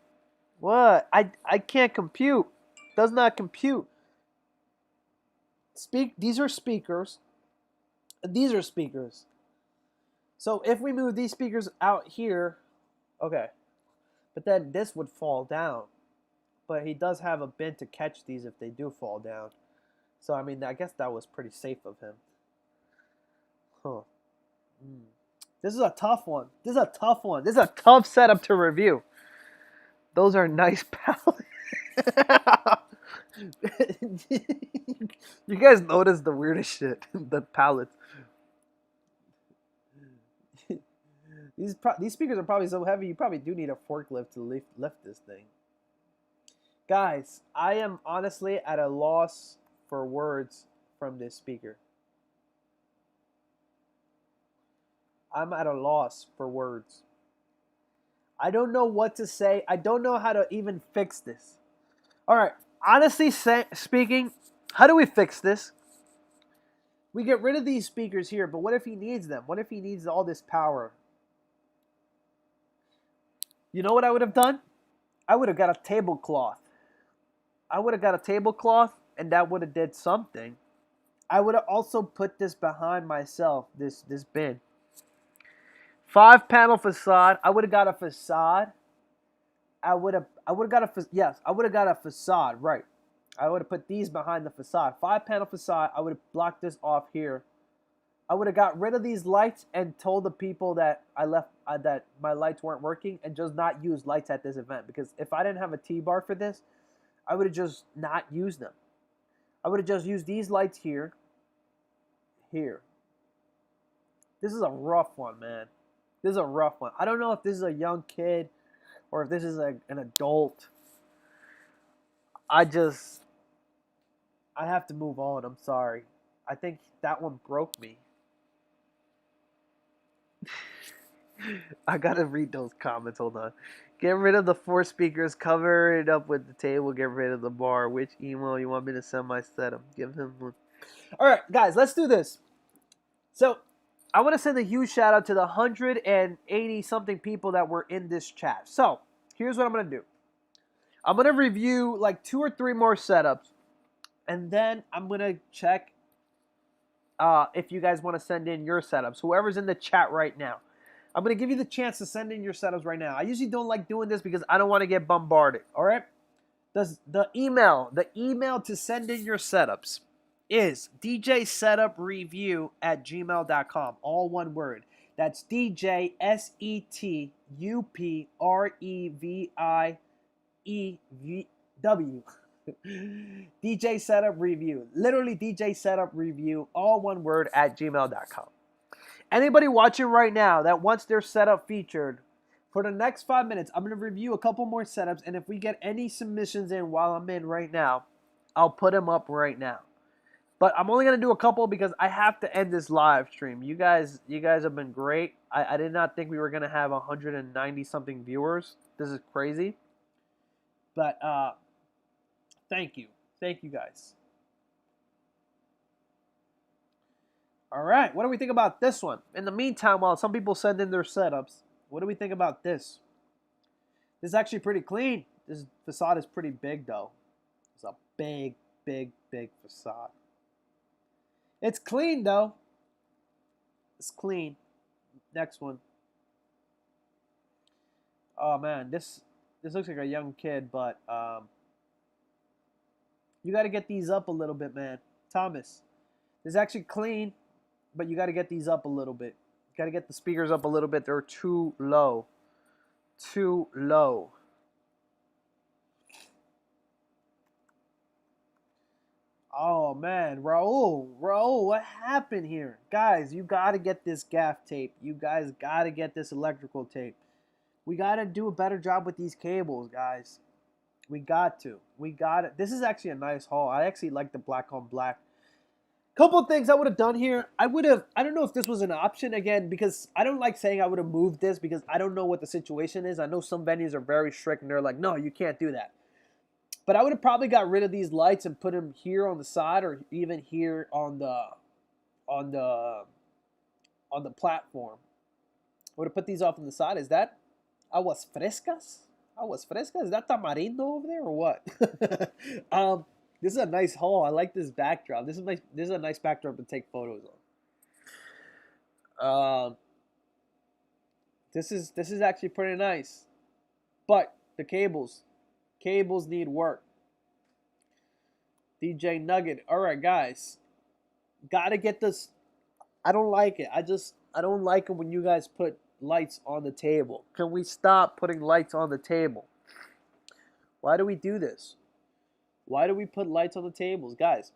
What? I can't compute. Does not compute. These are speakers. These are speakers. So if we move these speakers out here, okay. But then this would fall down. But he does have a bin to catch these if they do fall down. So I mean, I guess that was pretty safe of him. Huh. This is a tough one. This is a tough one. This is a tough setup to review. Those are nice pallets. You guys notice the weirdest shit. The pallets. These speakers are probably so heavy you probably do need a forklift to lift this thing. Guys, I am honestly at a loss for words from this speaker. I'm at a loss for words. I don't know what to say. I don't know how to even fix this. All right, honestly speaking, how do we fix this? We get rid of these speakers here, but what if he needs them? What if he needs all this power? You know what I would have done? I would have got a tablecloth. I would have got a tablecloth, and that would have did something. I would have also put this behind myself, this bin. 5-panel facade. I would have got a facade. I would have got a facade, right. I would have put these behind the facade. 5-panel facade. I would have blocked this off here. I would have got rid of these lights and told the people that that my lights weren't working and just not use lights at this event. Because if I didn't have a T-bar for this, I would have just not used them. I would have just used these lights here. Here. This is a rough one, man. This is a rough one. I don't know if this is a young kid or if this is an adult. I have to move on. I'm sorry. I think that one broke me. I gotta read those comments. Hold on. Get rid of the 4 speakers. Cover it up with the table. Get rid of the bar. Which email you want me to send my setup? Give him one. All right, guys, let's do this. So, I want to send a huge shout out to the 180 something people that were in this chat. So, here's what I'm going to do. I'm going to review like 2 or 3 more setups. And then I'm going to check if you guys want to send in your setups. Whoever's in the chat right now. I'm going to give you the chance to send in your setups right now. I usually don't like doing this because I don't want to get bombarded. All right? The email to send in your setups is djsetupreview@gmail.com. All one word. That's DJSETUPREVIEW. DJ Setup Review. Literally DJ Setup Review. All one word @gmail.com. Anybody watching right now that wants their setup featured, for the next 5 minutes, I'm going to review a couple more setups, and if we get any submissions in while I'm in right now, I'll put them up right now. But I'm only going to do a couple because I have to end this live stream. You guys have been great. I did not think we were going to have 190-something viewers. This is crazy. But thank you. Thank you, guys. All right, what do we think about this one? In the meantime, while some people send in their setups, what do we think about this? This is actually pretty clean. This facade is pretty big, though. It's a big, big, big facade. It's clean, though. It's clean. Next one. Oh, man, this looks like a young kid, but you got to get these up a little bit, man. Thomas, this is actually clean. But you got to get these up a little bit. You got to get the speakers up a little bit. They're too low. Too low. Oh, man. Raul, what happened here? Guys, you got to get this gaff tape. You guys got to get this electrical tape. We got to do a better job with these cables, guys. We got to. We got it. This is actually a nice haul. I actually like the black on black. Couple of things I would have done here. I don't know if this was an option again, because I don't like saying I would have moved this because I don't know what the situation is. I know some venues are very strict and they're like, no, you can't do that. But I would have probably got rid of these lights and put them here on the side or even here on the on the platform. I would have put these off on the side. Is that aguas frescas? Aguas frescas? Is that tamarindo over there or what? This is a nice haul. I like this backdrop. This is a nice backdrop to take photos on. This is actually pretty nice. But the cables need work. DJ Nugget. All right, guys. Got to get this. I don't like it. I don't like it when you guys put lights on the table. Can we stop putting lights on the table? Why do we do this? Why do we put lights on the tables? Guys,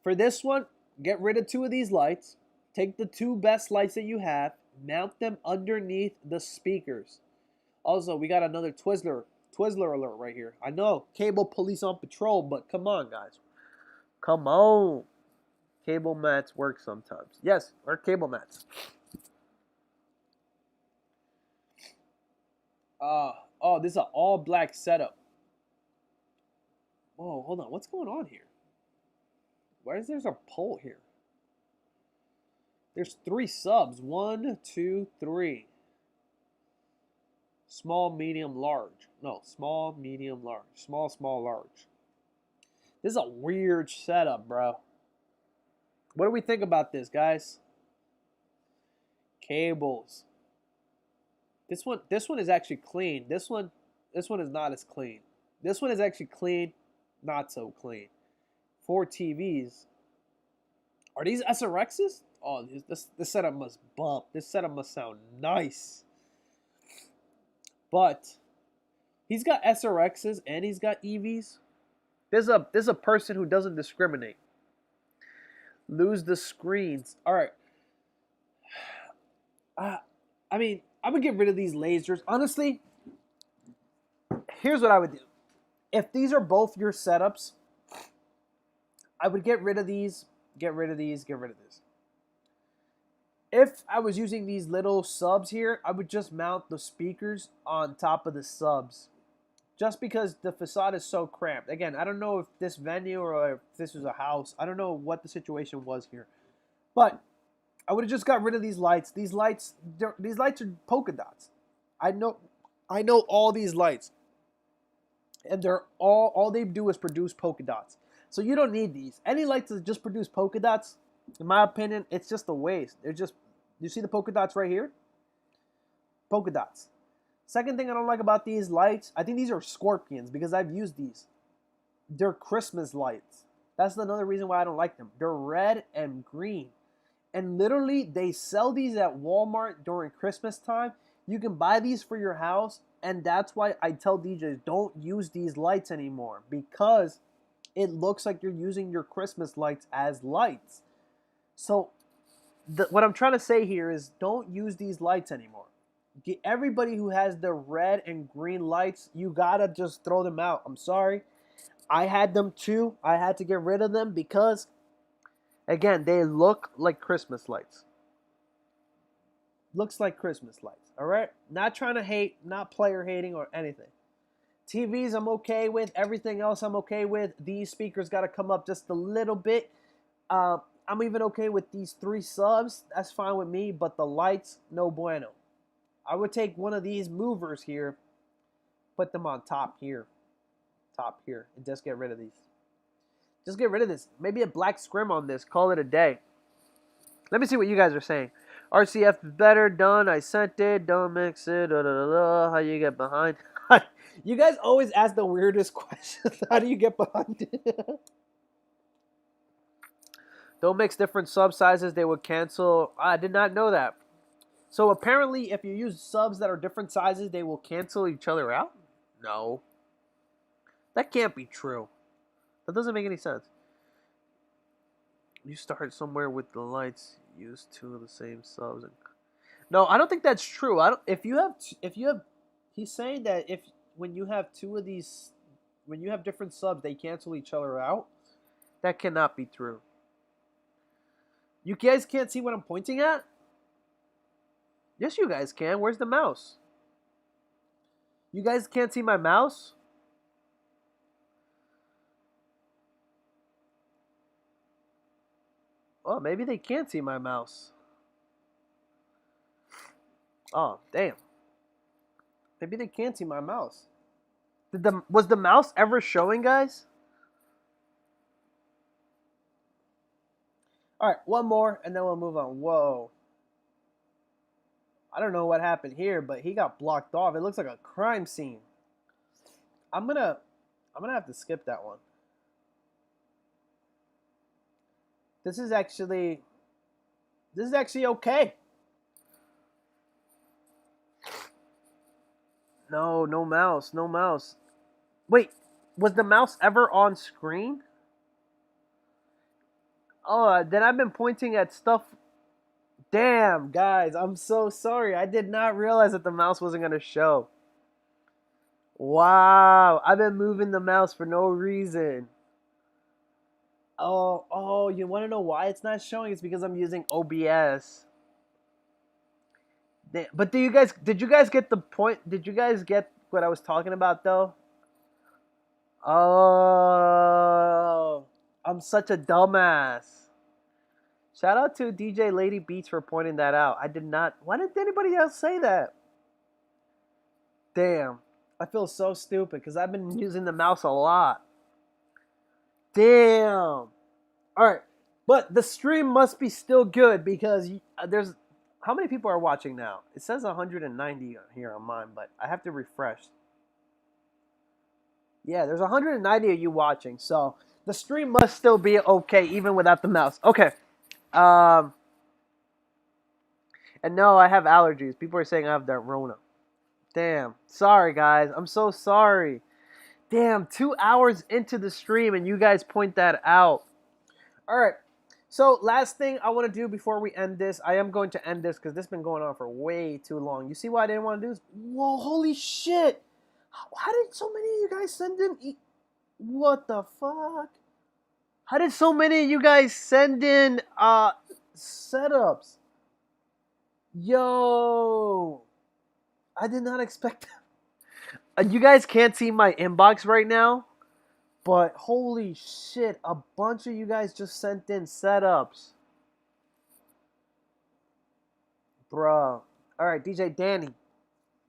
for this one, get rid of 2 of these lights. Take the 2 best lights that you have. Mount them underneath the speakers. Also, we got another Twizzler alert right here. I know, cable police on patrol, but come on, guys. Come on. Cable mats work sometimes. Yes, or cable mats. Oh, this is an all black setup. Whoa, hold on. What's going on here? Why is there a pole here? There's 3 subs. 1, 2, 3. Small, medium, large. No, small, medium, large. Small, small, large. This is a weird setup, bro. What do we think about this, guys? Cables. This one is actually clean. This one is not as clean. This one is actually clean, not so clean. 4 TVs. Are these SRXs? Oh, this setup must bump. This setup must sound nice. But he's got SRXs and he's got EVs. There's a person who doesn't discriminate. Lose the screens. All right. I mean, I would get rid of these lasers. Honestly, here's what I would do. If these are both your setups, I would get rid of these, get rid of these, get rid of this. If I was using these little subs here, I would just mount the speakers on top of the subs. Just because the facade is so cramped. Again, I don't know if this venue or if this was a house. I don't know what the situation was here. But I would have just got rid of these lights. These lights are polka dots. I know all these lights. And they're all they do is produce polka dots. So you don't need these. Any lights that just produce polka dots, in my opinion, it's just a waste. They're just, you see the polka dots right here? Polka dots. Second thing I don't like about these lights, I think these are scorpions because I've used these. They're Christmas lights. That's another reason why I don't like them. They're red and green. And literally, they sell these at Walmart during Christmas time. You can buy these for your house. And that's why I tell DJs, don't use these lights anymore. Because it looks like you're using your Christmas lights as lights. So, what I'm trying to say here is don't use these lights anymore. Everybody who has the red and green lights, you gotta just throw them out. I'm sorry. I had them too. I had to get rid of them because, again, they look like Christmas lights. Looks like Christmas lights, all right? Not trying to hate, not player hating or anything. TVs I'm okay with. Everything else I'm okay with. These speakers got to come up just a little bit. I'm even okay with these 3 subs. That's fine with me, but the lights, no bueno. I would take one of these movers here, put them on top here, and just get rid of these. Just get rid of this. Maybe a black scrim on this. Call it a day. Let me see what you guys are saying. RCF is better. Done. I sent it. Don't mix it. Da, da, da, da. How you get behind? You guys always ask the weirdest questions. How do you get behind it? Don't mix different sub sizes. They would cancel. I did not know that. So apparently, if you use subs that are different sizes, they will cancel each other out? No. That can't be true. That doesn't make any sense. You start somewhere with the lights. Use 2 of the same subs. No, I don't think that's true. If you have, he's saying that when you have 2 of these when you have different subs, they cancel each other out. That cannot be true. You guys can't see what I'm pointing at? Yes, you guys can. Where's the mouse? You guys can't see my mouse? Oh, maybe they can't see my mouse. Oh, damn. Maybe they can't see my mouse. Was the mouse ever showing, guys? All right, one more, and then we'll move on. Whoa. I don't know what happened here, but he got blocked off. It looks like a crime scene. I'm gonna have to skip that one. This is actually okay. No, no mouse, no mouse. Wait, was the mouse ever on screen? Oh, then I've been pointing at stuff. Damn, guys, I'm so sorry. I did not realize that the mouse wasn't going to show. Wow, I've been moving the mouse for no reason. Oh, you want to know why it's not showing? It's because I'm using OBS. But did you guys get the point? Did you guys get what I was talking about though? Oh, I'm such a dumbass. Shout out to DJ Lady Beats for pointing that out. I did not. Why didn't anybody else say that? Damn. I feel so stupid because I've been using the mouse a lot. Damn. Alright. But the stream must be still good because there's... How many people are watching now? It says 190 here on mine, but I have to refresh. Yeah, there's 190 of you watching, so the stream must still be okay even without the mouse. Okay. And no, I have allergies. People are saying I have that Rona. Damn. Sorry, guys. I'm so sorry. Damn, 2 hours into the stream and you guys point that out. All right. So last thing I want to do before we end this, I am going to end this because this has been going on for way too long. You see why I didn't want to do this? Whoa, holy shit. How did so many of you guys send in... What the fuck? How did so many of you guys send in setups? Yo. I did not expect that. You guys can't see my inbox right now, but holy shit, a bunch of you guys just sent in setups. Bruh. Alright, DJ Danny.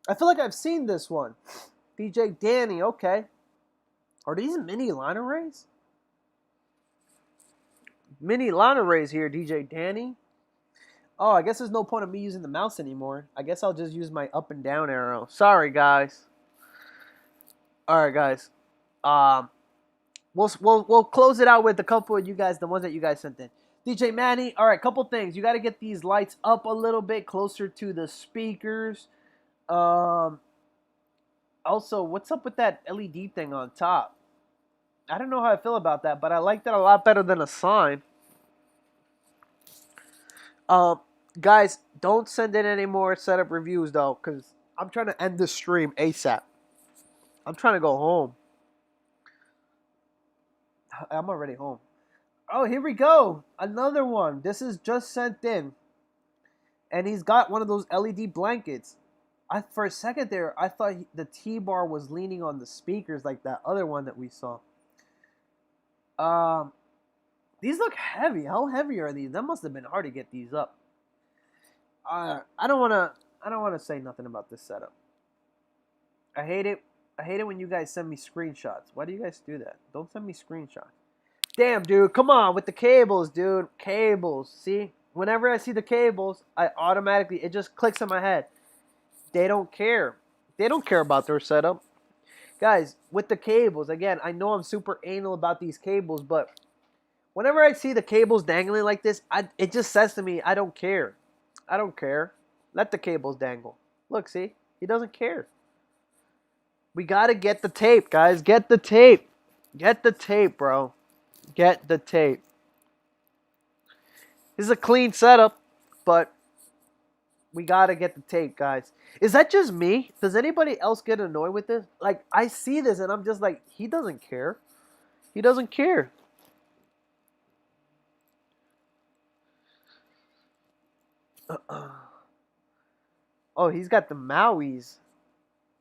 I feel like I've seen this one. DJ Danny, okay. Are these mini line arrays? Mini line arrays here, DJ Danny. Oh, I guess there's no point of me using the mouse anymore. I guess I'll just use my up and down arrow. Sorry, guys. All right, guys. We'll close it out with a couple of you guys, the ones that you guys sent in. DJ Manny. All right, couple things. You got to get these lights up a little bit closer to the speakers. Also, what's up with that LED thing on top? I don't know how I feel about that, but I like that a lot better than a sign. Guys, don't send in any more setup reviews, though, because I'm trying to end this stream ASAP. I'm trying to go home. I'm already home. Oh, here we go. Another one. This is just sent in. And he's got one of those LED blankets. For a second there, I thought the T-bar was leaning on the speakers like that other one that we saw. These look heavy. How heavy are these? That must have been hard to get these up. I don't wanna say nothing about this setup. I hate it. I hate it when you guys send me screenshots. Why do you guys do that? Don't send me screenshots. Damn, dude. Come on with the cables, dude. Cables. See? Whenever I see the cables, it just clicks in my head. They don't care. They don't care about their setup. Guys, with the cables, again, I know I'm super anal about these cables, but whenever I see the cables dangling like this, it just says to me, I don't care. I don't care. Let the cables dangle. Look, see? He doesn't care. We got to get the tape, guys. Get the tape. Get the tape, bro. Get the tape. This is a clean setup, but We gotta get the tape, guys. Is that just me? Does anybody else get annoyed with this? Like, I see this and I'm just like, he doesn't care. He doesn't care. Oh, he's got the Maui's.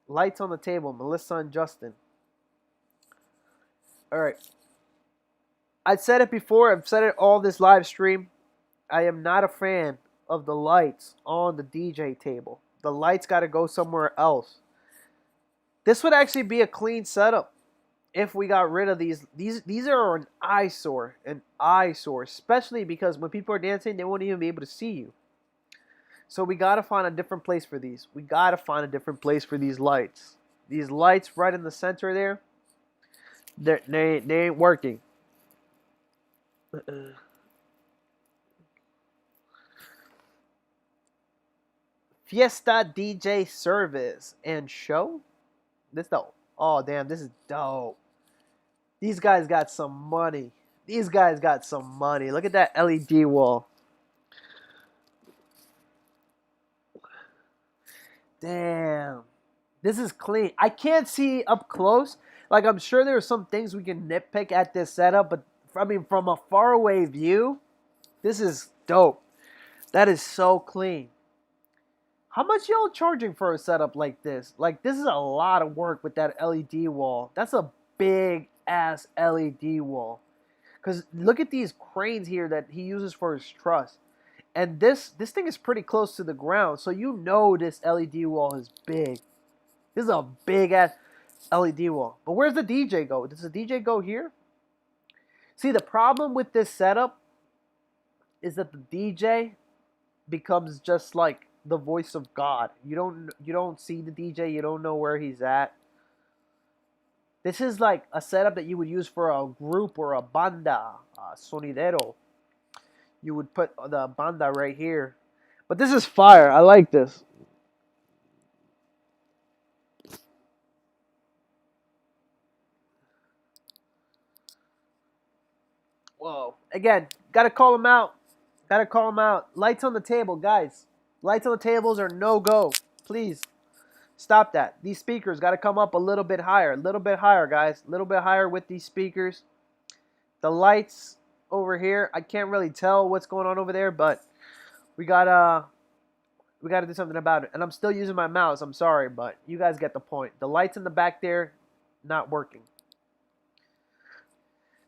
Lights on the table, Melissa and Justin. All right. I said it before. I've said it all this live stream. I am not a fan of the lights on the DJ table. The lights got to go somewhere else. This would actually be a clean setup if we got rid of these. These are an eyesore, especially because when people are dancing, they won't even be able to see you. So we got to find a different place for these. We got to find a different place for these lights. These lights right in the center there, they ain't working. Fiesta DJ service and show. This dope. Oh damn, this is dope. These guys got some money. These guys got some money. Look at that LED wall. Damn. This is clean. I can't see up close. Like, I'm sure there are some things we can nitpick at this setup, but I mean, from a faraway view, this is dope. That is so clean. How much y'all charging for a setup like this? Like, this is a lot of work with that LED wall. That's a big ass LED wall. Because look at these cranes here that he uses for his truss. And this thing is pretty close to the ground, so you know this LED wall is big. This is a big ass LED wall. But where's the DJ go? Does the DJ go here? See, the problem with this setup is that the DJ becomes just like the voice of God. You don't see the DJ. You don't know where he's at. This is like a setup that you would use for a group or a banda, a sonidero. You would put the banda right here. But this is fire. I like this. Whoa. Again, gotta call him out. Gotta call him out. Lights on the table, guys. Lights on the tables are no go. Please stop that. These speakers gotta come up a little bit higher. A little bit higher, guys. A little bit higher with these speakers. The lights over here, I can't really tell what's going on over there, but we gotta do something about it. And I'm still using my mouse. I'm sorry, but you guys get the point. The lights in the back there, not working.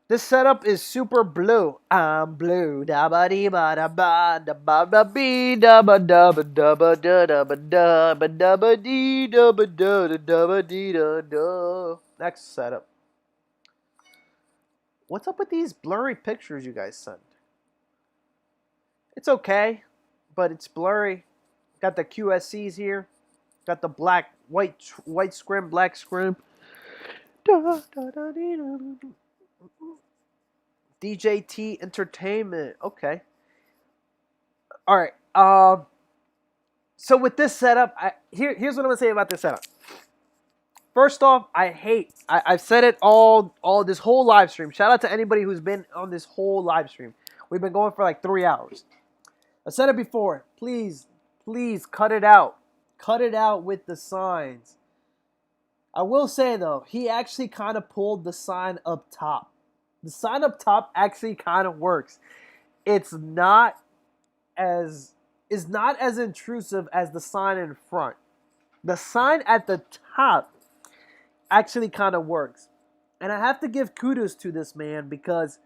This setup is super blue. I'm blue. Da ba dee ba da ba da ba da bee da ba da ba da ba da da ba da ba da ba dee da ba da da da ba dee da da. Next setup. What's up with these blurry pictures you guys send? It's okay, but it's blurry. Got the QSCs here. Got the black, white scrim, black scrim. DJT Entertainment. Okay. All right. So with this setup, here's what I'm gonna say about this setup. First off, I've said it all this whole live stream. Shout out to anybody who's been on this whole live stream. We've been going for like 3 hours. I said it before. Please cut it out. Cut it out with the signs. I will say though, he actually kind of pulled the sign up top. The sign up top actually kind of works. It's not as intrusive as the sign in front. The sign at the top actually kind of works. And I have to give kudos to this man because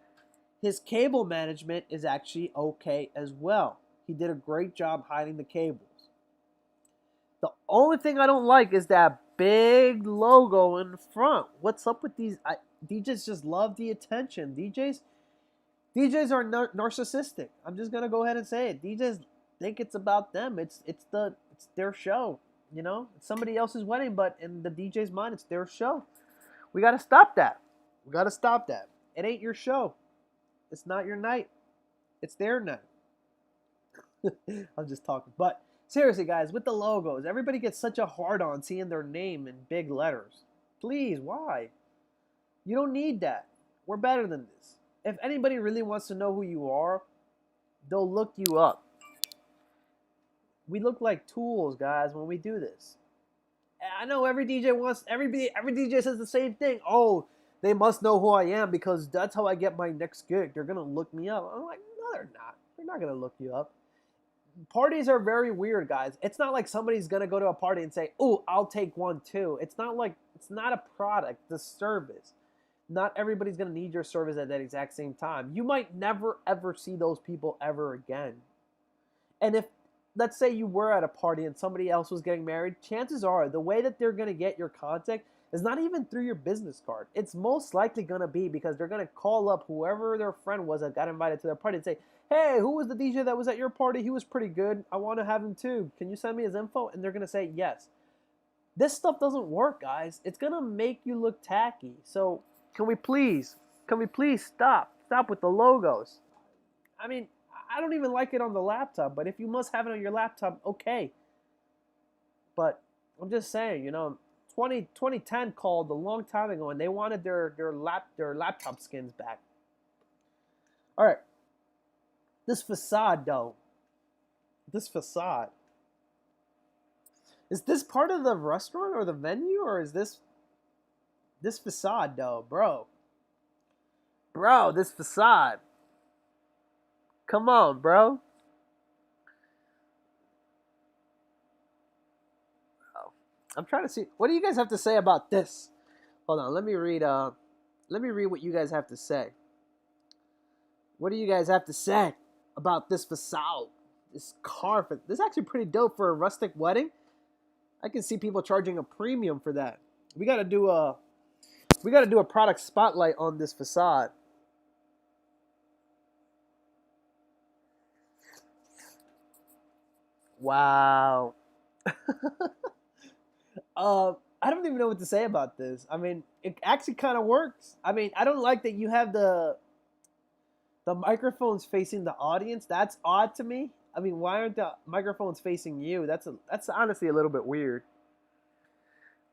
his cable management is actually okay as well. He did a great job hiding the cables. The only thing I don't like is that big logo in front. What's up with these? DJs just love the attention. DJs are narcissistic. I'm just gonna go ahead and say it. DJs think it's about them. It's their show. You know, it's somebody else's wedding, but in the DJ's mind, it's their show. We gotta stop that. We gotta stop that. It ain't your show. It's not your night. It's their night. I'm just talking, but seriously, guys, with the logos, everybody gets such a hard on seeing their name in big letters. Please, why? You don't need that. We're better than this. If anybody really wants to know who you are, they'll look you up. We look like tools, guys, when we do this. I know every DJ wants every DJ says the same thing. Oh, they must know who I am because that's how I get my next gig. They're gonna look me up. I'm like, no, they're not. They're not gonna look you up. Parties are very weird, guys. It's not like somebody's gonna go to a party and say, "Oh, I'll take one too." It's not like it's not a product, it's a service. Not everybody's gonna need your service at that exact same time. You might never ever see those people ever again. And if let's say you were at a party and somebody else was getting married, chances are the way that they're going to get your contact is not even through your business card. It's most likely going to be because they're going to call up whoever their friend was that got invited to their party and say, "Hey, who was the DJ that was at your party? He was pretty good. I want to have him too. Can you send me his info?" And they're going to say yes. This stuff doesn't work, guys. It's going to make you look tacky. So can we please stop with the logos? I mean, I don't even like it on the laptop, but if you must have it on your laptop, okay. But I'm just saying, 2010 called a long time ago, and they wanted their laptop skins back. All right, this facade though, this facade, is this part of the restaurant or the venue, or is this facade though, bro? Bro, this facade. Come on, bro. I'm trying to see. What do you guys have to say about this? Hold on. Let me read. Let me read what you guys have to say. What do you guys have to say about this facade? This carpet. This is actually pretty dope for a rustic wedding. I can see people charging a premium for that. We got to do a product spotlight on this facade. Wow. I don't even know what to say about this. I mean, it actually kind of works. I mean, I don't like that you have the microphones facing the audience. That's odd to me. I mean, why aren't the microphones facing you? That's honestly a little bit weird.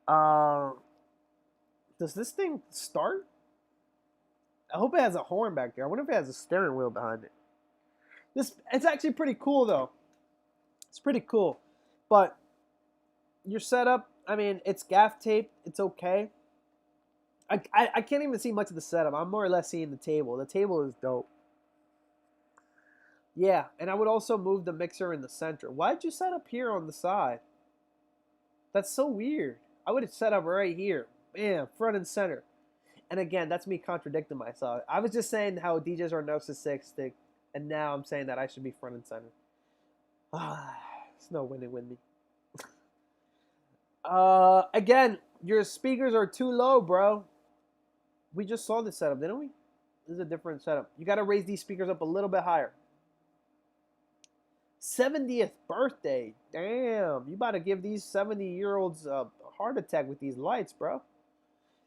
Um, does this thing start? I hope it has a horn back there. I wonder if it has a steering wheel behind it. It's actually pretty cool though. It's pretty cool, but your setup. I mean, it's gaff tape. It's okay. I can't even see much of the setup. I'm more or less seeing the table. The table is dope. Yeah, and I would also move the mixer in the center. Why'd you set up here on the side? That's so weird. I would have set up right here. Bam, front and center. And again, that's me contradicting myself. I was just saying how DJs are narcissistic, and now I'm saying that I should be front and center. Ah, it's no winning with me. Again, your speakers are too low, bro. We just saw this setup, didn't we? This is a different setup. You got to raise these speakers up a little bit higher. 70th birthday. Damn, you about to give these 70-year-olds a heart attack with these lights, bro.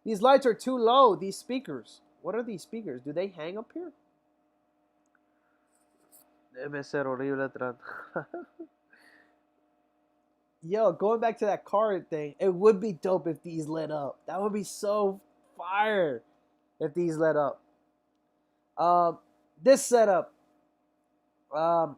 These lights are too low, these speakers. What are these speakers? Do they hang up here? Debe ser horrible atrás. Yo, going back to that car thing, it would be dope if these lit up. That would be so fire if these lit up. This setup. Um,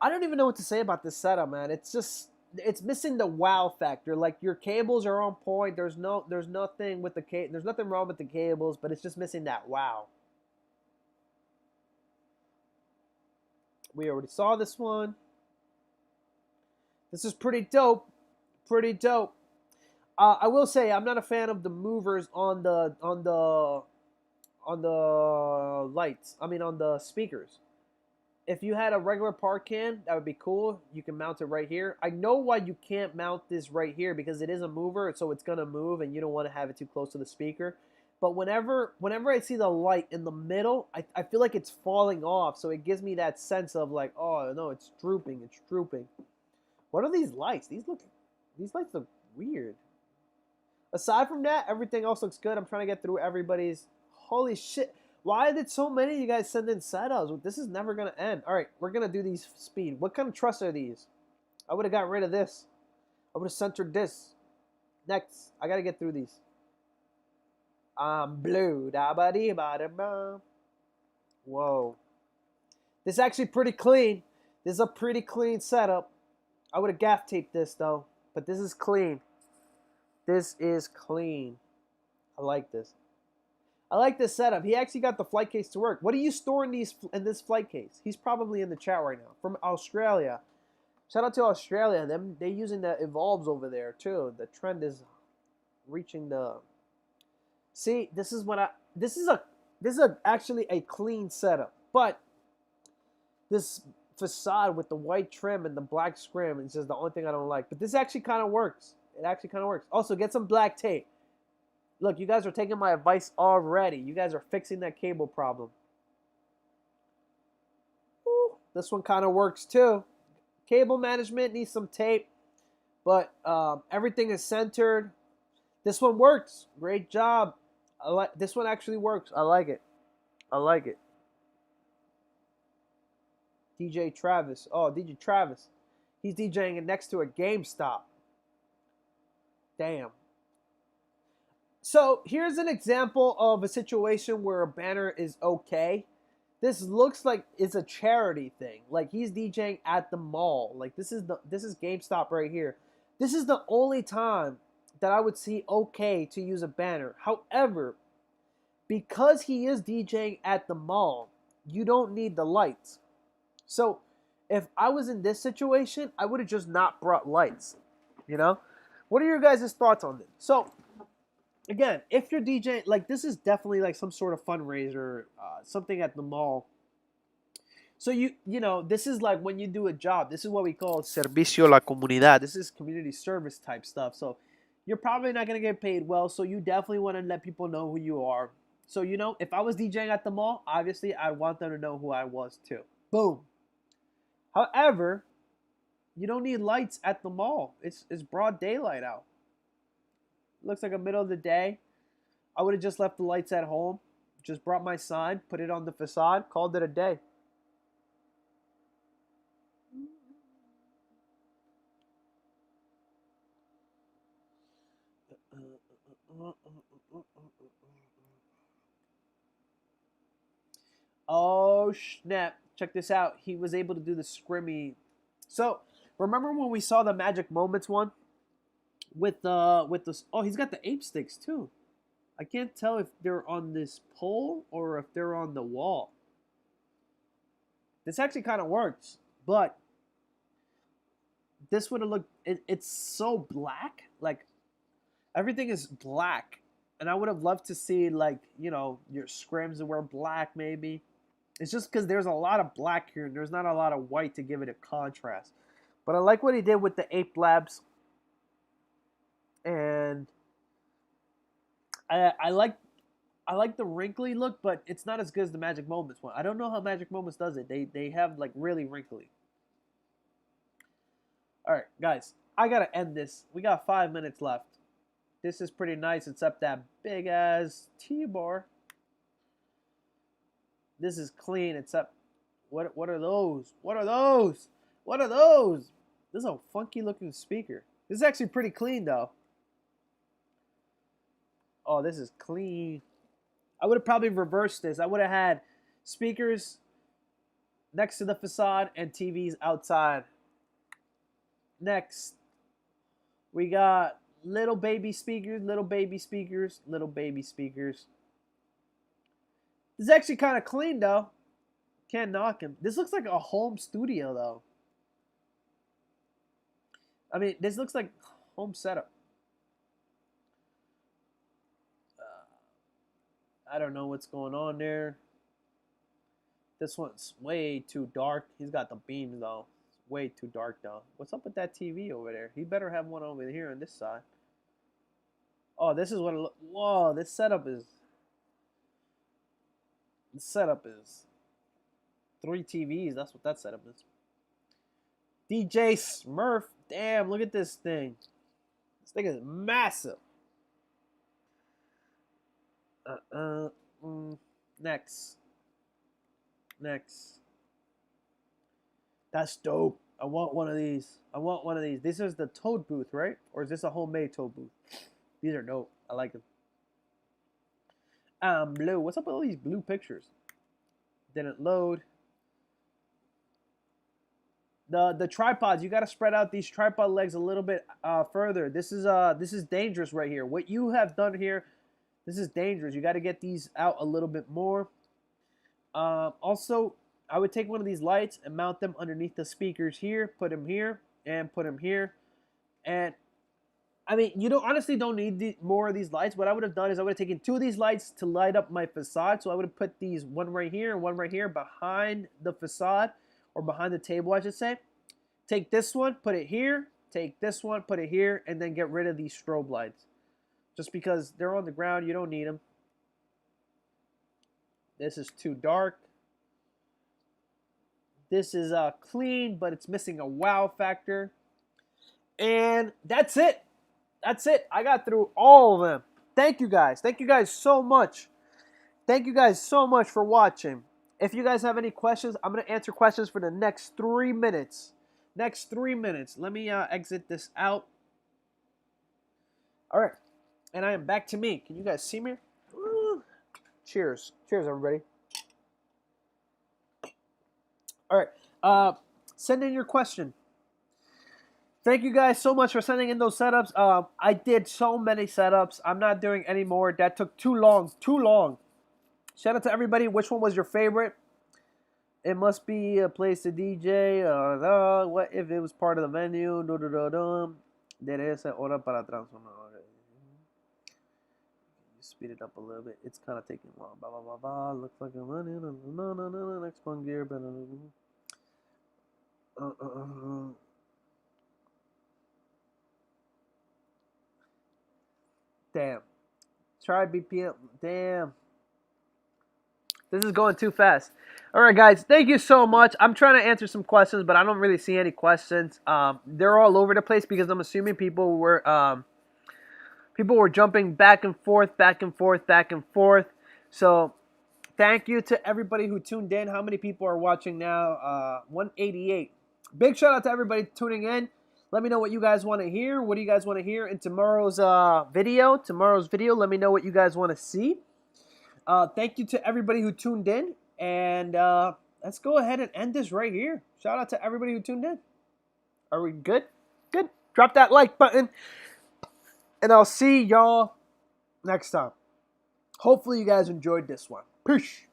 I don't even know what to say about this setup, man. It's missing the wow factor. Like your cables are on point. There's nothing with the there's nothing wrong with the cables, but it's just missing that wow. We already saw this one. This is pretty dope. Pretty dope. I will say I'm not a fan of the movers on the lights. I mean on the speakers. If you had a regular park can, that would be cool. You can mount it right here. I know why you can't mount this right here because it is a mover, so it's gonna move, and you don't want to have it too close to the speaker. But whenever I see the light in the middle, I feel like it's falling off, so it gives me that sense of like, oh no, it's drooping, it's drooping. What are these lights? These lights look weird. Aside from that, everything else looks good. I'm trying to get through everybody's. Holy shit. Why did so many of you guys send in setups? This is never going to end. All right, we're going to do these speed. What kind of truss are these? I would have got rid of this. I would have centered this. Next. I got to get through these. Blue. Da-ba-dee-ba-da-ba. Whoa. This is actually pretty clean. This is a pretty clean setup. I would have gaff taped this though, but this is clean. This is clean. I like this. I like this setup. He actually got the flight case to work. What are you storing in this flight case? He's probably in the chat right now from Australia. Shout out to Australia. They're using the Evolves over there too. The trend is reaching the. See, this is actually a clean setup, but this facade with the white trim and the black scrim is just the only thing I don't like. But this actually kind of works. It actually kind of works. Also, get some black tape. Look, you guys are taking my advice already. You guys are fixing that cable problem. Ooh, this one kind of works too. Cable management needs some tape, but everything is centered. This one works. Great job. This one actually works. I like it. I like it. DJ Travis. Oh, DJ Travis. He's DJing next to a GameStop. Damn. So here's an example of a situation where a banner is okay. This looks like it's a charity thing. Like he's DJing at the mall. Like this is GameStop right here. This is the only time that I would see okay to use a banner. However, because he is DJing at the mall, you don't need the lights. So if I was in this situation, I would have just not brought lights. You know? What are your guys' thoughts on this? So again, if you're DJing, like this is definitely like some sort of fundraiser, something at the mall. So you know, this is like when you do a job. This is what we call servicio a la comunidad. This is community service type stuff. So you're probably not gonna get paid well. So you definitely want to let people know who you are. So you know, if I was DJing at the mall, obviously I'd want them to know who I was too. Boom. However, you don't need lights at the mall. It's broad daylight out. Looks like a middle of the day. I would have just left the lights at home, just brought my sign, put it on the facade, called it a day. Oh snap! Check this out. He was able to do the scrimmy. So remember when we saw the Magic Moments one with this? Oh, he's got the ape sticks too. I can't tell if they're on this pole or if they're on the wall. This actually kind of works, but this would have looked. It's so black. Like everything is black, and I would have loved to see like your scrims that were black maybe. It's just because there's a lot of black here and there's not a lot of white to give it a contrast. But I like what he did with the Ape Labs. And I like the wrinkly look, but it's not as good as the Magic Moments one. I don't know how Magic Moments does it. They have like really wrinkly. Alright, guys. I gotta end this. We got 5 minutes left. This is pretty nice except that big ass T-bar. This is clean, except what are those? What are those? What are those? This is a funky looking speaker. This is actually pretty clean though. Oh, this is clean. I would have probably reversed this. I would have had speakers next to the facade and TVs outside. Next, we got little baby speakers, little baby speakers, little baby speakers. This is actually kind of clean, though. Can't knock him. This looks like a home studio, though. I mean, this looks like home setup. I don't know what's going on there. This one's way too dark. He's got the beams, though. It's way too dark, though. What's up with that TV over there? He better have one over here on this side. Oh, this is what it looks. Whoa, this setup is... The setup is 3 TVs. That's what that setup is. DJ Smurf. Damn, look at this thing. This thing is massive. Next. That's dope. I want one of these. This is the Toad booth, right? Or is this a homemade Toad booth? These are dope. I like them. Blue. What's up with all these blue pictures? Didn't load. The tripods, you got to spread out these tripod legs a little bit further. This is dangerous right here. What you have done here, this is dangerous. You got to get these out a little bit more. Also, I would take one of these lights and mount them underneath the speakers here. Put them here and put them here. And I mean, you honestly don't need more of these lights. What I would have done is I would have taken 2 of these lights to light up my facade. So I would have put these one right here and one right here behind the facade, or behind the table, I should say. Take this one, put it here. Take this one, put it here, and then get rid of these strobe lights. Just because they're on the ground, you don't need them. This is too dark. This is clean, but it's missing a wow factor. And that's it. That's it. I got through all of them. Thank you guys. Thank you guys so much. Thank you guys so much for watching. If you guys have any questions, I'm going to answer questions for the next 3 minutes. Next 3 minutes. Let me exit this out. All right. And I am back to me. Can you guys see me? Woo. Cheers. Cheers, everybody. All right. Send in your question. Thank you guys so much for sending in those setups. I did so many setups. I'm not doing any more. That took too long. Too long. Shout out to everybody. Which one was your favorite? It must be a place to DJ. What if it was part of the venue? There is hora para transformar. Speed it up a little bit. It's kind of taking long. Blah, blah, blah, blah. Looks like I'm running. No. Next one gear. Damn. Try BPM. Damn. This is going too fast. All right, guys. Thank you so much. I'm trying to answer some questions, but I don't really see any questions. They're all over the place because I'm assuming people were jumping back and forth, back and forth, back and forth. So thank you to everybody who tuned in. How many people are watching now? 188. Big shout out to everybody tuning in. Let me know what you guys want to hear. What do you guys want to hear in tomorrow's video? Let me know what you guys want to see. Thank you to everybody who tuned in. And let's go ahead and end this right here. Shout out to everybody who tuned in. Are we good? Good. Drop that like button. And I'll see y'all next time. Hopefully you guys enjoyed this one. Peace.